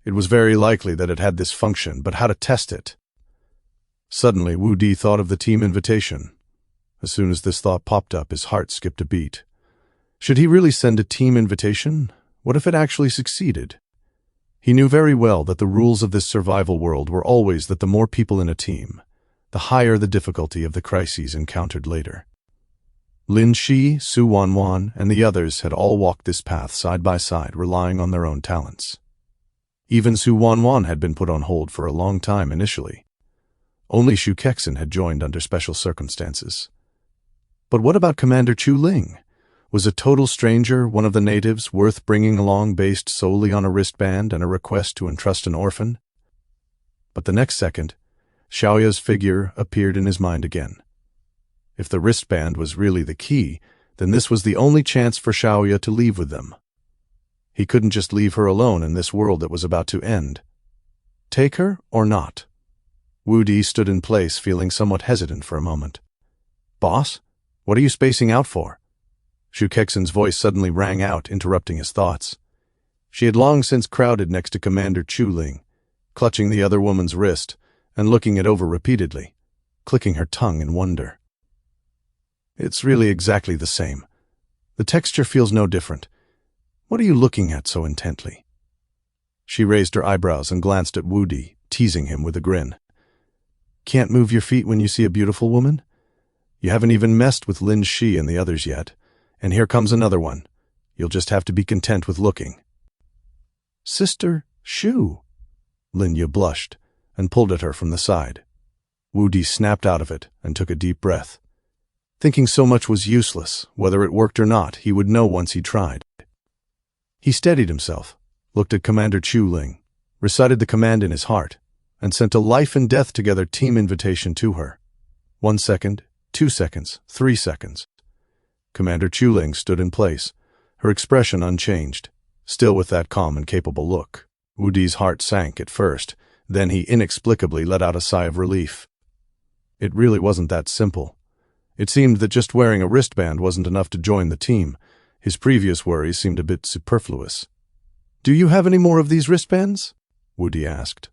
it was very likely that it had this function, but how to test it? Suddenly, Wu Di thought of the team invitation. As soon as this thought popped up, his heart skipped a beat. Should he really send a team invitation? What if it actually succeeded? He knew very well that the rules of this survival world were always that the more people in a team, the higher the difficulty of the crises encountered later. Lin Shi, Su Wanwan, and the others had all walked this path side by side, relying on their own talents. Even Su Wanwan had been put on hold for a long time initially. Only Shu Kexin had joined under special circumstances. But what about Commander Chuling? Was a total stranger, one of the natives, worth bringing along based solely on a wristband and a request to entrust an orphan? But the next second, Xiaoya's figure appeared in his mind again. If the wristband was really the key, then this was the only chance for Xiaoya to leave with them. He couldn't just leave her alone in this world that was about to end. Take her or not? Wu Di stood in place, feeling somewhat hesitant for a moment. Boss, what are you spacing out for? Shu Kexin's voice suddenly rang out, interrupting his thoughts. She had long since crowded next to Commander Chuling, clutching the other woman's wrist and looking it over repeatedly, clicking her tongue in wonder. It's really exactly the same. The texture feels no different. What are you looking at so intently? She raised her eyebrows and glanced at Wu Di, teasing him with a grin. Can't move your feet when you see a beautiful woman? You haven't even messed with Lin Shi and the others yet. And here comes another one. You'll just have to be content with looking. Sister Shu. Linya blushed and pulled at her from the side. Wu Di snapped out of it and took a deep breath. Thinking so much was useless. Whether it worked or not, he would know once he tried. He steadied himself, looked at Commander Chuling, recited the command in his heart, and sent a life-and-death together team invitation to her. 1 second, 2 seconds, 3 seconds. Commander Chuling stood in place, her expression unchanged, still with that calm and capable look. Wu Di's heart sank at first, then he inexplicably let out a sigh of relief. It really wasn't that simple. It seemed that just wearing a wristband wasn't enough to join the team. His previous worries seemed a bit superfluous. Do you have any more of these wristbands? Wu Di asked.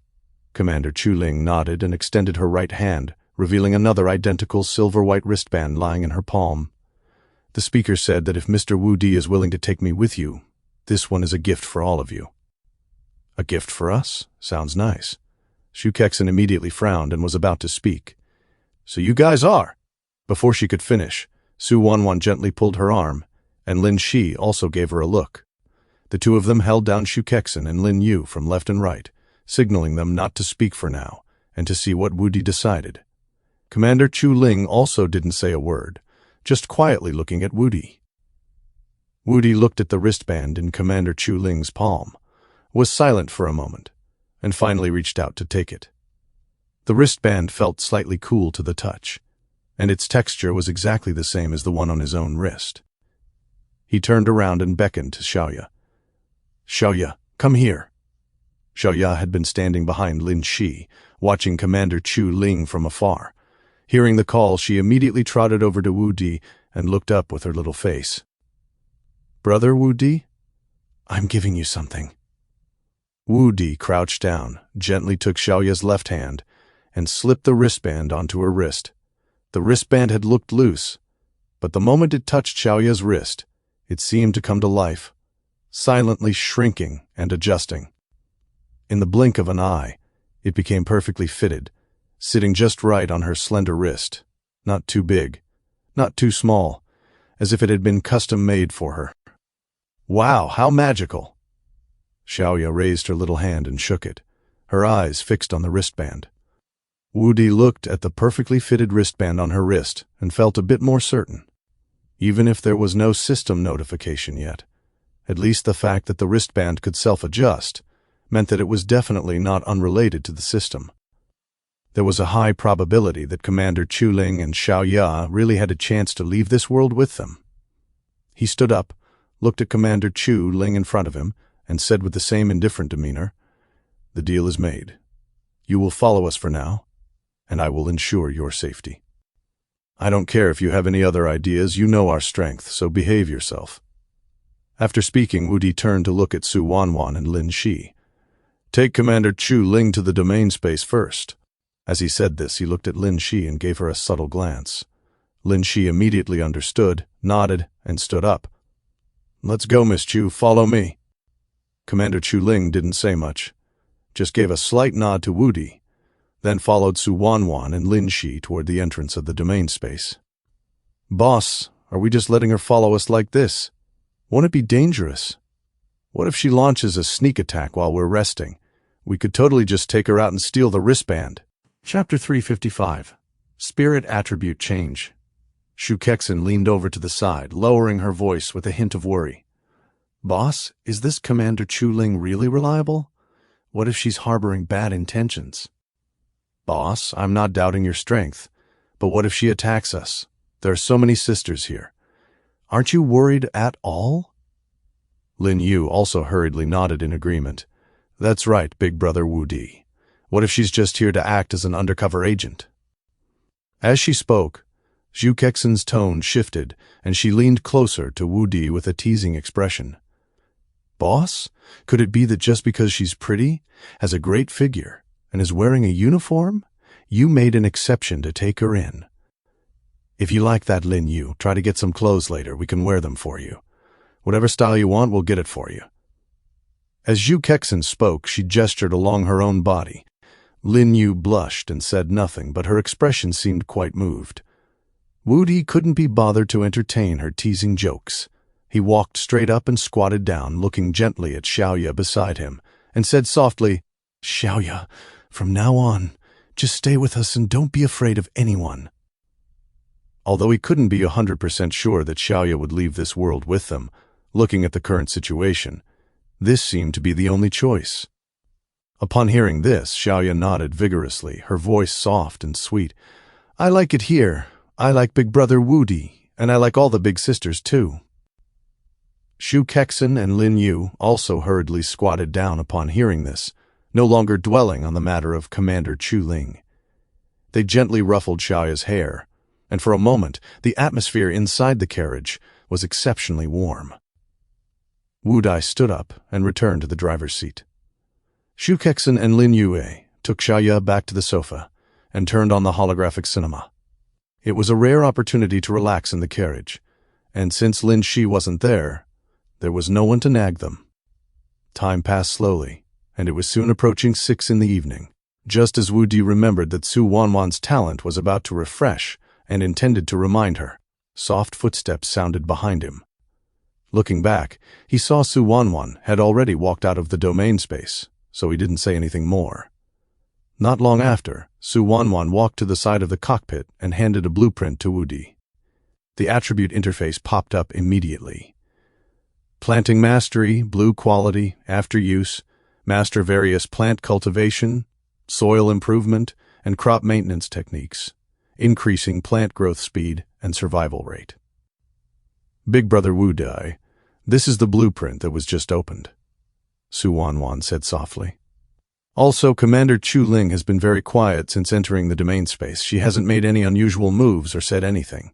Commander Chuling nodded and extended her right hand, revealing another identical silver-white wristband lying in her palm. The speaker said that if Mr. Wu Di is willing to take me with you, this one is a gift for all of you. A gift for us? Sounds nice. Shu Kexin immediately frowned and was about to speak. So you guys are. Before she could finish, Su Wanwan gently pulled her arm, and Lin Shi also gave her a look. The two of them held down Shu Kexin and Lin Yu from left and right, signaling them not to speak for now, and to see what Wu Di decided. Commander Chu Ling also didn't say a word, just quietly looking at Wu Di. Wu Di looked at the wristband in Commander Chu Ling's palm, was silent for a moment, and finally reached out to take it. The wristband felt slightly cool to the touch, and its texture was exactly the same as the one on his own wrist. He turned around and beckoned to Xiaoya. "Xiaoya, come here." Xiaoya had been standing behind Lin Shi, watching Commander Chu Ling from afar. Hearing the call, she immediately trotted over to Wu Di and looked up with her little face. "Brother Wu Di, I'm giving you something." Wu Di crouched down, gently took Xiaoya's left hand, and slipped the wristband onto her wrist. The wristband had looked loose, but the moment it touched Xiaoya's wrist, it seemed to come to life, silently shrinking and adjusting. In the blink of an eye, it became perfectly fitted, sitting just right on her slender wrist, not too big, not too small, as if it had been custom-made for her. "Wow, how magical!" Xiaoya raised her little hand and shook it, her eyes fixed on the wristband. Wu Di looked at the perfectly fitted wristband on her wrist and felt a bit more certain. Even if there was no system notification yet, at least the fact that the wristband could self-adjust meant that it was definitely not unrelated to the system. There was a high probability that Commander Chu Ling and Xiaoya really had a chance to leave this world with them. He stood up, looked at Commander Chu Ling in front of him, and said with the same indifferent demeanor, "The deal is made. You will follow us for now, and I will ensure your safety. I don't care if you have any other ideas, you know our strength, so behave yourself." After speaking, Wu Di turned to look at Su Wanwan and Lin Shi. "Take Commander Chu Ling to the domain space first." As he said this, he looked at Lin Shi and gave her a subtle glance. Lin Shi immediately understood, nodded, and stood up. "Let's go, Miss Chu, follow me." Commander Chu Ling didn't say much, just gave a slight nod to Wu Di, then followed Su Wanwan and Lin Shi toward the entrance of the domain space. "Boss, are we just letting her follow us like this? Won't it be dangerous? What if she launches a sneak attack while we're resting? We could totally just take her out and steal the wristband." Chapter 355. Spirit Attribute Change. Shu Kexin leaned over to the side, lowering her voice with a hint of worry. "Boss, is this Commander Chu Ling really reliable? What if she's harboring bad intentions?" "Boss, I'm not doubting your strength, but what if she attacks us? There are so many sisters here. Aren't you worried at all?" Lin Yu also hurriedly nodded in agreement. "That's right, big brother Wu Di. What if she's just here to act as an undercover agent?" As she spoke, Shu Kexin's tone shifted, and she leaned closer to Wu Di with a teasing expression. "Boss, could it be that just because she's pretty, has a great figure, and is wearing a uniform, you made an exception to take her in? If you like that, Lin Yu, try to get some clothes later. We can wear them for you. Whatever style you want, we'll get it for you." As Shu Kexin spoke, she gestured along her own body. Lin Yu blushed and said nothing, but her expression seemed quite moved. Wu Di couldn't be bothered to entertain her teasing jokes. He walked straight up and squatted down, looking gently at Xiaoya beside him, and said softly, "Xiaoya, from now on, just stay with us and don't be afraid of anyone." Although he couldn't be 100% sure that Xiaoya would leave this world with them, looking at the current situation, this seemed to be the only choice. Upon hearing this, Xiaoya nodded vigorously, her voice soft and sweet. "I like it here. I like big brother Wu Di, and I like all the big sisters too." Shu Kexin and Lin Yu also hurriedly squatted down upon hearing this, no longer dwelling on the matter of Commander Chu Ling. They gently ruffled Xiaoya's hair, and for a moment the atmosphere inside the carriage was exceptionally warm. Wu Di stood up and returned to the driver's seat. Shu Kexin and Lin Yue took Xiaoya back to the sofa and turned on the holographic cinema. It was a rare opportunity to relax in the carriage, and since Lin Shi wasn't there was no one to nag them. Time passed slowly, and it was soon approaching 6 in the evening. just as Wu Di remembered that Su Wanwan's talent was about to refresh and intended to remind her. Soft footsteps sounded behind him. Looking back, he saw Su Wanwan had already walked out of the domain space, so he didn't say anything more. Not long after, Su Wanwan walked to the side of the cockpit and handed a blueprint to Wu Di. The attribute interface popped up immediately. Planting mastery, blue quality, after use, master various plant cultivation, soil improvement, and crop maintenance techniques, increasing plant growth speed and survival rate. Big Brother Wu Di, this is the blueprint that was just opened, Su Wanwan said softly. Also, Commander Chu Ling has been very quiet since entering the domain space. She hasn't made any unusual moves or said anything.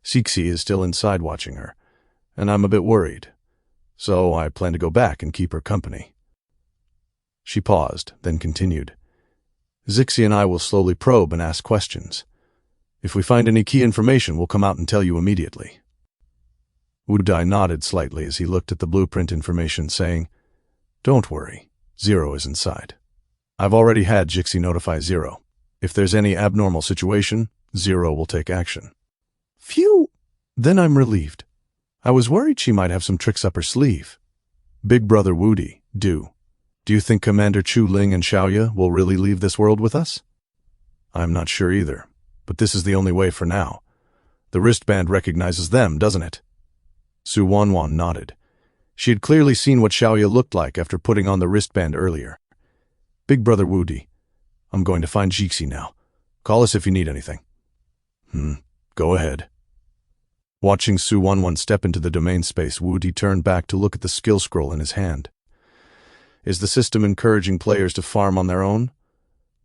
Cixi is still inside watching her, and I'm a bit worried. So I plan to go back and keep her company. She paused, then continued. Cixi and I will slowly probe and ask questions. If we find any key information, we'll come out and tell you immediately. Wu Di nodded slightly as he looked at the blueprint information, saying, Don't worry, Zero is inside. I've already had Cixi notify Zero. If there's any abnormal situation, Zero will take action. Phew! Then I'm relieved. I was worried she might have some tricks up her sleeve. Big Brother Wu Di, do you think Commander Chu Ling and Xiaoya will really leave this world with us? I'm not sure either, but this is the only way for now. The wristband recognizes them, doesn't it? Su Wanwan nodded. She had clearly seen what Xiaoya looked like after putting on the wristband earlier. Big Brother Wu Di, I'm going to find Cixi now. Call us if you need anything. Go ahead. Watching Su Wanwan step into the domain space, Wu Di turned back to look at the skill scroll in his hand. Is the system encouraging players to farm on their own?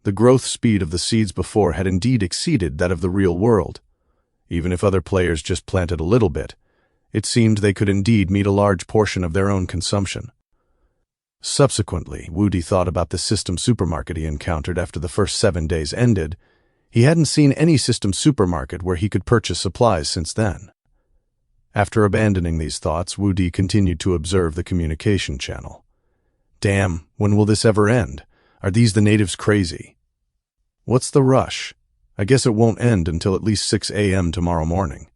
The growth speed of the seeds before had indeed exceeded that of the real world. Even if other players just planted a little bit, it seemed they could indeed meet a large portion of their own consumption. Subsequently, Wu Di thought about the system supermarket he encountered after the first 7 days ended. He hadn't seen any system supermarket where he could purchase supplies since then. After abandoning these thoughts, Wu Di continued to observe the communication channel. Damn, when will this ever end? Are these the natives crazy? What's the rush? I guess it won't end until at least 6 a.m. tomorrow morning.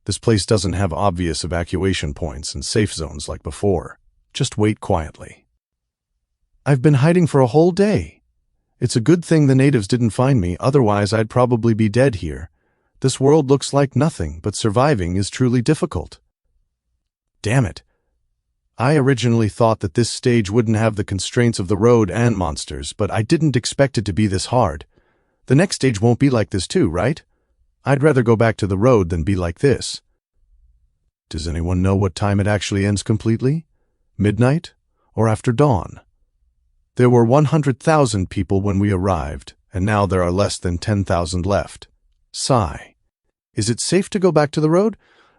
This place doesn't have obvious evacuation points and safe zones like before. Just wait quietly. I've been hiding for a whole day. It's a good thing the natives didn't find me, otherwise I'd probably be dead here. This world looks like nothing, but surviving is truly difficult. Damn it. I originally thought that this stage wouldn't have the constraints of the road and monsters, but I didn't expect it to be this hard. The next stage won't be like this too, right? I'd rather go back to the road than be like this. Does anyone know what time it actually ends completely? Midnight? Or after dawn? There were 100,000 people when we arrived, and now there are less than 10,000 left. Sigh. Is it safe to go back to the road?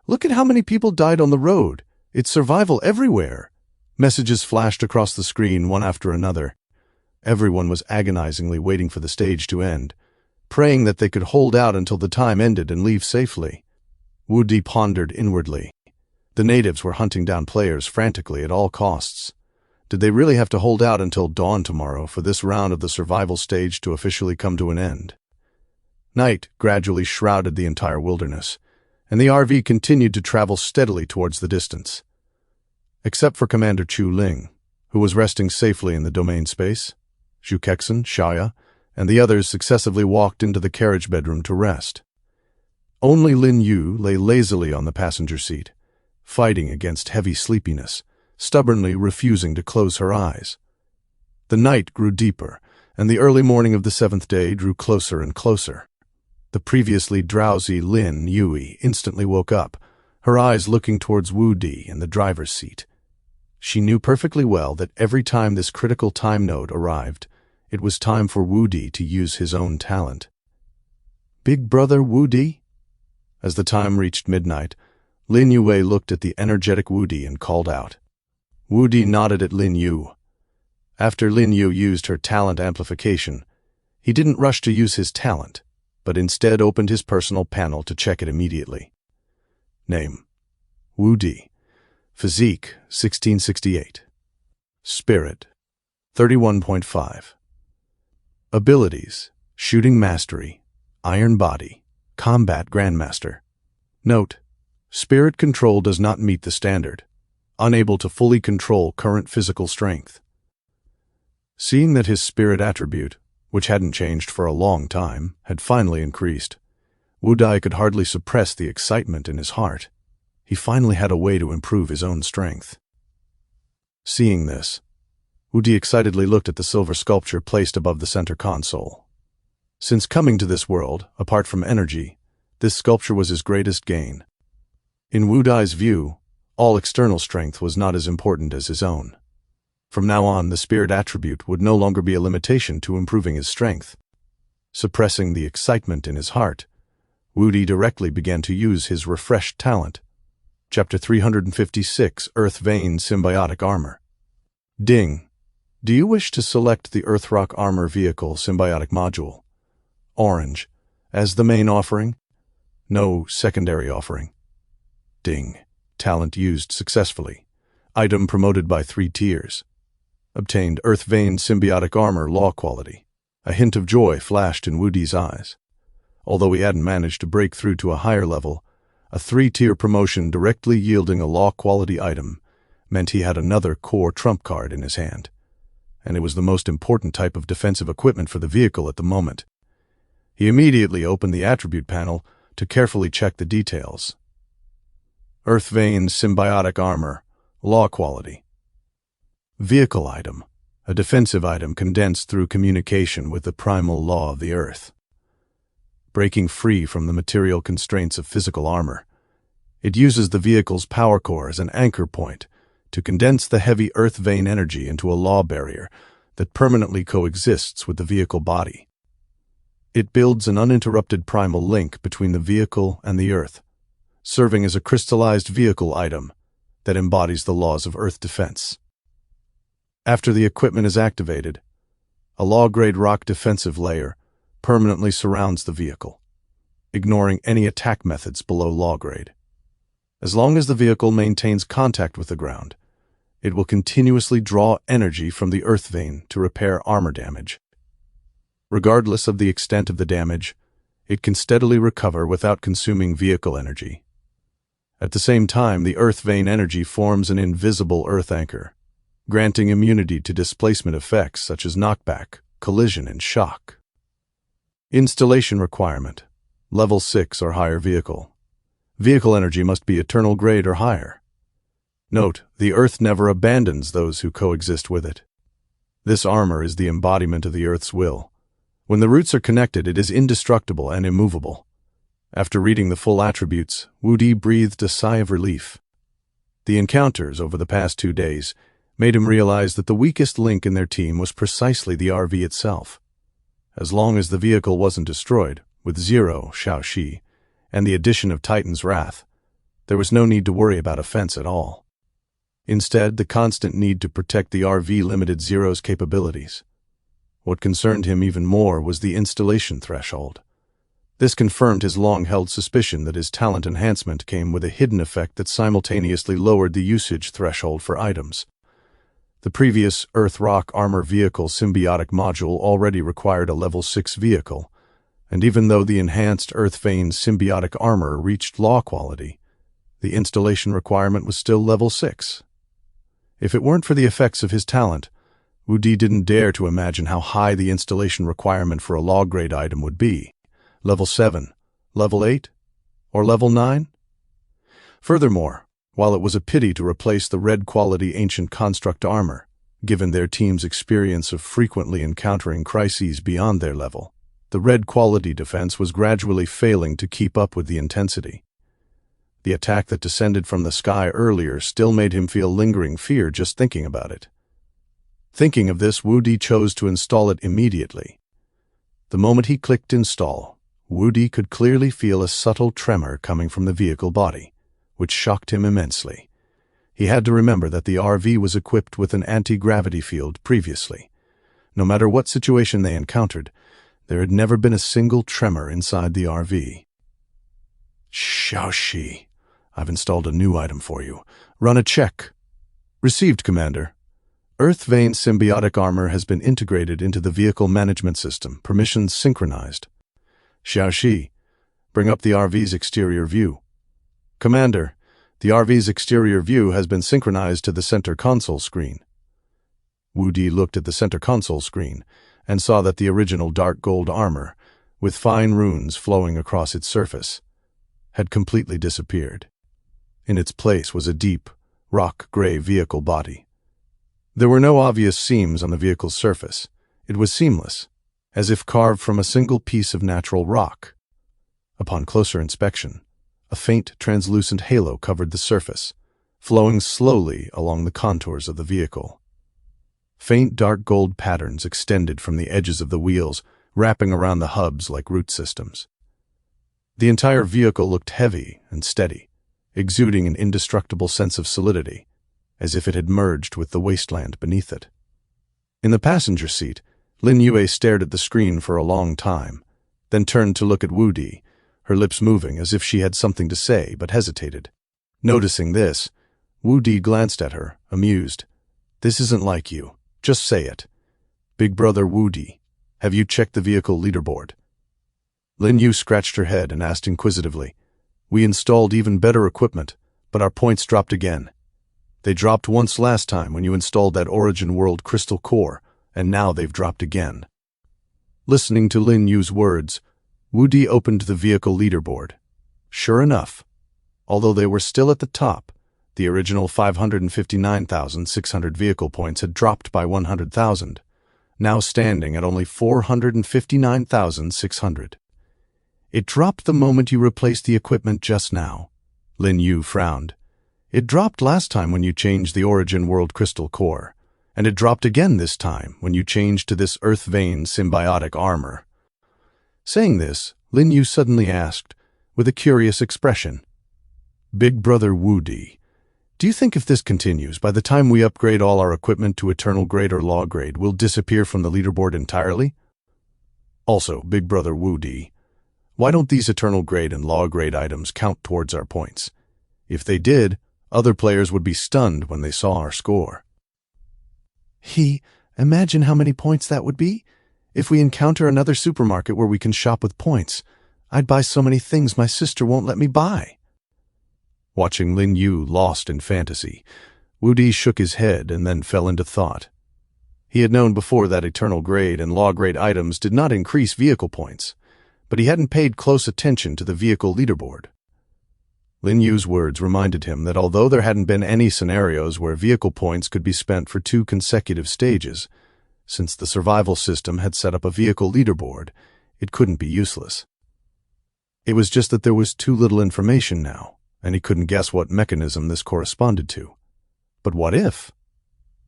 Look at how many people died on the road. It's survival everywhere. Messages flashed across the screen one after another. Everyone was agonizingly waiting for the stage to end, praying that they could hold out until the time ended and leave safely. Wu Di pondered inwardly. The natives were hunting down players frantically at all costs. Did they really have to hold out until dawn tomorrow for this round of the survival stage to officially come to an end? Night gradually shrouded the entire wilderness, and the RV continued to travel steadily towards the distance. Except for Commander Chu Ling, who was resting safely in the domain space, Zhu Kexen, Xiaoya, and the others successively walked into the carriage bedroom to rest. Only Lin Yu lay lazily on the passenger seat, fighting against heavy sleepiness, stubbornly refusing to close her eyes. The night grew deeper, and the early morning of the 7th day drew closer and closer. The previously drowsy Lin Yui instantly woke up, her eyes looking towards Wu Di in the driver's seat. She knew perfectly well that every time this critical time node arrived, it was time for Wu Di to use his own talent. Big Brother Wu Di? As the time reached midnight, Lin Yue looked at the energetic Wu Di and called out. Wu Di nodded at Lin Yu. After Lin Yu used her talent amplification, he didn't rush to use his talent, but instead opened his personal panel to check it immediately. Name: Wu Di. Physique: 1668. Spirit: 31.5. Abilities: Shooting Mastery, Iron Body, Combat Grandmaster. Note: Spirit Control does not meet the standard, unable to fully control current physical strength. Seeing that his spirit attribute, which hadn't changed for a long time, had finally increased, Wu Dai could hardly suppress the excitement in his heart. He finally had a way to improve his own strength. Seeing this, Wu Di excitedly looked at the silver sculpture placed above the center console. Since coming to this world, apart from energy, this sculpture was his greatest gain. In Wu Dai's view, all external strength was not as important as his own. From now on, the spirit attribute would no longer be a limitation to improving his strength. Suppressing the excitement in his heart, Wu Di directly began to use his refreshed talent. Chapter 356, Earth Vein Symbiotic Armor. Ding. Do you wish to select the Earthrock Armor Vehicle Symbiotic Module, Orange, as the main offering? No secondary offering. Ding. Talent used successfully. Item promoted by 3 tiers. Obtained Earth Vein Symbiotic Armor Law Quality. A hint of joy flashed in Wu Di's eyes. Although he hadn't managed to break through to a higher level, a 3-tier promotion directly yielding a law quality item meant he had another core trump card in his hand, and it was the most important type of defensive equipment for the vehicle at the moment. He immediately opened the attribute panel to carefully check the details. Earth Vein Symbiotic Armor, Law Quality. Vehicle item, a defensive item condensed through communication with the primal law of the earth. Breaking free from the material constraints of physical armor, it uses the vehicle's power core as an anchor point to condense the heavy earth vein energy into a law barrier that permanently coexists with the vehicle body. It builds an uninterrupted primal link between the vehicle and the earth, serving as a crystallized vehicle item that embodies the laws of earth defense. After the equipment is activated, a law-grade rock defensive layer permanently surrounds the vehicle, ignoring any attack methods below law grade. As long as the vehicle maintains contact with the ground, it will continuously draw energy from the earth vein to repair armor damage. Regardless of the extent of the damage, it can steadily recover without consuming vehicle energy. At the same time, the earth vein energy forms an invisible earth anchor, granting immunity to displacement effects such as knockback, collision, and shock. Installation requirement: Level 6 or higher vehicle. Vehicle energy must be eternal grade or higher. Note: the earth never abandons those who coexist with it. This armor is the embodiment of the earth's will. When the roots are connected, it is indestructible and immovable. After reading the full attributes, Wu Di breathed a sigh of relief. The encounters over the past 2 days made him realize that the weakest link in their team was precisely the RV itself. As long as the vehicle wasn't destroyed, with 0 Shaoxi and the addition of Titan's Wrath, there was no need to worry about offense at all. Instead, the constant need to protect the RV limited Zero's capabilities. What concerned him even more was the installation threshold. This confirmed his long-held suspicion that his talent enhancement came with a hidden effect that simultaneously lowered the usage threshold for items. The previous Earthrock Armor Vehicle Symbiotic Module already required a Level 6 vehicle, and even though the enhanced Earth Vein Symbiotic Armor reached law quality, the installation requirement was still Level 6. If it weren't for the effects of his talent, Wu Di didn't dare to imagine how high the installation requirement for a law-grade item would be. Level 7, Level 8, or Level 9? Furthermore, while it was a pity to replace the red-quality ancient construct armor, given their team's experience of frequently encountering crises beyond their level, the red-quality defense was gradually failing to keep up with the intensity. The attack that descended from the sky earlier still made him feel lingering fear just thinking about it. Thinking of this, Wu Di chose to install it immediately. The moment he clicked install, Wu Di could clearly feel a subtle tremor coming from the vehicle body, which shocked him immensely. He had to remember that the RV was equipped with an anti-gravity field previously. No matter what situation they encountered, there had never been a single tremor inside the RV. Shaoxi, I've installed a new item for you. Run a check. Received, Commander. Earth Vein symbiotic armor has been integrated into the vehicle management system, permissions synchronized. Xiaoxi, bring up the RV's exterior view. Commander, the RV's exterior view has been synchronized to the center console screen. Wu Di looked at the center console screen and saw that the original dark gold armor, with fine runes flowing across its surface, had completely disappeared. In its place was a deep, rock-gray vehicle body. There were no obvious seams on the vehicle's surface. It was seamless, as if carved from a single piece of natural rock. Upon closer inspection, a faint, translucent halo covered the surface, flowing slowly along the contours of the vehicle. Faint dark gold patterns extended from the edges of the wheels, wrapping around the hubs like root systems. The entire vehicle looked heavy and steady, exuding an indestructible sense of solidity, as if it had merged with the wasteland beneath it. In the passenger seat, Lin Yue stared at the screen for a long time, then turned to look at Wu Di, her lips moving as if she had something to say but hesitated. Noticing this, Wu Di glanced at her, amused. "This isn't like you. Just say it. Big brother Wu Di, have you checked the vehicle leaderboard?" Lin Yu scratched her head and asked inquisitively, "We installed even better equipment, but our points dropped again. They dropped once last time when you installed that Origin World crystal core, and now they've dropped again." Listening to Lin Yu's words, Wu Di opened the vehicle leaderboard. Sure enough, although they were still at the top, the original 559,600 vehicle points had dropped by 100,000, now standing at only 459,600. "It dropped the moment you replaced the equipment just now," Lin Yu frowned. "It dropped last time when you changed the Origin World crystal core, and it dropped again this time when you changed to this Earth Vein symbiotic armor." Saying this, Lin Yu suddenly asked, with a curious expression, "Big brother Wu Di, do you think if this continues, by the time we upgrade all our equipment to Eternal Grade or Law Grade, we'll disappear from the leaderboard entirely? Also, Big brother Wu Di, why don't these Eternal Grade and Law Grade items count towards our points? If they did, other players would be stunned when they saw our score." Imagine how many points that would be? If we encounter another supermarket where we can shop with points, I'd buy so many things my sister won't let me buy. Watching Lin Yu lost in fantasy, Wu Di shook his head and then fell into thought. He had known before that Eternal Grade and Law Grade items did not increase vehicle points, but he hadn't paid close attention to the vehicle leaderboard. Lin Yu's words reminded him that although there hadn't been any scenarios where vehicle points could be spent for 2 consecutive stages, since the survival system had set up a vehicle leaderboard, it couldn't be useless. It was just that there was too little information now, and he couldn't guess what mechanism this corresponded to. But what if?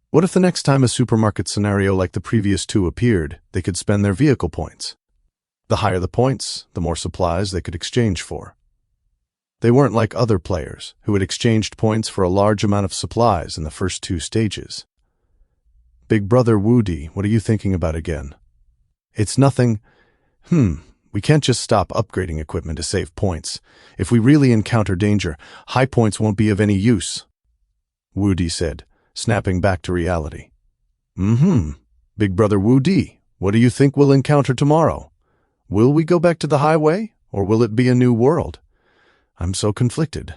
What if the next time a supermarket scenario like the previous 2 appeared, they could spend their vehicle points? The higher the points, the more supplies they could exchange for. They weren't like other players, who had exchanged points for a large amount of supplies in the first 2 stages. "Big brother Wu Di, what are you thinking about again?" "It's nothing. We can't just stop upgrading equipment to save points. If we really encounter danger, high points won't be of any use," Wu Di said, snapping back to reality. Big brother Wu Di, what do you think we'll encounter tomorrow? Will we go back to the highway, or will it be a new world? I'm so conflicted.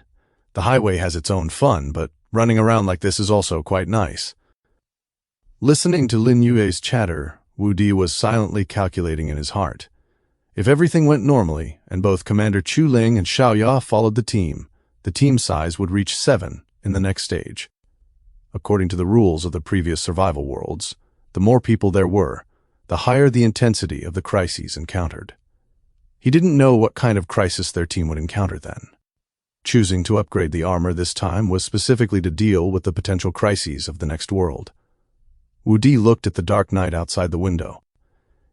The highway has its own fun, but running around like this is also quite nice." Listening to Lin Yue's chatter, Wu Di was silently calculating in his heart. If everything went normally, and both Commander Chu Ling and Xiao Ya followed the team size would reach 7 in the next stage. According to the rules of the previous survival worlds, the more people there were, the higher the intensity of the crises encountered. He didn't know what kind of crisis their team would encounter then. Choosing to upgrade the armor this time was specifically to deal with the potential crises of the next world. Wu Di looked at the dark night outside the window.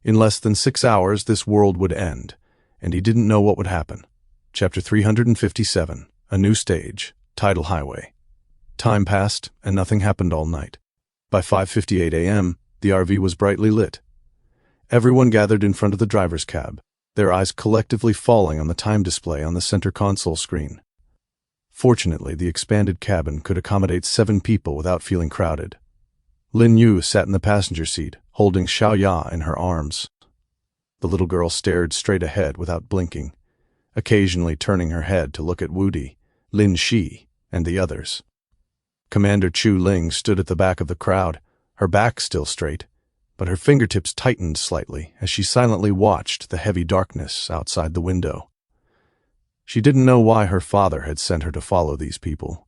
In less than 6 hours, this world would end, and he didn't know what would happen. Chapter 357, A New Stage, Tidal Highway. Time passed, and nothing happened all night. By 5:58 a.m., the RV was brightly lit. Everyone gathered in front of the driver's cab, their eyes collectively falling on the time display on the center console screen. Fortunately, the expanded cabin could accommodate 7 people without feeling crowded. Lin Yu sat in the passenger seat, holding Xiaoya in her arms. The little girl stared straight ahead without blinking, occasionally turning her head to look at Wu Di, Lin Shi, and the others. Commander Chu Ling stood at the back of the crowd, her back still straight, but her fingertips tightened slightly as she silently watched the heavy darkness outside the window. She didn't know why her father had sent her to follow these people,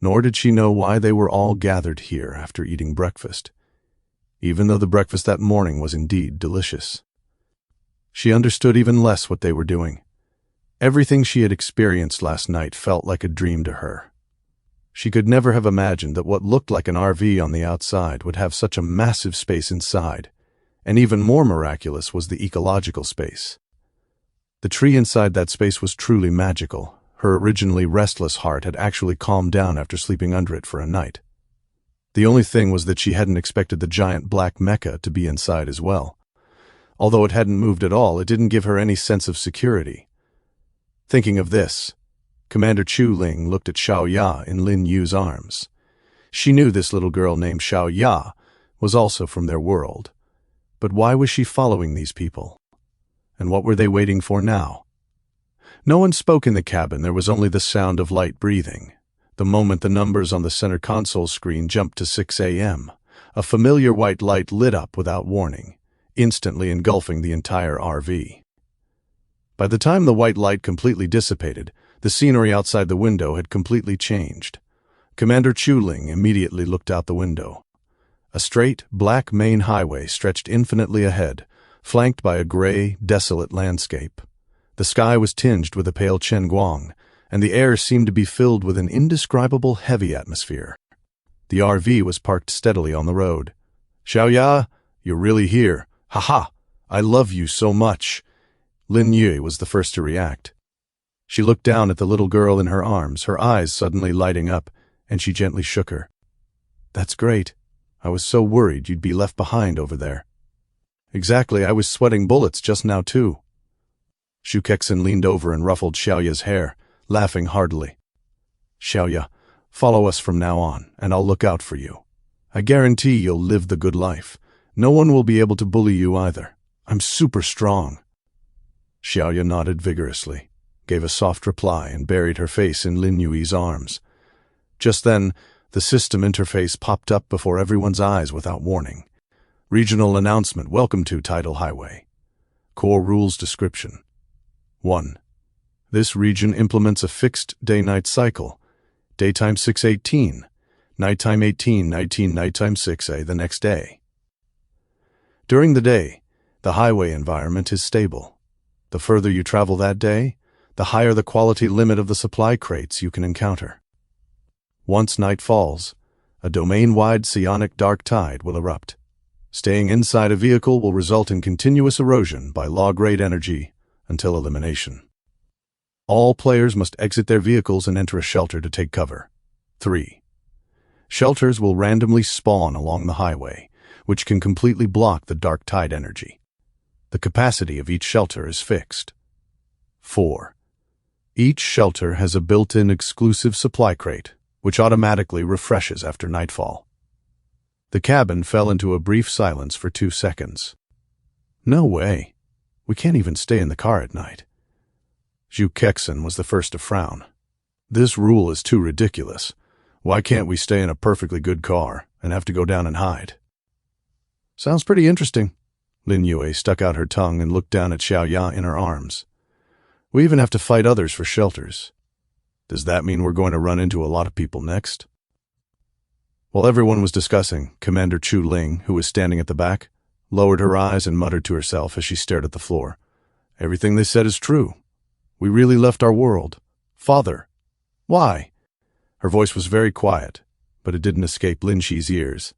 nor did she know why they were all gathered here after eating breakfast, even though the breakfast that morning was indeed delicious. She understood even less what they were doing. Everything she had experienced last night felt like a dream to her. She could never have imagined that what looked like an RV on the outside would have such a massive space inside, and even more miraculous was the ecological space. The tree inside that space was truly magical. Her originally restless heart had actually calmed down after sleeping under it for a night. The only thing was that she hadn't expected the giant black mecha to be inside as well. Although it hadn't moved at all, it didn't give her any sense of security. Thinking of this, Commander Chu Ling looked at Xiaoya in Lin Yu's arms. She knew this little girl named Xiaoya was also from their world. But why was she following these people? And what were they waiting for now? No one spoke in the cabin. There was only the sound of light breathing. The moment the numbers on the center console screen jumped to 6 a.m., a familiar white light lit up without warning, instantly engulfing the entire RV. By the time the white light completely dissipated, the scenery outside the window had completely changed. Commander Chu Ling immediately looked out the window. A straight, black main highway stretched infinitely ahead, flanked by a gray, desolate landscape. The sky was tinged with a pale Chenguang, and the air seemed to be filled with an indescribable heavy atmosphere. The RV was parked steadily on the road. "Xiaoya, you're really here. Ha-ha! I love you so much." Lin Yu was the first to react. She looked down at the little girl in her arms, her eyes suddenly lighting up, and she gently shook her. "That's great. I was so worried you'd be left behind over there." "Exactly, I was sweating bullets just now too." Xu Kexin leaned over and ruffled Xiaoya's hair, laughing heartily. "Xiaoya, follow us from now on, and I'll look out for you. I guarantee you'll live the good life. No one will be able to bully you either. I'm super strong." Xiaoya nodded vigorously, gave a soft reply, and buried her face in Lin Yui's arms. Just then, the system interface popped up before everyone's eyes without warning. Regional announcement: welcome to Tidal Highway. Core rules description. 1. This region implements a fixed day-night cycle. Daytime 6:18, nighttime 18:19, nighttime 6 the next day. During the day, the highway environment is stable. The further you travel that day, the higher the quality limit of the supply crates you can encounter. Once night falls, a domain-wide psionic dark tide will erupt. Staying inside a vehicle will result in continuous erosion by low-grade energy until elimination. All players must exit their vehicles and enter a shelter to take cover. 3. Shelters will randomly spawn along the highway, which can completely block the dark tide energy. The capacity of each shelter is fixed. 4. Each shelter has a built-in exclusive supply crate, which automatically refreshes after nightfall. The cabin fell into a brief silence for 2 seconds. "No way. We can't even stay in the car at night." Xu Kexin was the first to frown. "This rule is too ridiculous. Why can't we stay in a perfectly good car and have to go down and hide?" "Sounds pretty interesting." Lin Yue stuck out her tongue and looked down at Xiaoya in her arms. "We even have to fight others for shelters. Does that mean we're going to run into a lot of people next?" While everyone was discussing, Commander Chu Ling, who was standing at the back, lowered her eyes and muttered to herself as she stared at the floor. "Everything they said is true. We really left our world. Father, why?" Her voice was very quiet, but it didn't escape Lin Shi's ears.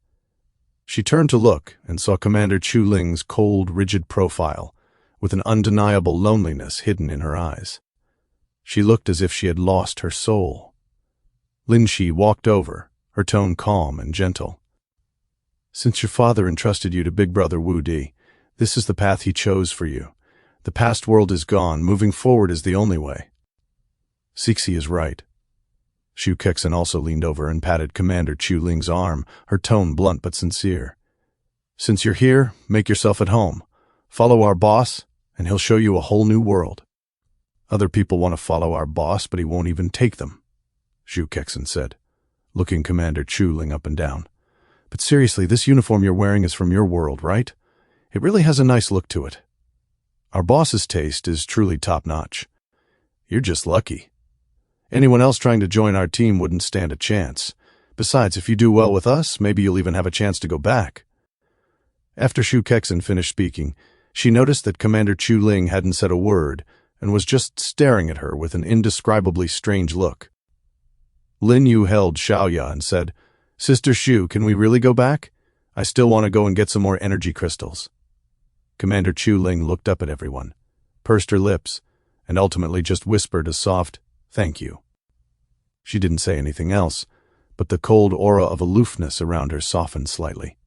She turned to look and saw Commander Chu Ling's cold, rigid profile, with an undeniable loneliness hidden in her eyes. She looked as if she had lost her soul. Lin Shi walked over, her tone calm and gentle. "Since your father entrusted you to Big Brother Wu Di, this is the path he chose for you. The past world is gone. Moving forward is the only way." Cixi is right. Shu Kexin also leaned over and patted Commander Chu Ling's arm, her tone blunt but sincere. Since you're here, make yourself at home. Follow our boss, and he'll show you a whole new world. Other people want to follow our boss, but he won't even take them, Shu Kexin said, looking Commander Chu Ling up and down. But seriously, this uniform you're wearing is from your world, right? It really has a nice look to it. Our boss's taste is truly top-notch. You're just lucky. Anyone else trying to join our team wouldn't stand a chance. Besides, if you do well with us, maybe you'll even have a chance to go back. After Shu Kexin finished speaking, she noticed that Commander Chu Ling hadn't said a word and was just staring at her with an indescribably strange look. Lin Yu held Xiaoya and said, Sister Shu, can we really go back? I still want to go and get some more energy crystals. Commander Chu Ling looked up at everyone, pursed her lips, and ultimately just whispered a soft, thank you. She didn't say anything else, but the cold aura of aloofness around her softened slightly.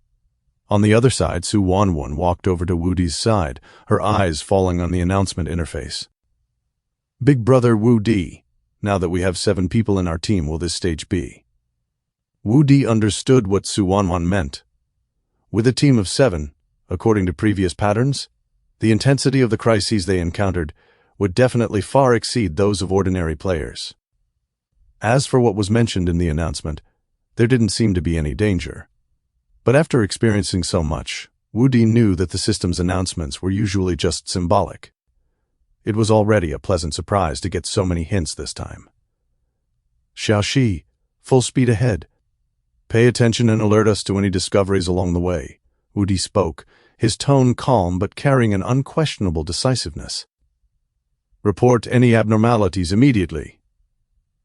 On the other side, Su Wanwan walked over to Wu Di's side, her eyes falling on the announcement interface. Big Brother Wu Di, now that we have 7 people in our team, will this stage be? Wu Di understood what Su Wanwan meant. With a team of 7, according to previous patterns, the intensity of the crises they encountered would definitely far exceed those of ordinary players. As for what was mentioned in the announcement, there didn't seem to be any danger. But after experiencing so much, Wu Di knew that the system's announcements were usually just symbolic. It was already a pleasant surprise to get so many hints this time. Xiaoxi, full speed ahead. Pay attention and alert us to any discoveries along the way, Wu Di spoke, his tone calm but carrying an unquestionable decisiveness. Report any abnormalities immediately.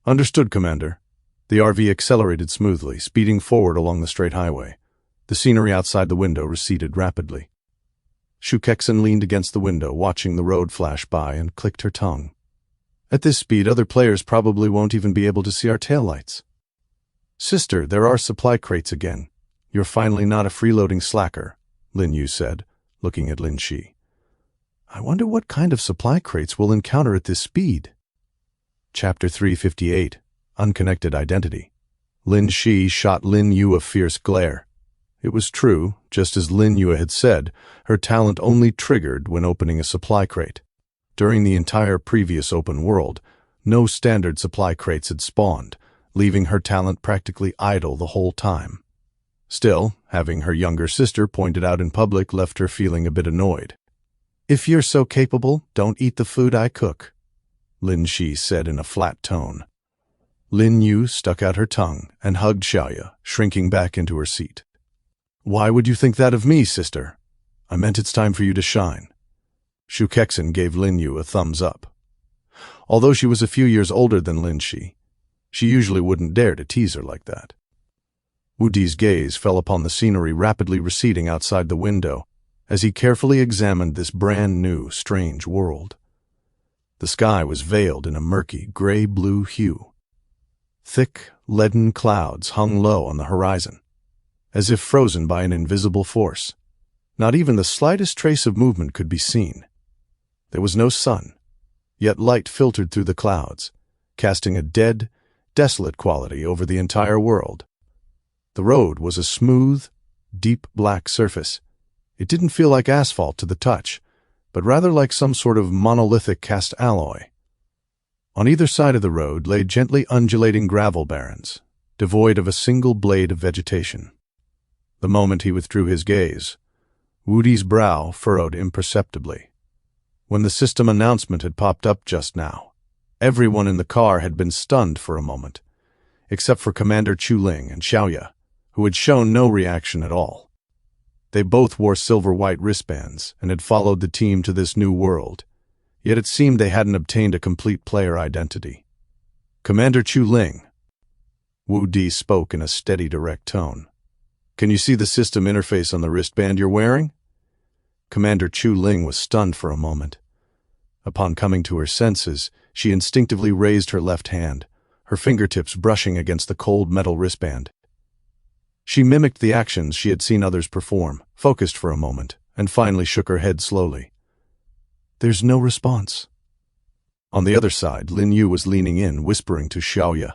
Understood, Commander. The RV accelerated smoothly, speeding forward along the straight highway. The scenery outside the window receded rapidly. Shu Kexin leaned against the window, watching the road flash by, and clicked her tongue. At this speed, other players probably won't even be able to see our taillights. Sister, there are supply crates again. You're finally not a freeloading slacker, Lin Yu said, looking at Lin Shi. I wonder what kind of supply crates we'll encounter at this speed. Chapter 358, Unconnected Identity. Lin Shi shot Lin Yu a fierce glare. It was true, just as Lin Yu had said, her talent only triggered when opening a supply crate. During the entire previous open world, no standard supply crates had spawned, leaving her talent practically idle the whole time. Still, having her younger sister pointed out in public left her feeling a bit annoyed. If you're so capable, don't eat the food I cook, Lin Shi said in a flat tone. Lin Yu stuck out her tongue and hugged Xiaoya, shrinking back into her seat. Why would you think that of me, sister? I meant it's time for you to shine. Shu Kexin gave Lin Yu a thumbs up. Although she was a few years older than Lin Shi, she usually wouldn't dare to tease her like that. Wu Di's gaze fell upon the scenery rapidly receding outside the window as he carefully examined this brand-new, strange world. The sky was veiled in a murky, gray-blue hue. Thick, leaden clouds hung low on the horizon, as if frozen by an invisible force. Not even the slightest trace of movement could be seen. There was no sun, yet light filtered through the clouds, casting a dead, desolate quality over the entire world. The road was a smooth, deep black surface. It didn't feel like asphalt to the touch, but rather like some sort of monolithic cast alloy. On either side of the road lay gently undulating gravel barrens, devoid of a single blade of vegetation. The moment he withdrew his gaze, Wu Di's brow furrowed imperceptibly. When the system announcement had popped up just now, everyone in the car had been stunned for a moment, except for Commander Chu Ling and Xiaoya, who had shown no reaction at all. They both wore silver-white wristbands and had followed the team to this new world, yet it seemed they hadn't obtained a complete player identity. Commander Chu Ling, Wu Di spoke in a steady, direct tone. Can you see the system interface on the wristband you're wearing? Commander Chu Ling was stunned for a moment. Upon coming to her senses, she instinctively raised her left hand, her fingertips brushing against the cold metal wristband. She mimicked the actions she had seen others perform, focused for a moment, and finally shook her head slowly. There's no response. On the other side, Lin Yu was leaning in, whispering to Xiaoya.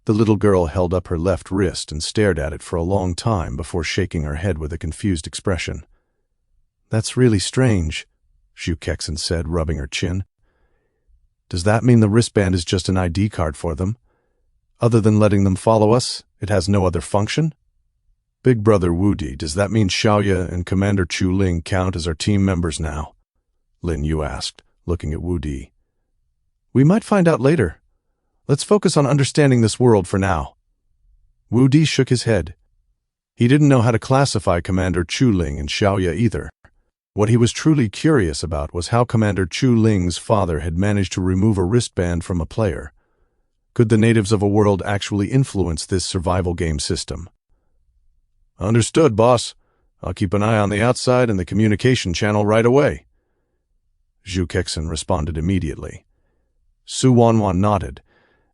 The little girl held up her left wrist and stared at it for a long time before shaking her head with a confused expression. "That's really strange," Zhu Kexen said, rubbing her chin. "Does that mean the wristband is just an ID card for them? Other than letting them follow us, it has no other function?" "Big Brother Wudi, does that mean Xiaoya and Commander Chu Ling count as our team members now?" Lin Yu asked, looking at Wudi. "We might find out later. Let's focus on understanding this world for now." Wudi shook his head. He didn't know how to classify Commander Chu Ling and Xiaoya either. What he was truly curious about was how Commander Chu Ling's father had managed to remove a wristband from a player. Could the natives of a world actually influence this survival game system? "Understood, boss. I'll keep an eye on the outside and the communication channel right away." Zhu Kexen responded immediately. Su Wanwan nodded,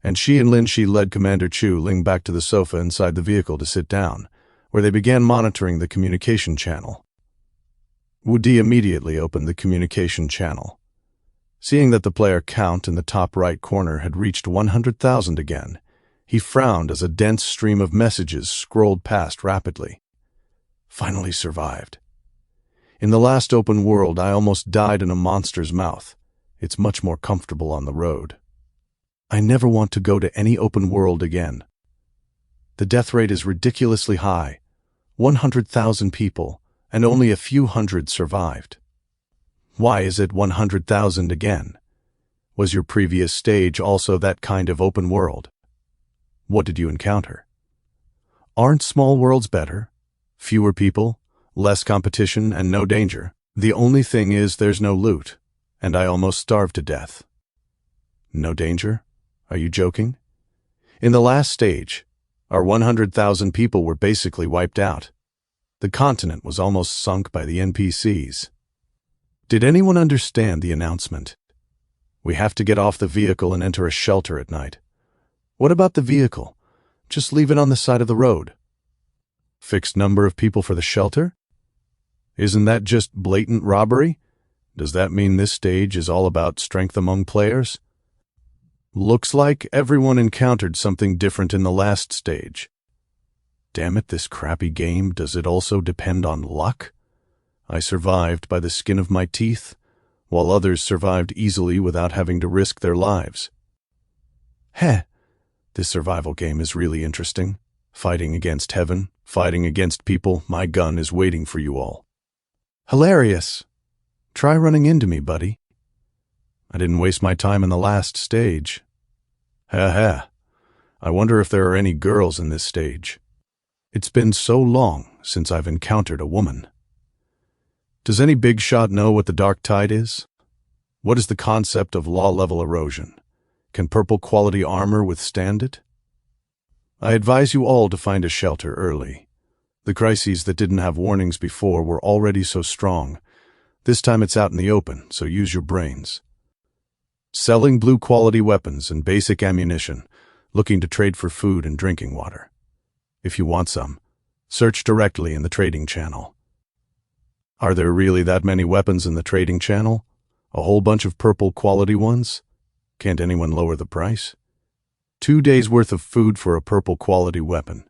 and she and Lin Shi led Commander Chu Ling back to the sofa inside the vehicle to sit down, where they began monitoring the communication channel. Wudi immediately opened the communication channel. Seeing that the player count in the top right corner had reached 100,000 again, he frowned as a dense stream of messages scrolled past rapidly. "Finally survived. In the last open world, I almost died in a monster's mouth. It's much more comfortable on the road. I never want to go to any open world again. The death rate is ridiculously high. 100,000 people, and only a few hundred survived. Why is it 100,000 again? Was your previous stage also that kind of open world? What did you encounter? Aren't small worlds better? Fewer people, less competition, and no danger. The only thing is there's no loot, and I almost starved to death." "No danger? Are you joking? In the last stage, our 100,000 people were basically wiped out. The continent was almost sunk by the NPCs. Did anyone understand the announcement? We have to get off the vehicle and enter a shelter at night. What about the vehicle? Just leave it on the side of the road. Fixed number of people for the shelter? Isn't that just blatant robbery? Does that mean this stage is all about strength among players? Looks like everyone encountered something different in the last stage. Damn it, this crappy game, does it also depend on luck? I survived by the skin of my teeth, while others survived easily without having to risk their lives. Heh, this survival game is really interesting. Fighting against heaven, fighting against people, my gun is waiting for you all. Hilarious. Try running into me, buddy. I didn't waste my time in the last stage. Ha ha. I wonder if there are any girls in this stage. It's been so long since I've encountered a woman. Does any big shot know what the dark tide is? What is the concept of law-level erosion? Can purple quality armor withstand it? I advise you all to find a shelter early. The crises that didn't have warnings before were already so strong. This time it's out in the open, so use your brains. Selling blue-quality weapons and basic ammunition, looking to trade for food and drinking water. If you want some, search directly in the trading channel. Are there really that many weapons in the trading channel? A whole bunch of purple quality ones? Can't anyone lower the price? 2 days' worth of food for a purple quality weapon.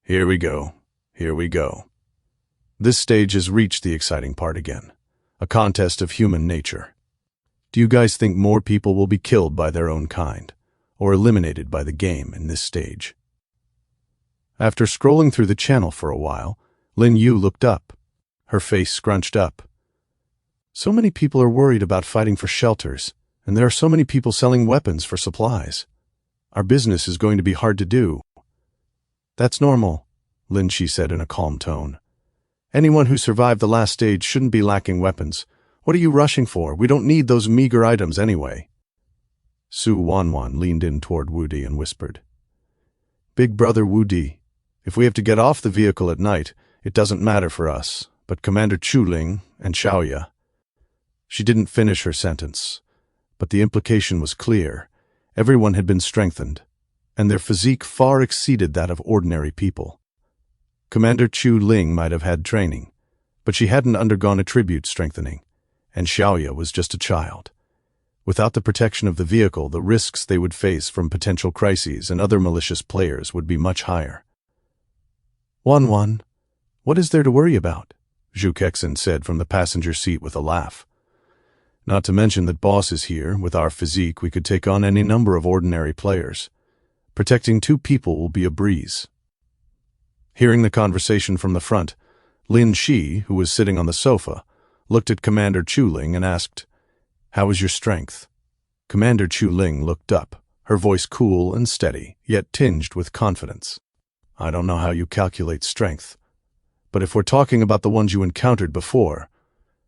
Here we go. Here we go. This stage has reached the exciting part again. A contest of human nature. Do you guys think more people will be killed by their own kind, or eliminated by the game in this stage? After scrolling through the channel for a while, Lin Yu looked up, her face scrunched up. So many people are worried about fighting for shelters, and there are so many people selling weapons for supplies. Our business is going to be hard to do. That's normal, Lin Shi said in a calm tone. Anyone who survived the last stage shouldn't be lacking weapons. What are you rushing for? We don't need those meager items anyway. Su Wanwan leaned in toward Wudi and whispered, Big Brother Wudi, if we have to get off the vehicle at night, it doesn't matter for us, but Commander Chu Ling and Xiaoya. She didn't finish her sentence, but the implication was clear. Everyone had been strengthened, and their physique far exceeded that of ordinary people. Commander Chu Ling might have had training, but she hadn't undergone attribute strengthening, and Xiaoya was just a child. Without the protection of the vehicle, the risks they would face from potential crises and other malicious players would be much higher. Wan, what is there to worry about? Zhu Kexin said from the passenger seat with a laugh. Not to mention that boss is here. With our physique, we could take on any number of ordinary players. Protecting 2 people will be a breeze. Hearing the conversation from the front, Lin Shi, who was sitting on the sofa, looked at Commander Chuling and asked, "How is your strength?" Commander Chuling looked up, her voice cool and steady, yet tinged with confidence. "I don't know how you calculate strength, but if we're talking about the ones you encountered before,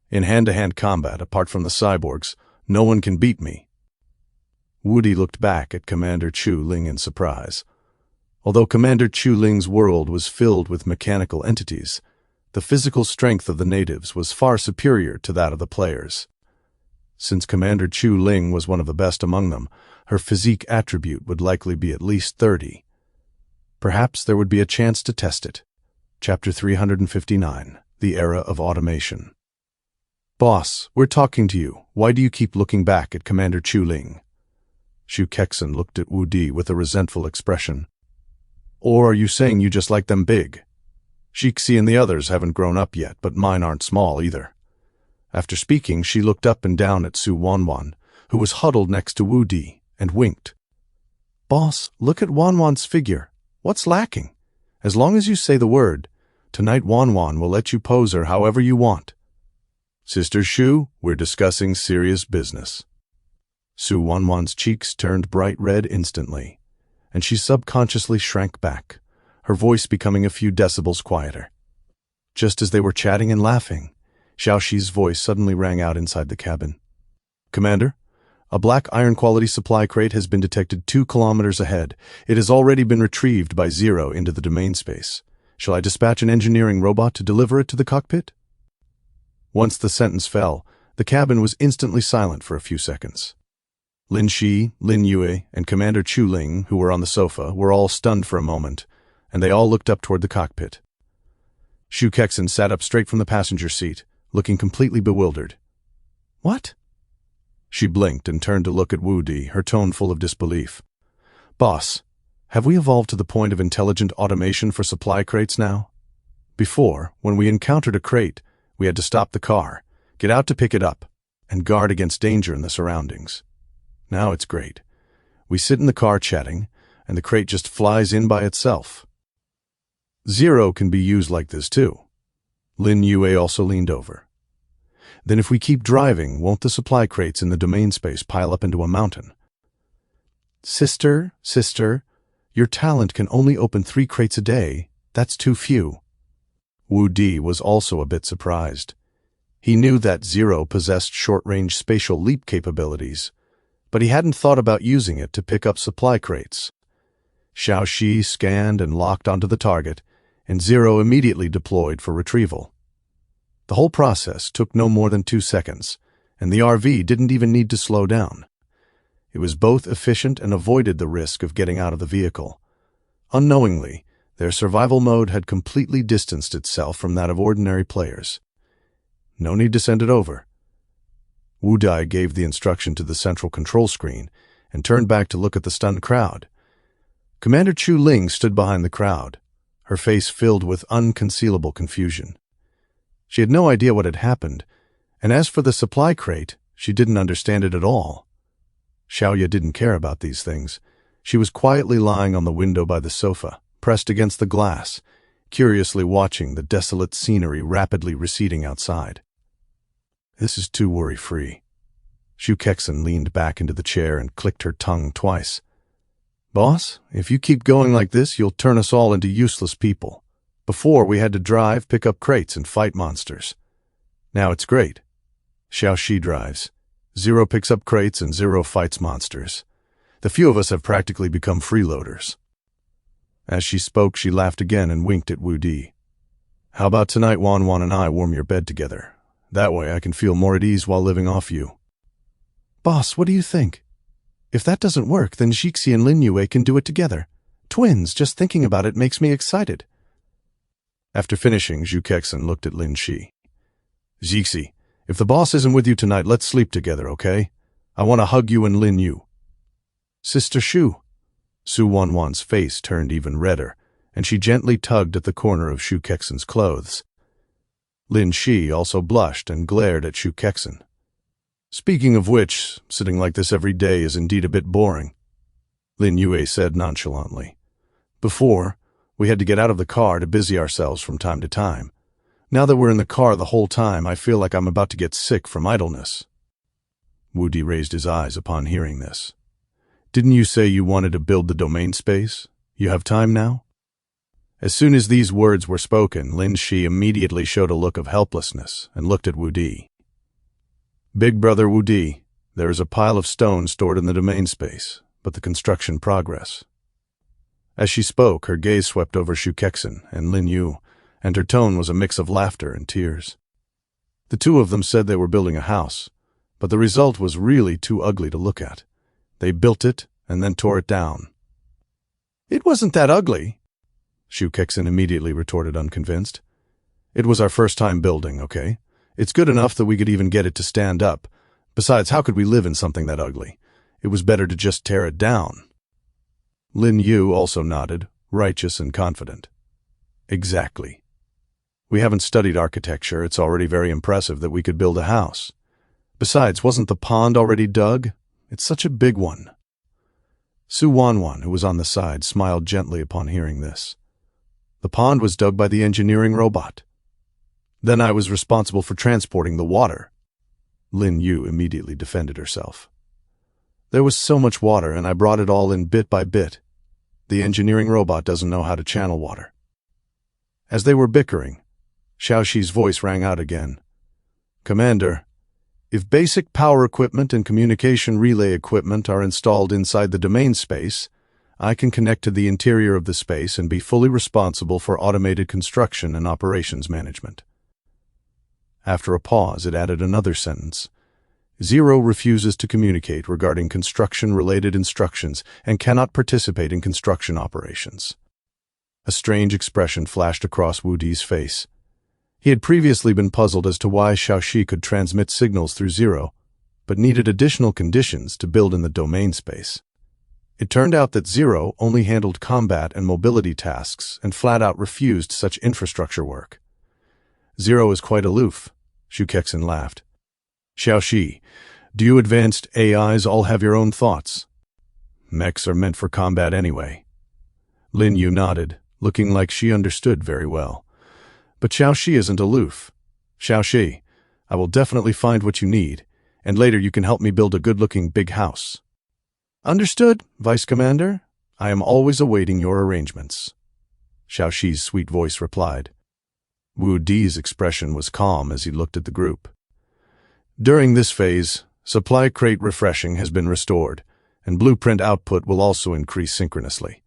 in hand-to-hand combat, apart from the cyborgs, no one can beat me." Woody looked back at Commander Chuling in surprise. Although Commander Chuling's world was filled with mechanical entities, the physical strength of the natives was far superior to that of the players. Since Commander Chuling was one of the best among them, her physique attribute would likely be at least 30. Perhaps there would be a chance to test it. Chapter 359, The Era of Automation. "Boss, we're talking to you. Why do you keep looking back at Commander Chuling?" Zhu Kexin looked at Wu Di with a resentful expression. "Or are you saying you just like them big? Shixi and the others haven't grown up yet, but mine aren't small either." After speaking, she looked up and down at Su Wanwan, who was huddled next to Wu Di, and winked. "Boss, look at Wanwan's figure. What's lacking? As long as you say the word, tonight Wanwan will let you pose her however you want." "Sister Shu, we're discussing serious business." Su Wanwan's cheeks turned bright red instantly, and she subconsciously shrank back, her voice becoming a few decibels quieter. Just as they were chatting and laughing, Xiaoxi's voice suddenly rang out inside the cabin. "Commander, a black iron-quality supply crate has been detected 2 kilometers ahead. It has already been retrieved by Zero into the domain space. Shall I dispatch an engineering robot to deliver it to the cockpit?" Once the sentence fell, the cabin was instantly silent for a few seconds. Lin Shi, Lin Yue, and Commander Chuling, who were on the sofa, were all stunned for a moment, and they all looked up toward the cockpit. Zhu Kexin sat up straight from the passenger seat, looking completely bewildered. "What?" She blinked and turned to look at Wu Di, her tone full of disbelief. "Boss, have we evolved to the point of intelligent automation for supply crates now? Before, when we encountered a crate, we had to stop the car, get out to pick it up, and guard against danger in the surroundings. Now it's great. We sit in the car chatting, and the crate just flies in by itself. Zero can be used like this too." Lin Yue also leaned over. "Then if we keep driving, won't the supply crates in the domain space pile up into a mountain?" Sister, your talent can only open 3 crates a day. That's too few." Wu Di was also a bit surprised. He knew that Zero possessed short-range spatial leap capabilities, but he hadn't thought about using it to pick up supply crates. Xiaoxi scanned and locked onto the target, and Zero immediately deployed for retrieval. The whole process took no more than 2 seconds, and the RV didn't even need to slow down. It was both efficient and avoided the risk of getting out of the vehicle. Unknowingly, their survival mode had completely distanced itself from that of ordinary players. No need to send it over. Wu Di gave the instruction to the central control screen and turned back to look at the stunned crowd. Commander Chuling stood behind the crowd, her face filled with unconcealable confusion. She had no idea what had happened, and as for the supply crate, she didn't understand it at all. Xiaoya didn't care about these things. She was quietly lying on the window by the sofa, pressed against the glass, curiously watching the desolate scenery rapidly receding outside. This is too worry-free. Zhu Kexin leaned back into the chair and clicked her tongue twice. Boss, if you keep going like this, you'll turn us all into useless people. Before, we had to drive, pick up crates, and fight monsters. Now it's great. Xiaoxi drives. Zero picks up crates and Zero fights monsters. The few of us have practically become freeloaders. As she spoke, she laughed again and winked at Wu Di. How about tonight Wanwan and I warm your bed together? That way I can feel more at ease while living off you. Boss, what do you think? If that doesn't work, then Jixi and Lin Yue can do it together. Twins, just thinking about it makes me excited. After finishing, Zhu Kexin looked at Lin Shi. Jixi, if the boss isn't with you tonight, let's sleep together, okay? I want to hug you and Lin Yu. Sister Shu. Su Wanwan's face turned even redder, and she gently tugged at the corner of Shu Kexen's clothes. Lin Shi also blushed and glared at Shu Kexen. Speaking of which, sitting like this every day is indeed a bit boring, Lin Yue said nonchalantly. Before, we had to get out of the car to busy ourselves from time to time. Now that we're in the car the whole time, I feel like I'm about to get sick from idleness. Wu Di raised his eyes upon hearing this. Didn't you say you wanted to build the domain space? You have time now? As soon as these words were spoken, Lin Shi immediately showed a look of helplessness and looked at Wu Di. Big brother Wu Di, there is a pile of stone stored in the domain space, but the construction progress. As she spoke, her gaze swept over Shu Kexen and Lin Yu, and her tone was a mix of laughter and tears. The two of them said they were building a house, but the result was really too ugly to look at. They built it and then tore it down. It wasn't that ugly, Shu Kexen immediately retorted unconvinced. It was our first time building, okay? It's good enough that we could even get it to stand up. Besides, how could we live in something that ugly? It was better to just tear it down. Lin Yu also nodded, righteous and confident. Exactly. We haven't studied architecture. It's already very impressive that we could build a house. Besides, wasn't the pond already dug? It's such a big one. Su Wanwan, who was on the side, smiled gently upon hearing this. The pond was dug by the engineering robot. Then I was responsible for transporting the water. Lin Yu immediately defended herself. There was so much water, and I brought it all in bit by bit. The engineering robot doesn't know how to channel water. As they were bickering, Xiaoxi's voice rang out again. Commander, if basic power equipment and communication relay equipment are installed inside the domain space, I can connect to the interior of the space and be fully responsible for automated construction and operations management. After a pause, it added another sentence. Zero refuses to communicate regarding construction-related instructions and cannot participate in construction operations. A strange expression flashed across Wu Di's face. He had previously been puzzled as to why Xiaoxi could transmit signals through Zero, but needed additional conditions to build in the domain space. It turned out that Zero only handled combat and mobility tasks and flat-out refused such infrastructure work. Zero is quite aloof, Shu Kexen laughed. Xiaoxi, do you advanced AIs all have your own thoughts? Mechs are meant for combat anyway. Lin Yu nodded, looking like she understood very well. But Xiaoxi isn't aloof. Xiaoxi, I will definitely find what you need, and later you can help me build a good-looking big house. Understood, Vice Commander. I am always awaiting your arrangements. Xiaoxi's sweet voice replied. Wu Di's expression was calm as he looked at the group. During this phase, supply crate refreshing has been restored, and blueprint output will also increase synchronously.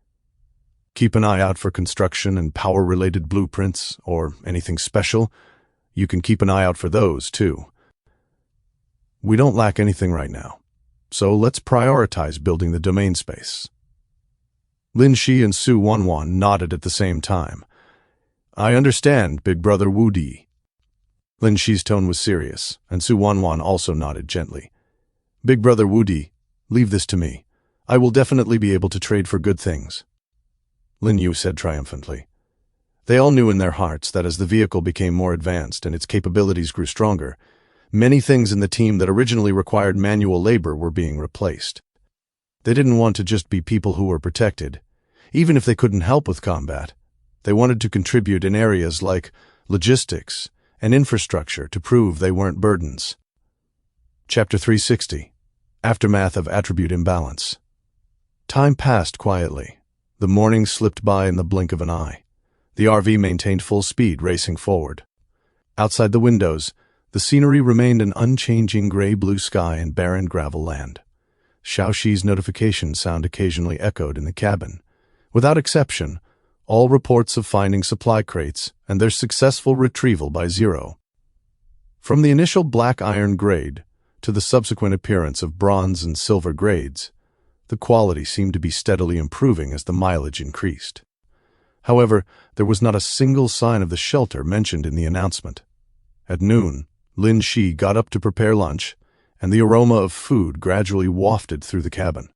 Keep an eye out for construction and power-related blueprints, or anything special. You can keep an eye out for those, too. We don't lack anything right now, so let's prioritize building the domain space. Lin Shi and Su Wanwan nodded at the same time. I understand, Big Brother Wu Di. Lin Shi's tone was serious, and Su Wanwan also nodded gently. Big Brother Wu Di, leave this to me. I will definitely be able to trade for good things. Lin Yu said triumphantly. They all knew in their hearts that as the vehicle became more advanced and its capabilities grew stronger, many things in the team that originally required manual labor were being replaced. They didn't want to just be people who were protected, even if they couldn't help with combat. They wanted to contribute in areas like logistics and infrastructure to prove they weren't burdens. Chapter 360. Aftermath of Attribute Imbalance. Time passed quietly. The morning slipped by in the blink of an eye. The RV maintained full speed, racing forward. Outside the windows, the scenery remained an unchanging gray-blue sky and barren gravel land. Xiaoxi's notification sound occasionally echoed in the cabin. Without exception, all reports of finding supply crates and their successful retrieval by Zero. From the initial black iron grade to the subsequent appearance of bronze and silver grades, the quality seemed to be steadily improving as the mileage increased. However, there was not a single sign of the shelter mentioned in the announcement. At noon, Lin Shi got up to prepare lunch, and the aroma of food gradually wafted through the cabin.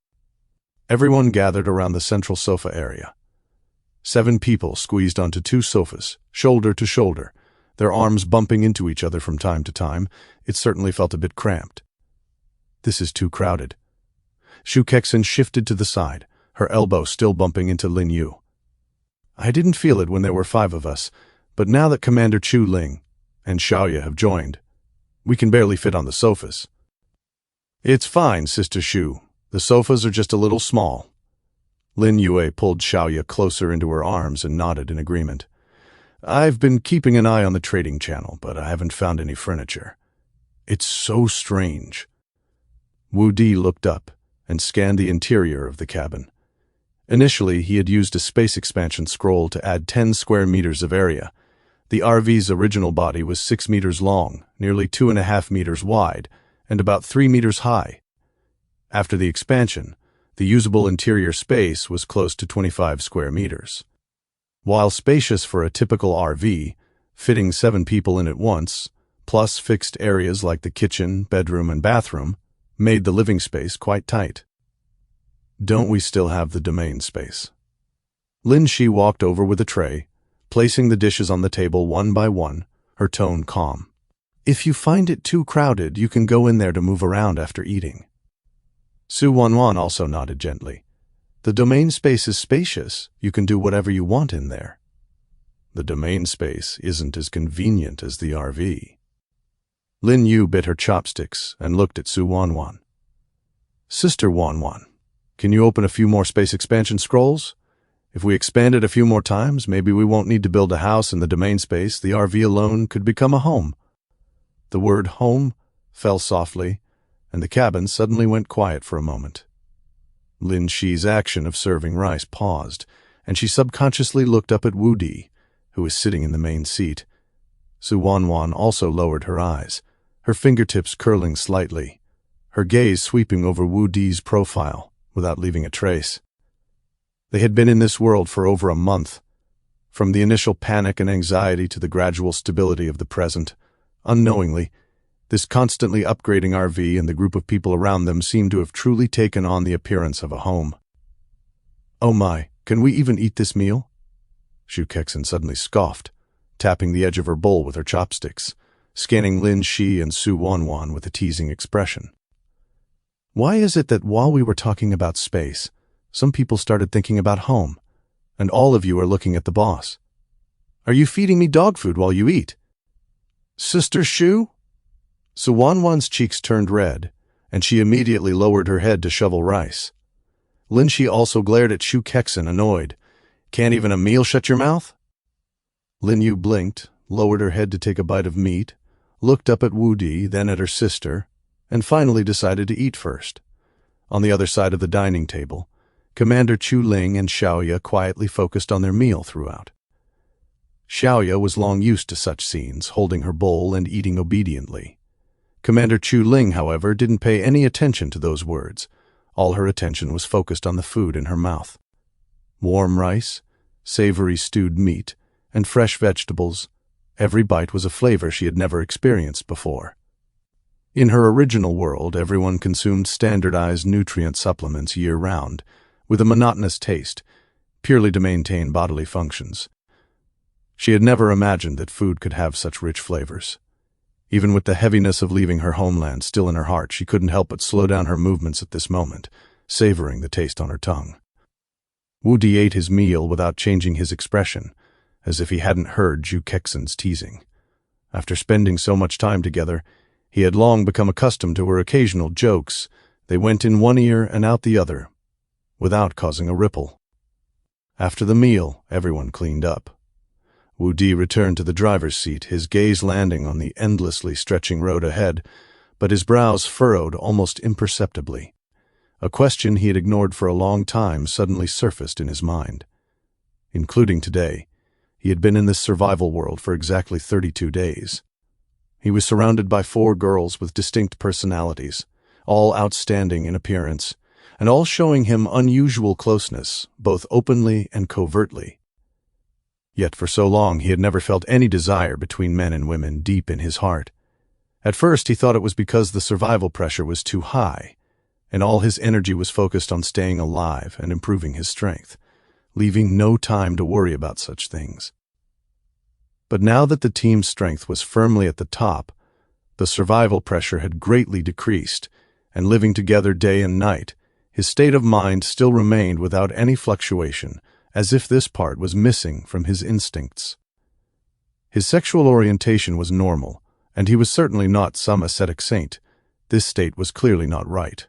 Everyone gathered around the central sofa area. 7 people squeezed onto 2 sofas, shoulder to shoulder, their arms bumping into each other from time to time. It certainly felt a bit cramped. "This is too crowded." Shu Kexin shifted to the side, her elbow still bumping into Lin Yu. "I didn't feel it when there were 5 of us, but now that Commander Chu Ling and Xiaoya have joined, we can barely fit on the sofas." "It's fine, Sister Shu. The sofas are just a little small." Lin Yue pulled Xiaoya closer into her arms and nodded in agreement. "I've been keeping an eye on the trading channel, but I haven't found any furniture. It's so strange." Wu Di looked up and scanned the interior of the cabin. Initially, he had used a space expansion scroll to add 10 square meters of area. The RV's original body was 6 meters long, nearly 2.5 meters wide, and about 3 meters high. After the expansion, the usable interior space was close to 25 square meters. While spacious for a typical RV, fitting 7 people in at once, plus fixed areas like the kitchen, bedroom, and bathroom, made the living space quite tight. "Don't we still have the domain space?" Lin Shi walked over with a tray, placing the dishes on the table one by one, her tone calm. "If you find it too crowded, you can go in there to move around after eating." Su Wanwan also nodded gently. "The domain space is spacious. You can do whatever you want in there." "The domain space isn't as convenient as the RV." Lin Yu bit her chopsticks and looked at Su Wanwan. "Sister Wanwan, can you open a few more space expansion scrolls? If we expand it a few more times, maybe we won't need to build a house in the domain space. The RV alone could become a home." The word home fell softly, and the cabin suddenly went quiet for a moment. Lin Shi's action of serving rice paused, and she subconsciously looked up at Wu Di, who was sitting in the main seat. Su Wanwan also lowered her eyes, her fingertips curling slightly, her gaze sweeping over Wu Di's profile without leaving a trace. They had been in this world for over a month. From the initial panic and anxiety to the gradual stability of the present, unknowingly, this constantly upgrading RV and the group of people around them seemed to have truly taken on the appearance of a home. "Oh my, can we even eat this meal?" Shu Kexin suddenly scoffed, tapping the edge of her bowl with her chopsticks, scanning Lin Shi and Su Wanwan with a teasing expression. "Why is it that while we were talking about space, some people started thinking about home, and all of you are looking at the boss? Are you feeding me dog food while you eat?" "Sister Shu?" Su Wanwan's cheeks turned red, and she immediately lowered her head to shovel rice. Lin Shi also glared at Shu Kexin, annoyed. "Can't even a meal shut your mouth?" Lin Yu blinked, lowered her head to take a bite of meat, looked up at Wu Di, then at her sister, and finally decided to eat first. On the other side of the dining table, Commander Chu Ling and Xiaoya quietly focused on their meal throughout. Xiaoya was long used to such scenes, holding her bowl and eating obediently. Commander Chu Ling, however, didn't pay any attention to those words. All her attention was focused on the food in her mouth. Warm rice, savory stewed meat, and fresh vegetables. Every bite was a flavor she had never experienced before. In her original world, everyone consumed standardized nutrient supplements year-round, with a monotonous taste, purely to maintain bodily functions. She had never imagined that food could have such rich flavors. Even with the heaviness of leaving her homeland still in her heart, she couldn't help but slow down her movements at this moment, savoring the taste on her tongue. Wu Di ate his meal without changing his expression, as if he hadn't heard Shu Kexin's teasing. After spending so much time together, he had long become accustomed to her occasional jokes. They went in one ear and out the other, without causing a ripple. After the meal, everyone cleaned up. Wu Di returned to the driver's seat, his gaze landing on the endlessly stretching road ahead, but his brows furrowed almost imperceptibly. A question he had ignored for a long time suddenly surfaced in his mind. Including today, he had been in this survival world for exactly 32 days. He was surrounded by 4 girls with distinct personalities, all outstanding in appearance, and all showing him unusual closeness, both openly and covertly. Yet for so long he had never felt any desire between men and women deep in his heart. At first, he thought it was because the survival pressure was too high, and all his energy was focused on staying alive and improving his strength, leaving no time to worry about such things. But now that the team's strength was firmly at the top, the survival pressure had greatly decreased, and living together day and night, his state of mind still remained without any fluctuation, as if this part was missing from his instincts. His sexual orientation was normal, and he was certainly not some ascetic saint. This state was clearly not right.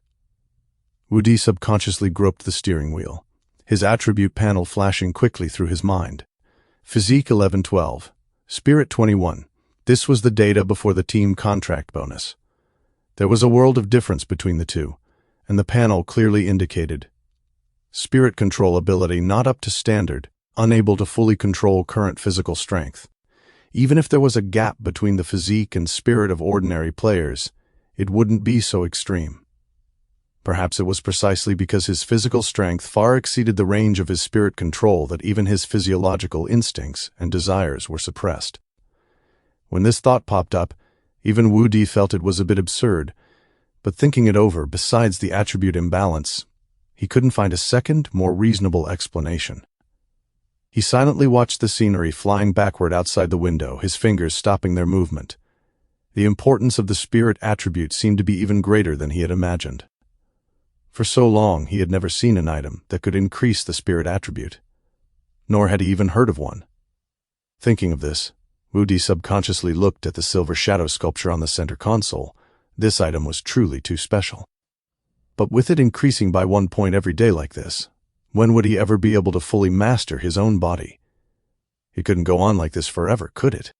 Wudi subconsciously groped the steering wheel, his attribute panel flashing quickly through his mind. Physique 1112, Spirit 21. This was the data before the team contract bonus. There was a world of difference between the two, and the panel clearly indicated spirit control ability not up to standard, unable to fully control current physical strength. Even if there was a gap between the physique and spirit of ordinary players, it wouldn't be so extreme. Perhaps it was precisely because his physical strength far exceeded the range of his spirit control that even his physiological instincts and desires were suppressed. When this thought popped up, even Wudi felt it was a bit absurd, but thinking it over, besides the attribute imbalance, he couldn't find a second, more reasonable explanation. He silently watched the scenery flying backward outside the window, his fingers stopping their movement. The importance of the spirit attribute seemed to be even greater than he had imagined. For so long, he had never seen an item that could increase the spirit attribute, nor had he even heard of one. Thinking of this, Wudi subconsciously looked at the silver shadow sculpture on the center console. This item was truly too special. But with it increasing by 1 point every day like this, when would he ever be able to fully master his own body? It couldn't go on like this forever, could it?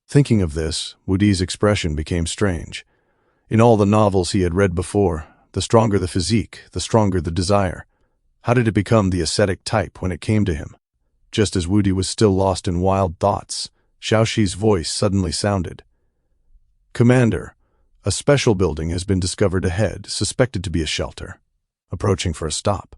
Thinking of this, Wudi's expression became strange. In all the novels he had read before, the stronger the physique, the stronger the desire. How did it become the ascetic type when it came to him? Just as Wudi was still lost in wild thoughts, Xiaoxi's voice suddenly sounded. "Commander, a special building has been discovered ahead, suspected to be a shelter. Approaching for a stop."